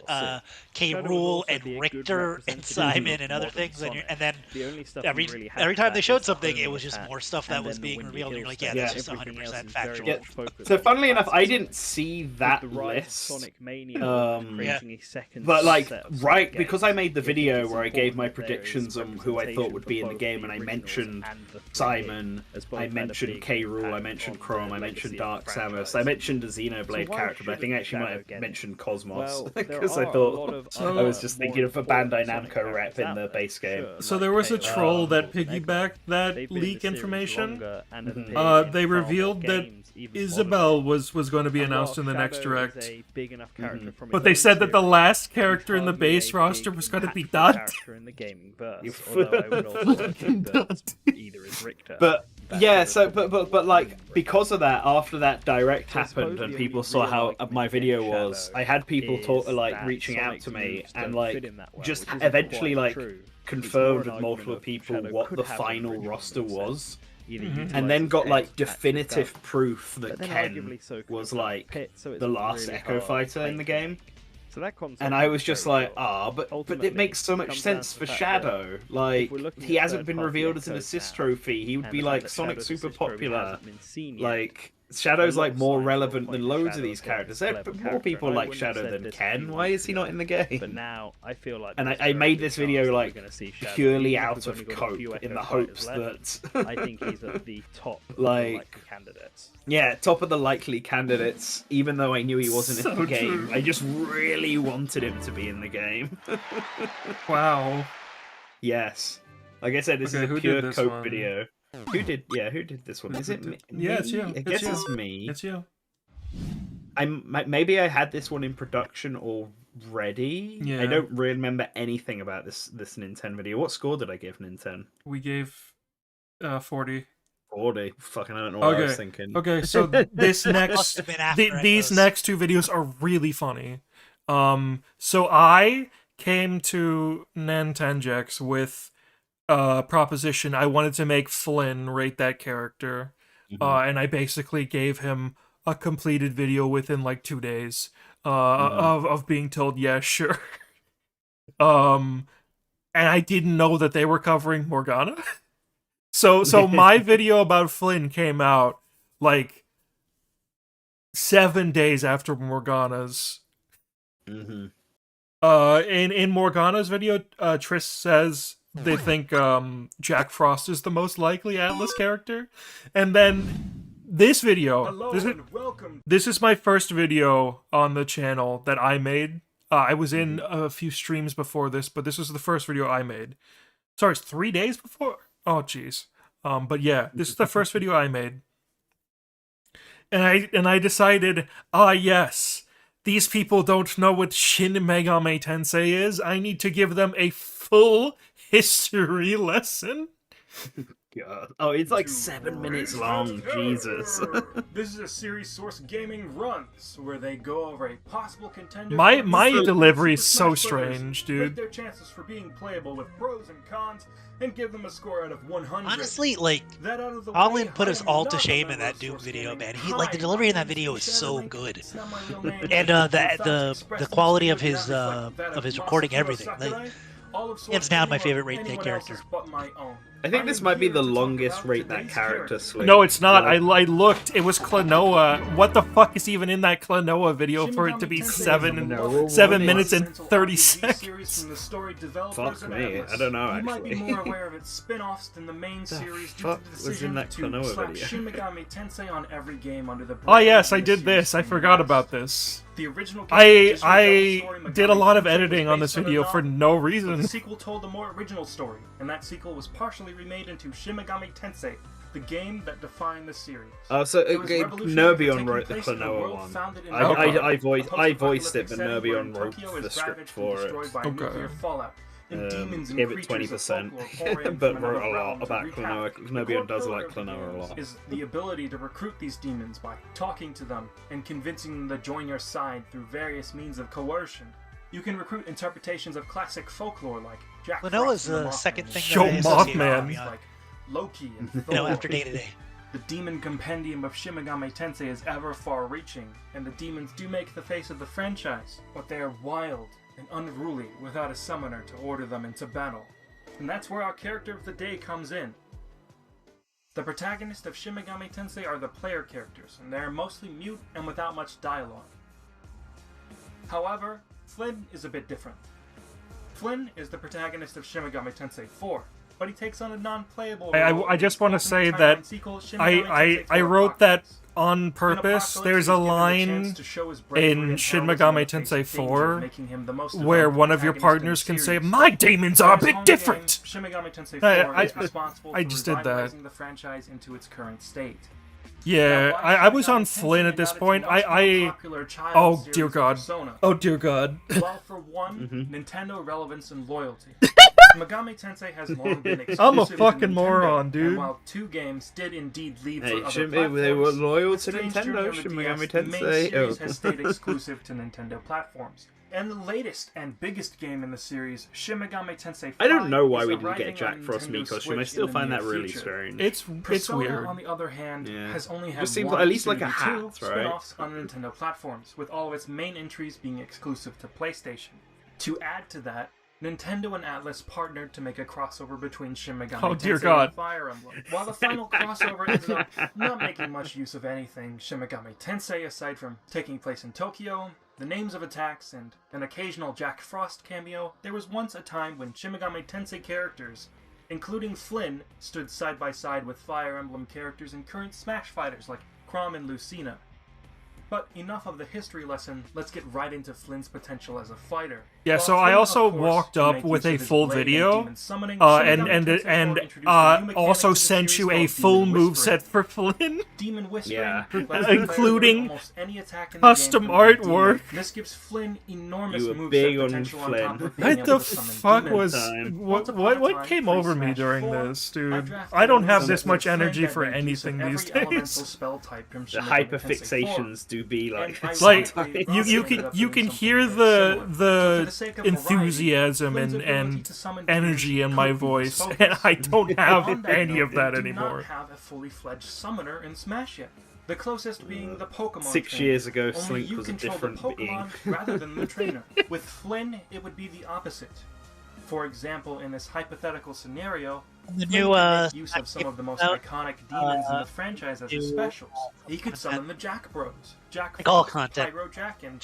K. Rool and Richter and Simon and other things, and then every time they showed something, it was just more stuff that was being revealed, and you're like, yeah, that's just 100% factual. Yeah. So funnily enough, I didn't see that list. But like, right, because I made the video where I gave my predictions on who I thought would be in the game, and I mentioned Simon, I mentioned K. Rool, I mentioned Chrom, I mentioned Dark Samus, I mentioned a Xenoblade character, but I think I actually might have mentioned Cosmos because I thought I was just thinking of a Bandai Namco rep in the base game. So there was a troll that piggybacked that leak information. They revealed that Isabel was going to be announced in the next direct. But they said that the last character in the base roster was going to be Dante. But yeah, so but like because of that, after that direct happened and people saw how my video was, I had people reaching out to me and like just eventually like confirmed with multiple people what the final roster was. And then got like definitive proof that Ken was like the last Echo Fighter in the game. And I was just like, but it makes so much sense for Shadow. Like, he hasn't been revealed as an assist trophy. He would be like Sonic super popular. Like, Shadow's like more relevant than loads of these characters. More people like Shadow than Ken. Why is he not in the game? But now I feel like, and I made this video like purely out of cope, in the hopes that I think he's at the top like candidates. Yeah, top of the likely candidates. Even though I knew he wasn't in the game, I just really wanted him to be in the game. Wow. Yes. Like I said, this is a pure cope video. Who did this one? Is it me? Yeah, it's you. I guess it's me. It's you. Maybe I had this one in production already. Yeah. I don't really remember anything about this Ninten video. What score did I give Ninten? We gave 40. 40. Fucking I don't know what I was thinking. Okay, so these next two videos are really funny. So I came to Nintenjex with proposition. I wanted to make Flynn rate that character, and I basically gave him a completed video within like 2 days of being told yeah, sure. And I didn't know that they were covering Morgana. So my video about Flynn came out like 7 days after Morgana's. In Morgana's video, Triss says they think Jack Frost is the most likely Atlas character. And then this video, this is my first video on the channel that I made. I was in a few streams before this, but this was the first video I made. Sorry, it's 3 days before? Oh, jeez. But yeah, this is the first video I made. and I decided, yes, these people don't know what Shin Megami Tensei is. I need to give them a full history lesson. God. Oh, it's like 7 minutes long. Jesus. This is a series Source Gaming runs, where they go over a possible contender. My delivery is so strange, Rate dude. their chances for being playable with pros and cons, and give them a score out of 100. Honestly, like, That out of the Pauline way, put us I am all to not shame a in member that of Doom Source video, Gaming. man. Like the delivery in that video is so good, Not my real name. and the quality of his recording, everything. Like, hands down, my favorite Rate that character. I think this might be the longest Rate that character Sling. No, it's not. I looked. It was Klonoa. What the fuck is even in that Klonoa video for it to be 7 minutes and 30 seconds? Fuck me. I don't know, You might be actually. more aware of its spin-offs than the main series due fuck to the was in decision that to Klonoa slap video? Shin Megami Tensei on every game under the Oh yes, I brand did new this. series I forgot about this. The original game I did a lot of Tensei was editing on this based on a video for novel, no but reason. The sequel told a more original story, and that sequel was partially remade into Shin Megami Tensei, the game that defined the series. Oh, so It was okay, revolutionary for Nerbion taking wrote the place in a Klonoa world one. founded in I voiced it, but setting where Nerbion wrote Tokyo is the script ravaged and for it. destroyed by nuclear fallout, and demons and Gave it creatures of 20%, folklore pour in but from wrote another a realm lot to about wreak Klonoa. havoc. The Nerbion core does pillar like of the Klonoa a games lot. is the ability to recruit these demons by talking to them and convincing them to join your side through various means of coercion. You can recruit interpretations of classic folklore like Jack Klonoa's Frost and the the Mothman, second thing Yo, that I associate Mothman. with like Loki and you Thor. know, after Day to Day. The demon compendium of Shin Megami Tensei is ever far-reaching, and the demons do make the face of the franchise, but they are wild and unruly without a summoner to order them into battle. And that's where our character of the day comes in. The protagonists of Shin Megami Tensei are the player characters, and they are mostly mute and without much dialogue. However, Flynn is a bit different. Flynn is the protagonist of Shin Megami Tensei 4, but he takes on a non-playable role I in just the want to say timeline that sequel, Shin Megami Tensei I 4 wrote that Apocalypse. on purpose. There's a line in Shin Megami Tensei 4 where one of your partners can say, "My demons are a bit different." Shin Megami Tensei 4 is responsible I for just did that. revitalizing the franchise into its current state. Yeah, I was on Flynn at this point. Oh dear God. Oh dear God. Well, for one, Nintendo relevance and loyalty. Megami Tensei has long been exclusive I'm a to fucking Nintendo, moron, dude. And while 2 games did indeed lead Hey, for other Shin- platforms, they were loyal the to Strange Nintendo, Journey on the Shin DS, Megami the main Tensei. series Oh. has stayed exclusive to Nintendo platforms. And the latest and biggest game in the series, Shin Megami Tensei 5, I don't know why is we didn't arriving get a Jack on Frost Nintendo Mii costume. I Switch still in the find near that really future. strange. It's Persona, weird. on the other hand, Yeah. has only had Just seems one, at least like soon a to be hat, two, right? spin-offs on Nintendo platforms, with all of its main entries being exclusive to PlayStation. To add to that, Nintendo and Atlus partnered to make a crossover between Shin Megami Oh, dear Tensei God. and Fire Emblem. While the final crossover ended up not making much use of anything Shin Megami Tensei aside from taking place in Tokyo, the names of attacks, and an occasional Jack Frost cameo, there was once a time when Shin Megami Tensei characters, including Flynn, stood side by side with Fire Emblem characters in current Smash fighters like Chrom and Lucina. But enough of the history lesson, let's get right into Flynn's potential as a fighter. Yeah, While so I Flynn, also of course, walked can up make with use a of his full blade and video, demon summoning, and Shin Megami Tensei 4 introduced a new mechanic also to the sent series you a called full Demon moveset for Flynn, Demon Whispering, Yeah. lets the player learn including almost any attack in the custom game from the demon. artwork. This gives Flynn enormous You were moveset big on potential on Flynn. top of being What able the to summon fuck demons. was Once upon a what time, came pre over me Smash during 4, this, I dude? drafted I don't have a this much Flynn energy that for made use of anything every these elemental days. spell type from The Shin Megami Tensei 4. hyperfixations do be like... And Like ironically, you Ross ended can up you doing can something hear very the similar. So for the sake of enthusiasm variety, Flynn's and ability to summon energy in demons my could be voice, his and focus. I don't have On that any note, of that they do anymore. not have a fully fledged summoner in Smash yet. The closest being the Pokemon 6 trainer. years ago, Only Slink you was a control different the Pokemon being. rather than the trainer. With Flynn, it would be the opposite. For example, in this hypothetical scenario, The Flynn new, could make use of some of the most iconic demons in the franchise as his new, specials. He could summon the Jack Bros, Jack Like all Frost, content. Pyro Jack, and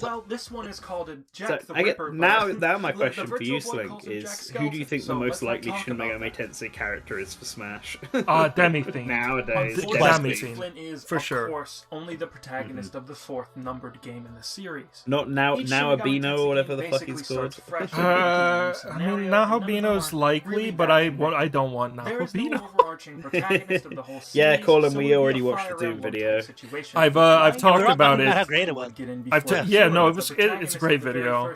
well, this one is called a Jack So, the I get, Ripper. now but my the question for you, Virtual Boy Slink, calls him Jack is who do you think Skeleton, the so most let's not likely talk Shin about Megami Tensei character is for Smash? Demi-theme. Nowadays. Demi Unfortunately, theme, Flynn is, for of sure. course, only the protagonist of the 4th numbered game in the series. Not now, Each now Shin Megami Abino Tensei or whatever the game fuck basically he's called. starts fresh with a new I scenario, mean, and none of them Nahabino's are likely, really but that I connected. don't want There is no Nahabino. overarching protagonist of the whole series. Yeah, Colin, so we it would be already a watched the fire Doom emblem type video. situation. I've Yeah, talked we're all about talking it. how great it was. Yeah, no, it's a great video.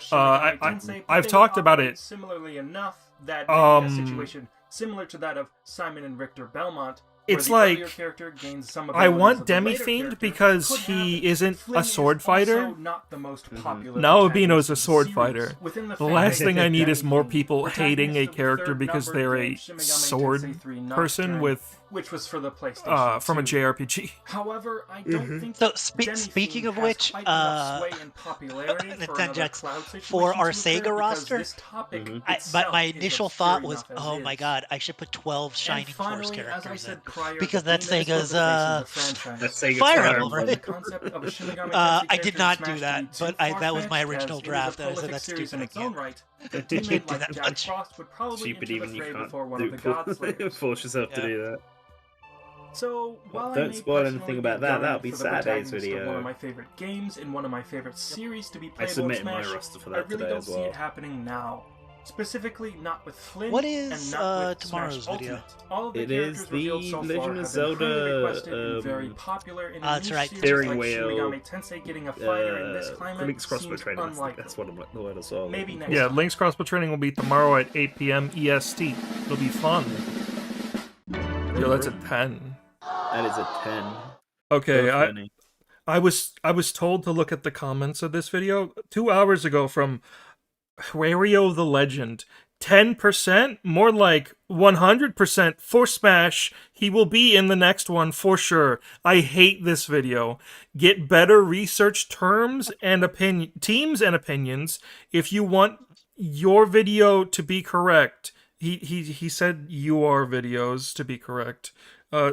I've talked about it. Similarly enough that maybe a situation similar to that of Simon and Richter Belmont. It's where the earlier like character gains some I abilities want of the later Demi-Fiend character because could he happen. isn't Flynn a sword is fighter. also not the most popular Now protagonist Albino's a of the sword series. fighter. Within the The last fan thing I base, need is more Demi-Fiend, people hating a protagonist of the character third because numbered they're game, a Shin Megami sword Tensei 3 person Nocturne, with which was for the PlayStation from a 2. JRPG. However, I don't think So Demi-Fiend speaking of has which, quite enough sway and popularity for another Nintenjax, cloud for situation our to occur Sega because roster, this topic my itself is initial obscure thought was, enough as oh my is. god, I should put 12 And Shining Force finally, as I characters in. said prior, Because the that's theme is Sega's, one of the faces of the franchise. That's Sega's Fire Fire Emblem, Emblem. The right? concept of a Shin Megami Tensei I character did not in do Smash that, to be but too that was my far-fetched, original as it is a draft, and I said prolific that's series stupid, in I its own can't. right. A Can't teammate do like that Jack much. Frost would probably Stupid, enter even the you fray can't before one of the God Slayers. force yourself to Yeah. do that. So, while I Don't may spoil anything personally about be that. gunning That'll be for the Saturday's protagonist of one video. of my favorite games in one of my favorite series to be I playable in submitted my Smash, roster for I that really today don't as see well. it happening now. Specifically, not with Flynn What and is not with tomorrow's Smash video? Ultimate. All of the It characters is revealed the so Legend far of have been Zelda, highly requested and very popular in a that's niche right. series Steering like wheel, Shin Megami Tensei getting a fire in this climate Link's crossbow seems training. I think unlikely. that's what the word as well. Maybe next Yeah, time. Link's crossbow training will be tomorrow at 8 p.m. EST. It'll be fun. Yo, that's a 10. That is a 10. Okay, So funny. I was told to look at the comments of this video 2 hours ago from Wario the Legend. 10%? More like 100% for Smash. He will be in the next one for sure. I hate this video. Get better research terms and teams and opinions if you want your video to be correct. He said your videos to be correct.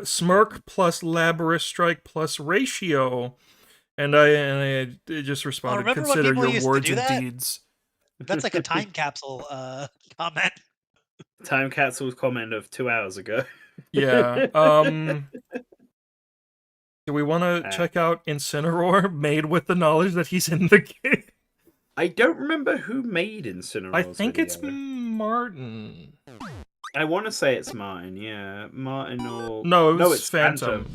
Smirk plus Labyrinth Strike plus ratio. And I just responded, remember when consider people your used to words do and that? deeds. That's like a time capsule comment. Time capsule's comment of 2 hours ago. Yeah. Do we want to check out Incineroar made with the knowledge that he's in the game? I don't remember who made Incineroar's I think video. it's Martin. I want to say it's mine, yeah. Martin or... No, it's it's Phantom.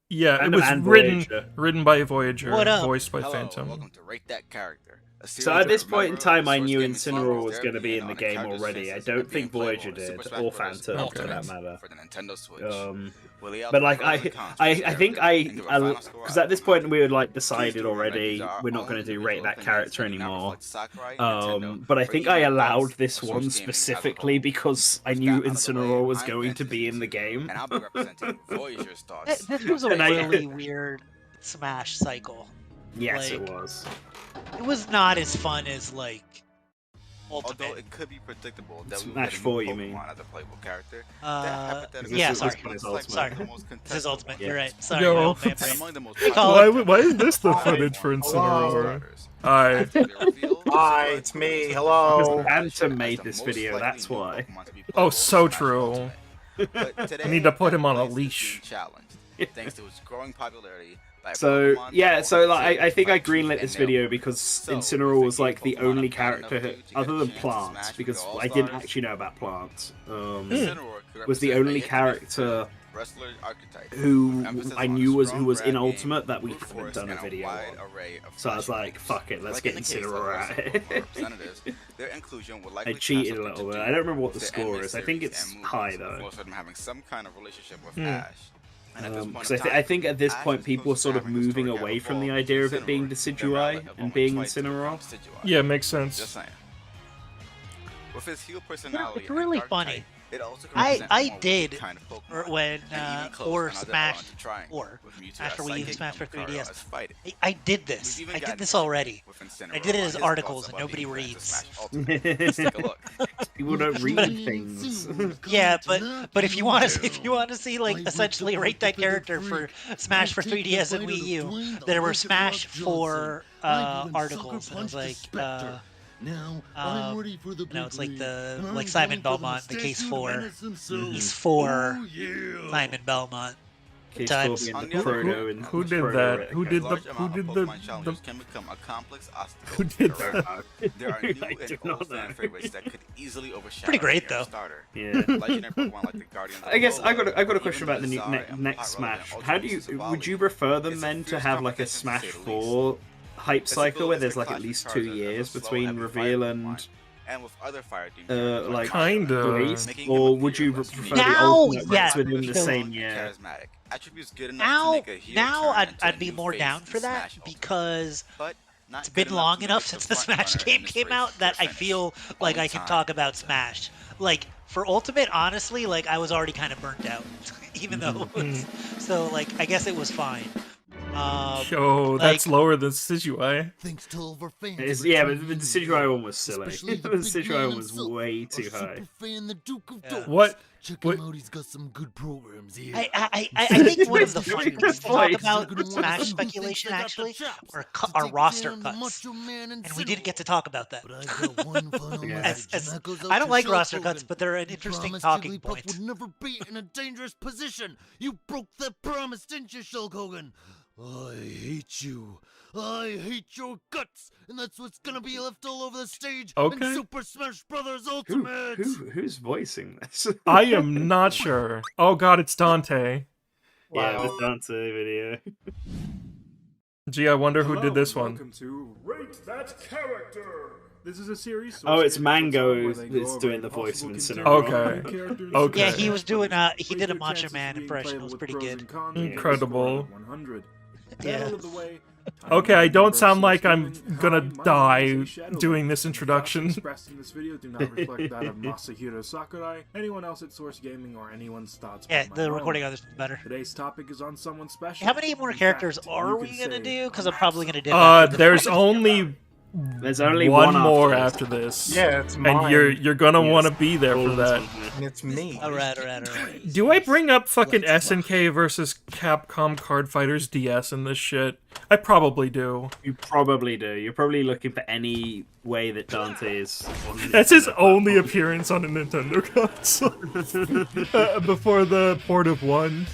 Yeah, Phantom it was and written Voyager. by Voyager, What up? voiced by Hello, Phantom. welcome to Rate That Character. So at this point in time, I knew Incineroar was going to be in the game already. I don't think Voyager did, or Phantom, for that matter. For the Nintendo Switch. But like I think because at this point we had like decided already we're not going to do Rate That Character anymore. But I think I allowed this one specifically because I knew Incineroar was going to be in the game. And I'll be representing Voyager's thoughts. This was a really weird Smash cycle. Yes, Like, it was. It was not as fun as like Ultimate. Although it could be predictable that we would Smash get a 4, new you mean? Pokemon as a playable character. Yeah, This sorry. is Ultimate. Sorry. This is Ultimate. You're right. Sorry. Yo. my old man brain. Among the most Why is this the footage for Incineroar? Hi. Hi, it's me. Hello. Phantom made this video, that's why. Oh, so true. But today, I need to put him on a Phantom is leash. being challenged, thanks to its growing popularity. By So Pokemon, yeah, so like I think I like greenlit Tooth this and video Nail. because So, Incineroar was if like the Pokemon only are bad enough character to get other a than chance to plants smash because with I didn't All-Stars, actually know about plants. Incineroar could Was the represent only a character wrestler archetype, who emphasis I on knew a was strong who was in grab game, Ultimate that we brute haven't force, done a and video wide on. array of So I was flashy like, moves. fuck it, let's Like get in the case of Incineroar most out Pokemon here. representatives, their inclusion would likely I cheated a have little something bit. to I don't remember what do the with score anime is. I think series it's and movies, high though. most of them having some kind of relationship with Hmm. Ash. And at this point Because in time, I think at this Ash point is people are close to sort of having a moving story away arc from the evolved idea of into it being Incineroar, the Decidueye relic of and only being twice to become Incineroar. Decidueye. Yeah, makes sense. Just saying. With his heel personality It's really and dark funny. type, it also can represent I more did weak kind of Pokemon, when and even close or another Smash element to trying, 4 with Mewtwo after as we used psychic Smash for and Lucario 3DS. as fighting. I did this. We've even I did gotten this into already. with I Incineroar did it on as his articles thoughts and about nobody being planned to reads. Smash Ultimate. Let's take a look. People don't read things. Yeah, but if you want to see like essentially rate that character for Smash for 3DS and Wii U, there were Smash 4 articles, and it was like it's like like Simon Belmont, the case 4. He's 4 Simon Belmont. He's times. talking the proto and Who did proto that? Who did the? Who did the? Can become a complex obstacle. Who did There that? are new I do and old not fan know. favorites that could easily overshadow Pretty great, the though. starter. Yeah. Legendary Pokemon like the Guardian. I guess I got a question about the next Smash. How do you would you prefer them then to have like a Smash 4 hype cycle where there's like at least 2 years between reveal and with other fire themed like Kinda. release, or would you prefer the Now, ultimate yeah. ones within the So- same year? charismatic. Attributes good enough to make a heel Now turn I'd, into a I'd be new more face down in for that Smash Ultimate. because But not it's good been enough long to make enough it since the the front Smash runner game in this came race out for that I finish. feel like Only I can time talk will about tell. Smash. Like for Ultimate, honestly, like I was already kind of burnt out, even though it was, so like I guess it was fine. Yo, that's lower than Decidueye. Thanks to all of our fans. It's, for yeah, but tuning the in Decidueye one was silly. especially The the big Decidueye man one was himself, way too our high. super fan, the Duke of Dorks. What? Check What? him out. He's got some good programs here. I think one of the fun Doing things the to talk voice. about You're gonna wanna Smash see who thinks speculation they got the actually chops are, to are take roster down the cuts, Macho Man and we didn't get to talk about that. But I've got one final Yeah. message, and that goes out I don't to like Shulk roster Hogan. cuts, but they're an You interesting promised talking Jigglypuff point. would never be in a dangerous position. You broke that promise, didn't you, Shulk Hogan? I hate you. I hate your guts, and that's what's gonna be left all over the stage Okay. in Super Smash Brothers Who, Ultimate. who's voicing this? I am not sure. Oh god, it's Dante. Yeah, the Dante video. Gee, I wonder who did this one. Welcome to Rate That Character. This is a series. Oh, it's Mango where they go that's over doing a the voice of possible Incineroar. Okay. character in Okay. Yeah, Super he was Smash doing Brothers. he did a With your Macho chances Man of being impression. It playable was with pretty pros good. and cons, Incredible. and a score of 100. Yeah. Battle of the way, Okay, I don't sound like I'm Hi, gonna my name die is Shadow doing Link. this The introduction. thoughts expressed in this video do not reflect that of Masahiro Sakurai, anyone else at Source Gaming, or anyone's thoughts. Yeah, but my the own. recording on this is better. Today's topic is on someone special. How many more In characters fact, are you we can gonna say do? Because I'm probably gonna dip. after this There's one. only There's only one one more after after this. Yeah, it's and mine. you're gonna Yes. want to be there for that. And it's me. Alright. Do I bring up fucking SNK versus Capcom Card Fighters DS in this shit? I probably do. You probably do. You're probably looking for any way that Dante is. On the That's his Nintendo only platform. appearance on a Nintendo console before the port of 1.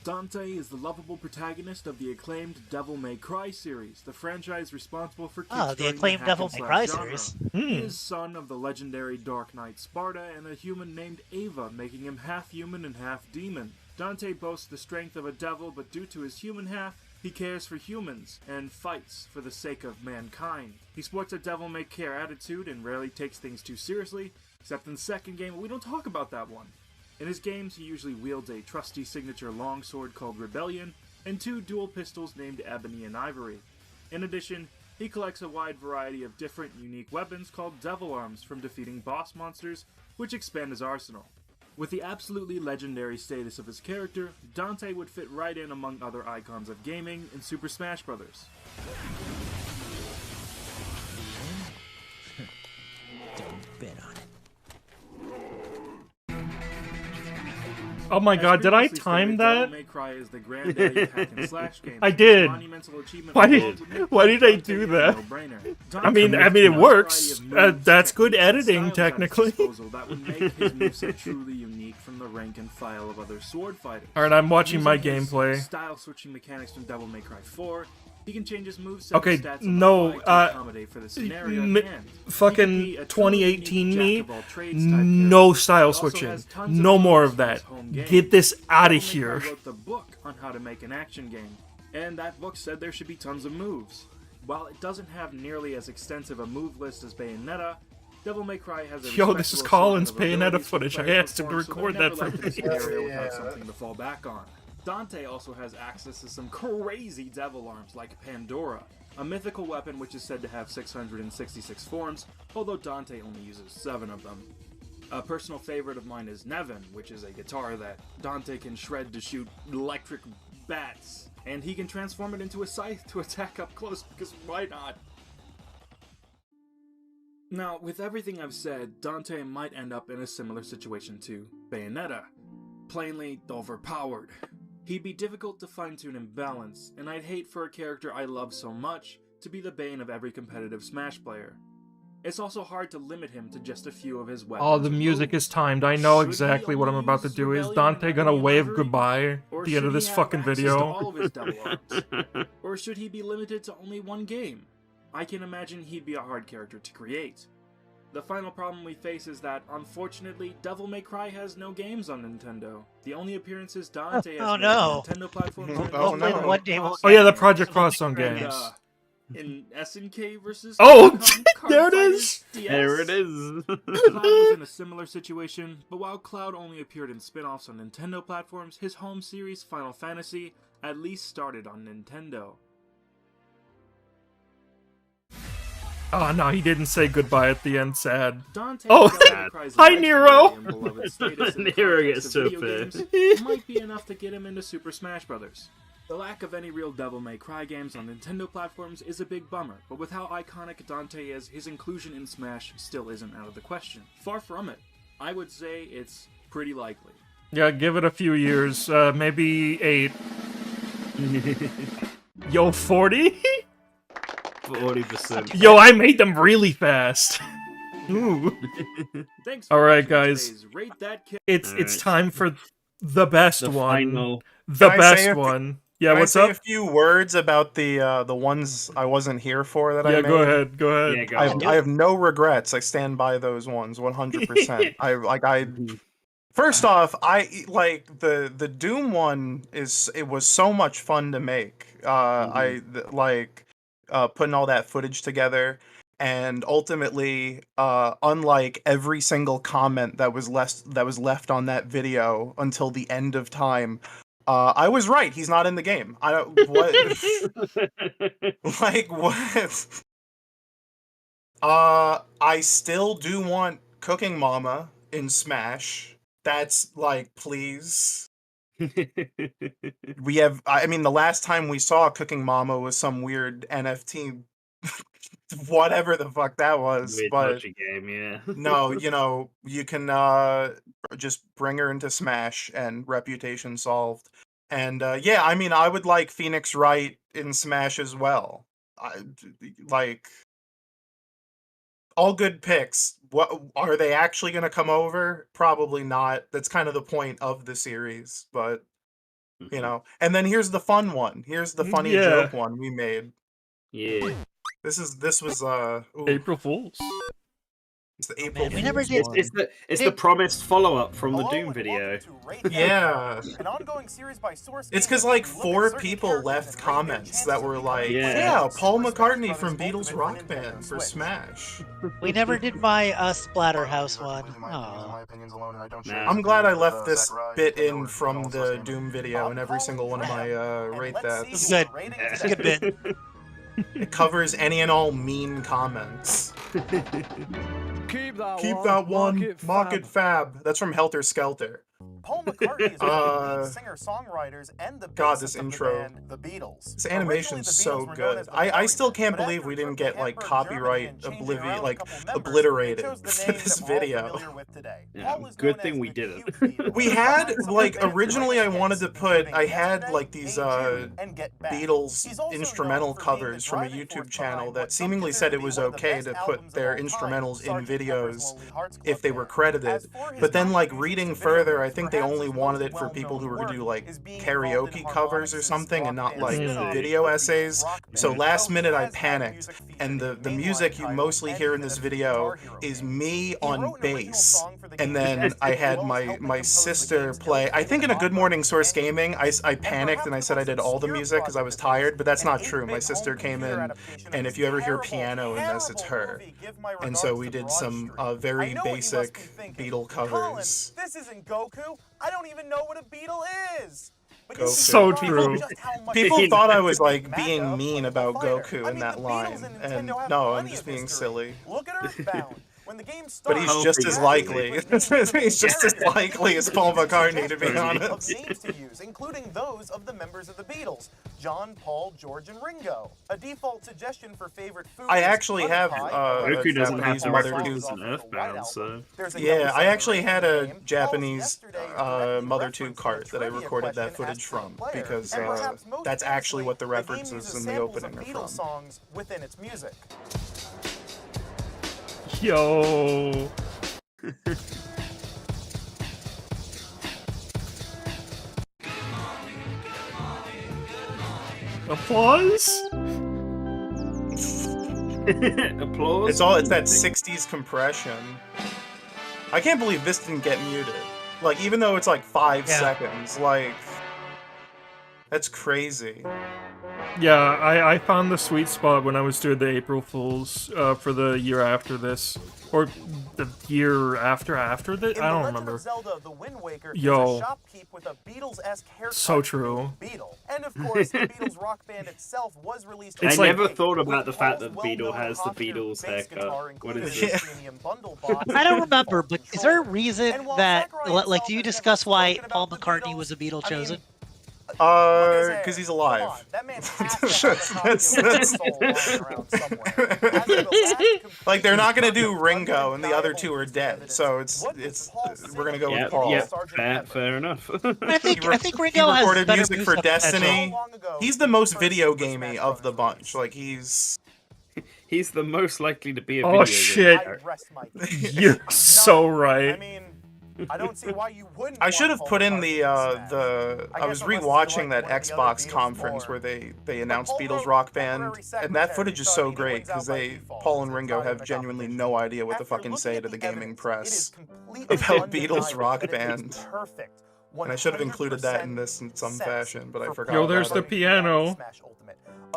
Dante is the lovable protagonist of the acclaimed Devil May Cry series, the franchise responsible for Oh, the kickstarting acclaimed hack Devil and May slash Cry genre. series. He is son of the legendary Dark Knight Sparta and a human named Ava, making him half human and half demon. Dante boasts the strength of a devil, but due to his human half, he cares for humans and fights for the sake of mankind. He sports a devil may care attitude and rarely takes things too seriously, except in the second game, but we don't talk about that one. In his games, he usually wields a trusty signature longsword called Rebellion, and 2 dual pistols named Ebony and Ivory. In addition, he collects a wide variety of different unique weapons called Devil Arms from defeating boss monsters, which expand his arsenal. With the absolutely legendary status of his character, Dante would fit right in among other icons of gaming in Super Smash Bros. Don't bet on it. Oh my god, did I Previously time stated, that? Devil May Cry is the granddaddy of hack and slash games. I did. Monumental achievement Why for all did would make why did I Dante do a that? no-brainer. I mean it Dante works. has a variety of moves, That's good techniques, and editing styles at his technically. disposal that would make his moveset truly unique from the rank and file of other sword fighters. All right, I'm watching my Using his gameplay. Style switching mechanics from Devil May Cry 4. He can change his moveset Okay, and stats on the no, fly to accommodate for the scenario at hand. fucking He can be a truly 2018 unique me, jack-of-all-trades type no character. style He also switching, has tons of no more moves of in that. his home game. Get this out Devil of May here. Cry wrote the book on how to make an action game, and that book said there should be tons of moves. While it doesn't have nearly as extensive a move list as Bayonetta, Devil May Cry has a Yo, this is respectable Colin's assortment of Bayonetta abilities for footage. I players asked him to perform, so record they're that never for left in me. a scenario without something to fall back on. Dante also has access to some crazy devil arms like Pandora, a mythical weapon which is said to have 666 forms, although Dante only uses 7 of them. A personal favorite of mine is Nevin, which is a guitar that Dante can shred to shoot electric bats, and he can transform it into a scythe to attack up close, because why not? Now, with everything I've said, Dante might end up in a similar situation to Bayonetta. Plainly overpowered. He'd be difficult to fine-tune and balance, and I'd hate for a character I love so much to be the bane of every competitive Smash player. It's also hard to limit him to just a few of his weapons. Oh, the music is timed. I know exactly what I'm about to do. Is Dante gonna wave goodbye at the end of this fucking video? All of his double arms? Or should he be limited to only one game? I can imagine he'd be a hard character to create. The final problem we face is that, unfortunately, Devil May Cry has no games on Nintendo. The only appearances Dante has made on Nintendo platforms Oh yeah, the Project Crosszone games. In SNK versus Oh, Capcom there it Card is! Fighters DS. There it is. Cloud was in a similar situation, but while Cloud only appeared in spin-offs on Nintendo platforms, his home series, Final Fantasy, at least started on Nintendo. Oh no, he didn't say goodbye at the end. Sad. Dante Oh, hi Nero. Nero gets so pissed. Might be enough to get him into Super Smash Bros. The lack of any real Devil May Cry games on Nintendo platforms is a big bummer, but with how iconic Dante is, his inclusion in Smash still isn't out of the question. Far from it. I would say it's pretty likely. Yeah, give it a few years. Maybe 8. Yo, 40? 40%. Yo, I made them really fast. Ooh. Alright, guys. It's time for the best The one. final. The Can I say best a- one. Yeah, Can what's I say up? a few words about the ones I wasn't here for that I Yeah, made? go ahead. Go ahead. Yeah, go ahead. I have no regrets. I stand by those ones 100%. I first off, I like the Doom one it was so much fun to make. Putting all that footage together, and ultimately, unlike every single comment that was left on that video until the end of time, I was right. He's not in the game. I don't what like what. I still do want Cooking Mama in Smash. That's like, please. We have, I mean, the last time we saw Cooking Mama was some weird NFT, whatever the fuck that was. Weird But dodgy game, yeah. no, you can just bring her into Smash and reputation solved. And yeah, I mean, I would like Phoenix Wright in Smash as well. Like, all good picks. What are they actually going to come over? Probably not. That's kind of the point of the series, but And then here's the fun one. Here's the funny joke one we made. Yeah. This was April Fools. It's the April we never Fools did. one. It's the promised follow-up from the Doom video. Yeah. An ongoing series by Source. It's because like 4 people left comments that were like, yeah, Paul McCartney from Beatles Rock Band for Smash. We never did my Splatterhouse one. Oh. I'm glad I left this bit in from the Doom video in every single one of my rate that. This is good. It's a good bit. It covers any and all mean comments. Keep that Keep one. Market Fab. That's from Helter Skelter. Paul McCartney is one of the singer-songwriters and the God, bassist this of the intro. band, the Beatles. This animation's so good. I still can't believe we didn't get like copyright obliterated for this video. Yeah, good thing we didn't. We had like originally I had like these Beatles instrumental covers from a YouTube channel that seemingly said it was okay to put their instrumentals in videos if they were credited. But then like reading further, I think they only wanted it for people who were gonna do like karaoke covers or something and not like video essays. So last minute I panicked, and the music you mostly hear in this video is me on bass, and then I had my sister play. I think in a Good Morning Source Gaming, I panicked and I said I did all the music because I was tired, but that's not true. My sister came in, and if you ever hear piano in this, it's her. And so we did some very basic Beatle covers. This isn't Goku. I don't even know what a beetle is. Goku. So true. People thought I was like being mean about Goku in that line, and no, I'm just being silly. Look at Earthbound. When the game But he's just as likely. He's just as likely as Paul McCartney, to be honest. Games to use, including those of the members of the Beatles, John, Paul, George, and Ringo. A default suggestion for favorite food. I actually have Goku doesn't have Japanese the mother references two. in Earthbound, so Yeah, I actually had a Japanese Mother 2 cart that I recorded that footage from because that's actually what the references in the opening are from. Songs within its music. Yo. Applause? Applause? It's that 60s compression. I can't believe this didn't get muted. Like, even though it's like 5 seconds, like, that's crazy. Yeah, I found the sweet spot when I was doing the April Fools for the year after this. Or the year after this? I don't remember. Zelda, the Wind Waker Yo. is a shopkeep with a Beatles-esque haircut. So true. Beetle. And of course, the Beatles rock band itself was released. I never thought about the fact that Beetle has the Beatles haircut. What is this? I don't remember, but is there a reason that, like, do you discuss why Paul McCartney was a Beatle chosen? Because he's alive. Like, they're not gonna do Ringo, and the other two are dead. So it's we're gonna go with Paul. Yep, fair enough. I think Ringo he has recorded better music for music Destiny. He's the most video gamey of the bunch. Like, he's the most likely to be a Oh video shit. game. You're so right. I don't see why you wouldn't. I should have put in the I was rewatching that Xbox conference where they announced Beatles Rock Band, and that footage is so great because Paul and Ringo have genuinely no idea what to fucking say to the gaming press about Beatles Rock Band. And I should have included that in this in some fashion, but I forgot. Yo, there's about the it. piano.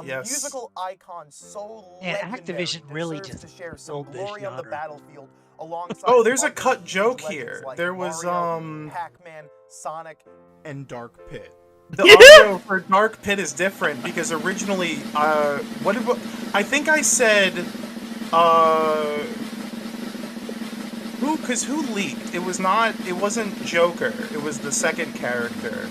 Yes. Musical icon so Activision really just to share some sold this glory on the genre. battlefield alongside Oh, there's a other cut huge joke legends here. like There was Mario, Pac-Man, Sonic, and Dark Pit. The audio for Dark Pit is different because originally, I think I said, who leaked? It wasn't Joker. It was the second character.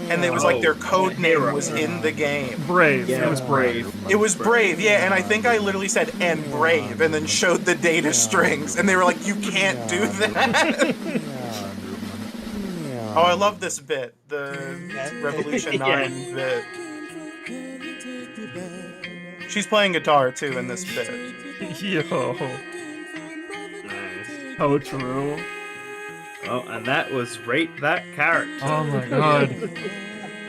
And it was like their code name was in the game. Brave. Yeah, it was Brave. It was Brave, yeah, and I think I literally said, and Brave, and then showed the data strings, and they were like, you can't do that. Oh, I love this bit, the Revolution 9 bit. She's playing guitar, too, in this bit. Yo. So true. Oh, and that was Rate That Character. Oh my god.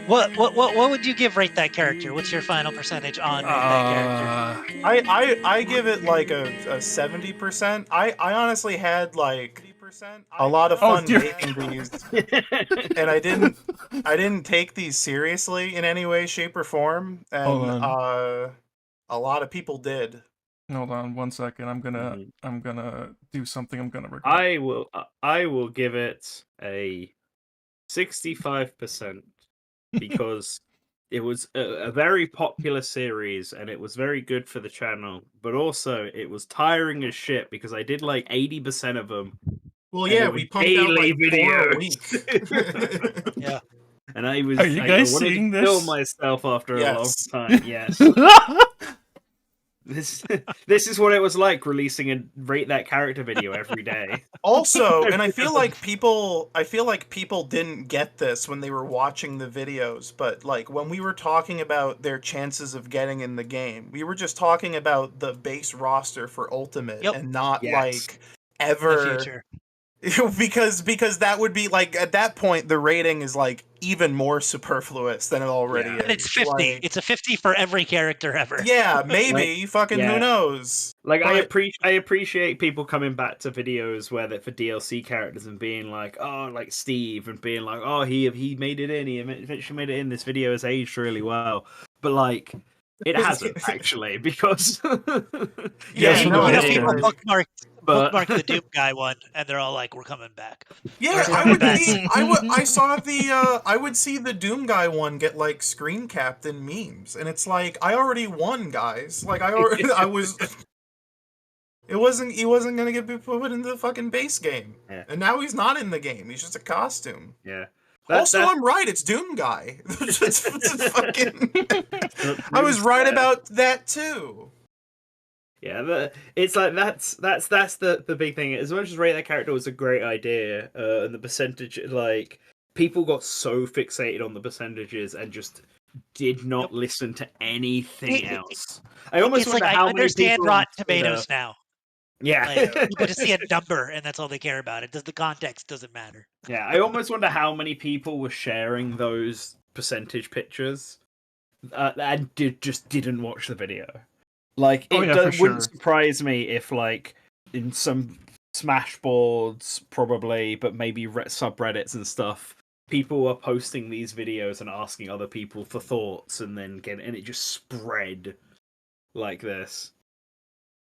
What would you give Rate That Character? What's your final percentage on Rate That Character? I give it like a 70%. I honestly had like a lot of fun making these, and I didn't take these seriously in any way, shape, or form, and a lot of people did. Hold on 1 second. I'm gonna do something. I'm gonna regret. I will give it a 65% because it was a very popular series and it was very good for the channel, but also it was tiring as shit because I did like 80% of them. Well, yeah, we pumped out like 4 a week. Yeah. And I was. Are you guys wanted seeing to kill this? myself after a long Yes. time. Yes. This is what it was like releasing a Rate That Character video every day. Also, and I feel like people didn't get this when they were watching the videos, but like when we were talking about their chances of getting in the game, we were just talking about the base roster for Ultimate and not like ever because that would be like at that point the rating is like even more superfluous than it already is. And it's 50. Like, It's a 50 for every character ever. yeah, maybe. Who knows? Like But- I appreciate people coming back to videos where that for DLC characters and being like, oh, like Steve, and being like, oh, he made it in. He eventually made it in. This video has aged really well, but like. It hasn't actually because People bookmark the Doom Guy one, and they're all like, "We're coming back." Yeah, I would see the Doom Guy one get like screen capped in memes, and it's like I already won, guys. Like I was. He wasn't gonna get put into the fucking base game, and now he's not in the game. He's just a costume. Yeah. I'm right. It's Doom Guy. It's fucking... I was right about that too. Yeah, but it's like that's the big thing. As much as Rate That Character was a great idea, and the percentage, like people got so fixated on the percentages and just did not listen to anything else. I almost it's like wonder I how many understand people Rotten on Twitter- Tomatoes now. Yeah. Like, people just see a number and that's all they care about. The context doesn't matter. Yeah, I almost wonder how many people were sharing those percentage pictures and just didn't watch the video. Like, it wouldn't surprise me if, like, in some Smash boards, probably, but maybe subreddits and stuff, people were posting these videos and asking other people for thoughts, and then and it just spread like this.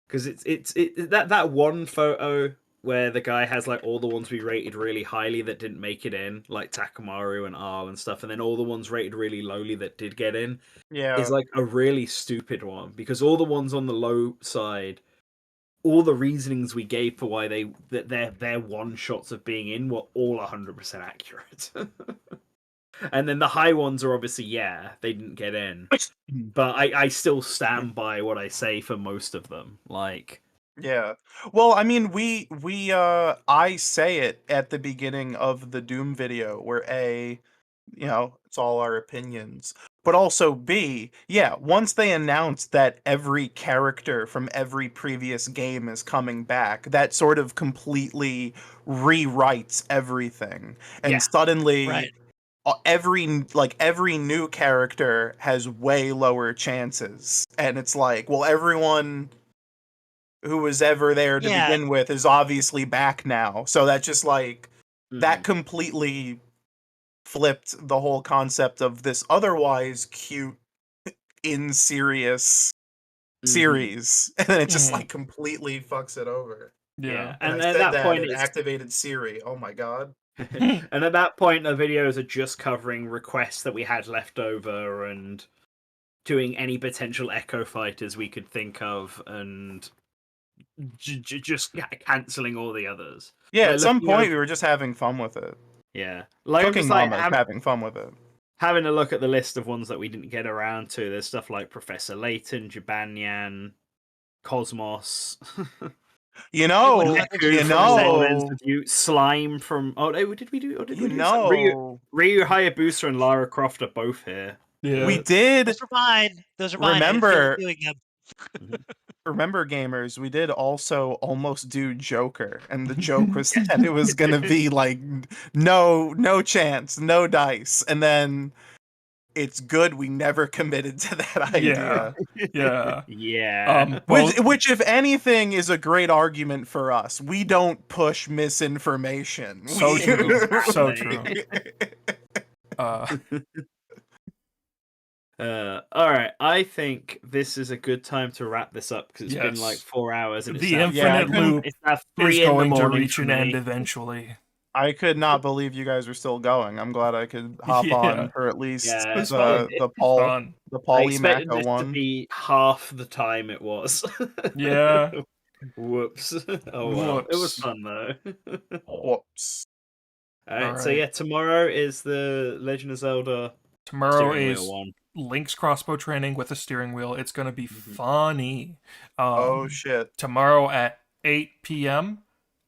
Because it's that one photo where the guy has like all the ones we rated really highly that didn't make it in, like Takamaru and Arle and stuff, and then all the ones rated really lowly that did get in, is like a really stupid one, because all the ones on the low side, all the reasonings we gave for why their one shots of being in were all 100% accurate. And then the high ones are obviously, they didn't get in. But I still stand by what I say for most of them. Like, yeah. Well, I mean, I say it at the beginning of the Doom video where A, it's all our opinions. But also B, once they announce that every character from every previous game is coming back, that sort of completely rewrites everything. And suddenly every new character has way lower chances. And it's like, well, everyone who was ever there to begin with is obviously back now. So that just that completely flipped the whole concept of this otherwise cute, serious series, and then it just completely fucks it over. Yeah. And at that point, it activated Siri. Oh my god. And at that point, the videos are just covering requests that we had left over and doing any potential Echo fighters we could think of, and just cancelling all the others. Yeah, at some point we were just having fun with it. Yeah, Cooking Mama's having fun with it. Having a look at the list of ones that we didn't get around to, there's stuff like Professor Layton, Jibanyan, Cosmos. Slime from. Oh, did we do? Or did we do Ryu Hayabusa and Lara Croft are both here. Yeah. We did. Those are fine. Remember, gamers, we did also almost do Joker, and the joke was that it was gonna be like no chance, no dice, and then it's good we never committed to that idea. Yeah. Which, if anything, is a great argument for us. We don't push misinformation. So true. So true. All right, I think this is a good time to wrap this up because it's been like 4 hours. And the infinite loop is going to reach an end eventually. I could not believe you guys were still going. I'm glad I could hop on for at least the Pauline Mako one. To be half the time it was. Yeah. Whoops. Oh well. Whoops. It was fun though. Whoops. All right. So tomorrow is the Legend of Zelda. Tomorrow is Link's crossbow training with a steering wheel. It's going to be funny. Oh shit. Tomorrow at 8 p.m.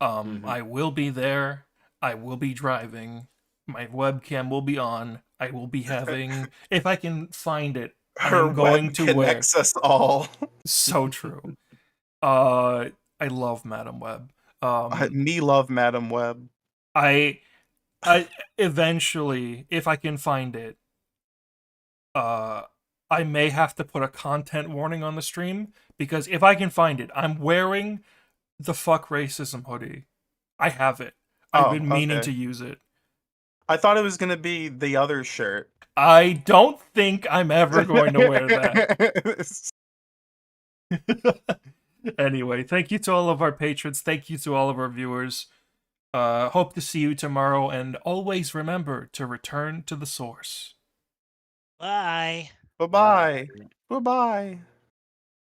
I will be there. I will be driving. My webcam will be on. I will be having, if I can find it, I'm going to wear. Connects us all. So true. I love Madam Web. Me love Madam Web. I eventually, if I can find it, I may have to put a content warning on the stream, because if I can find it, I'm wearing the fuck racism hoodie. I have it. I've been meaning to use it. I thought it was going to be the other shirt. I don't think I'm ever going to wear that. Anyway, thank you to all of our patrons. Thank you to all of our viewers. Hope to see you tomorrow, and always remember to return to the source. Bye. Bye-bye. Bye-bye.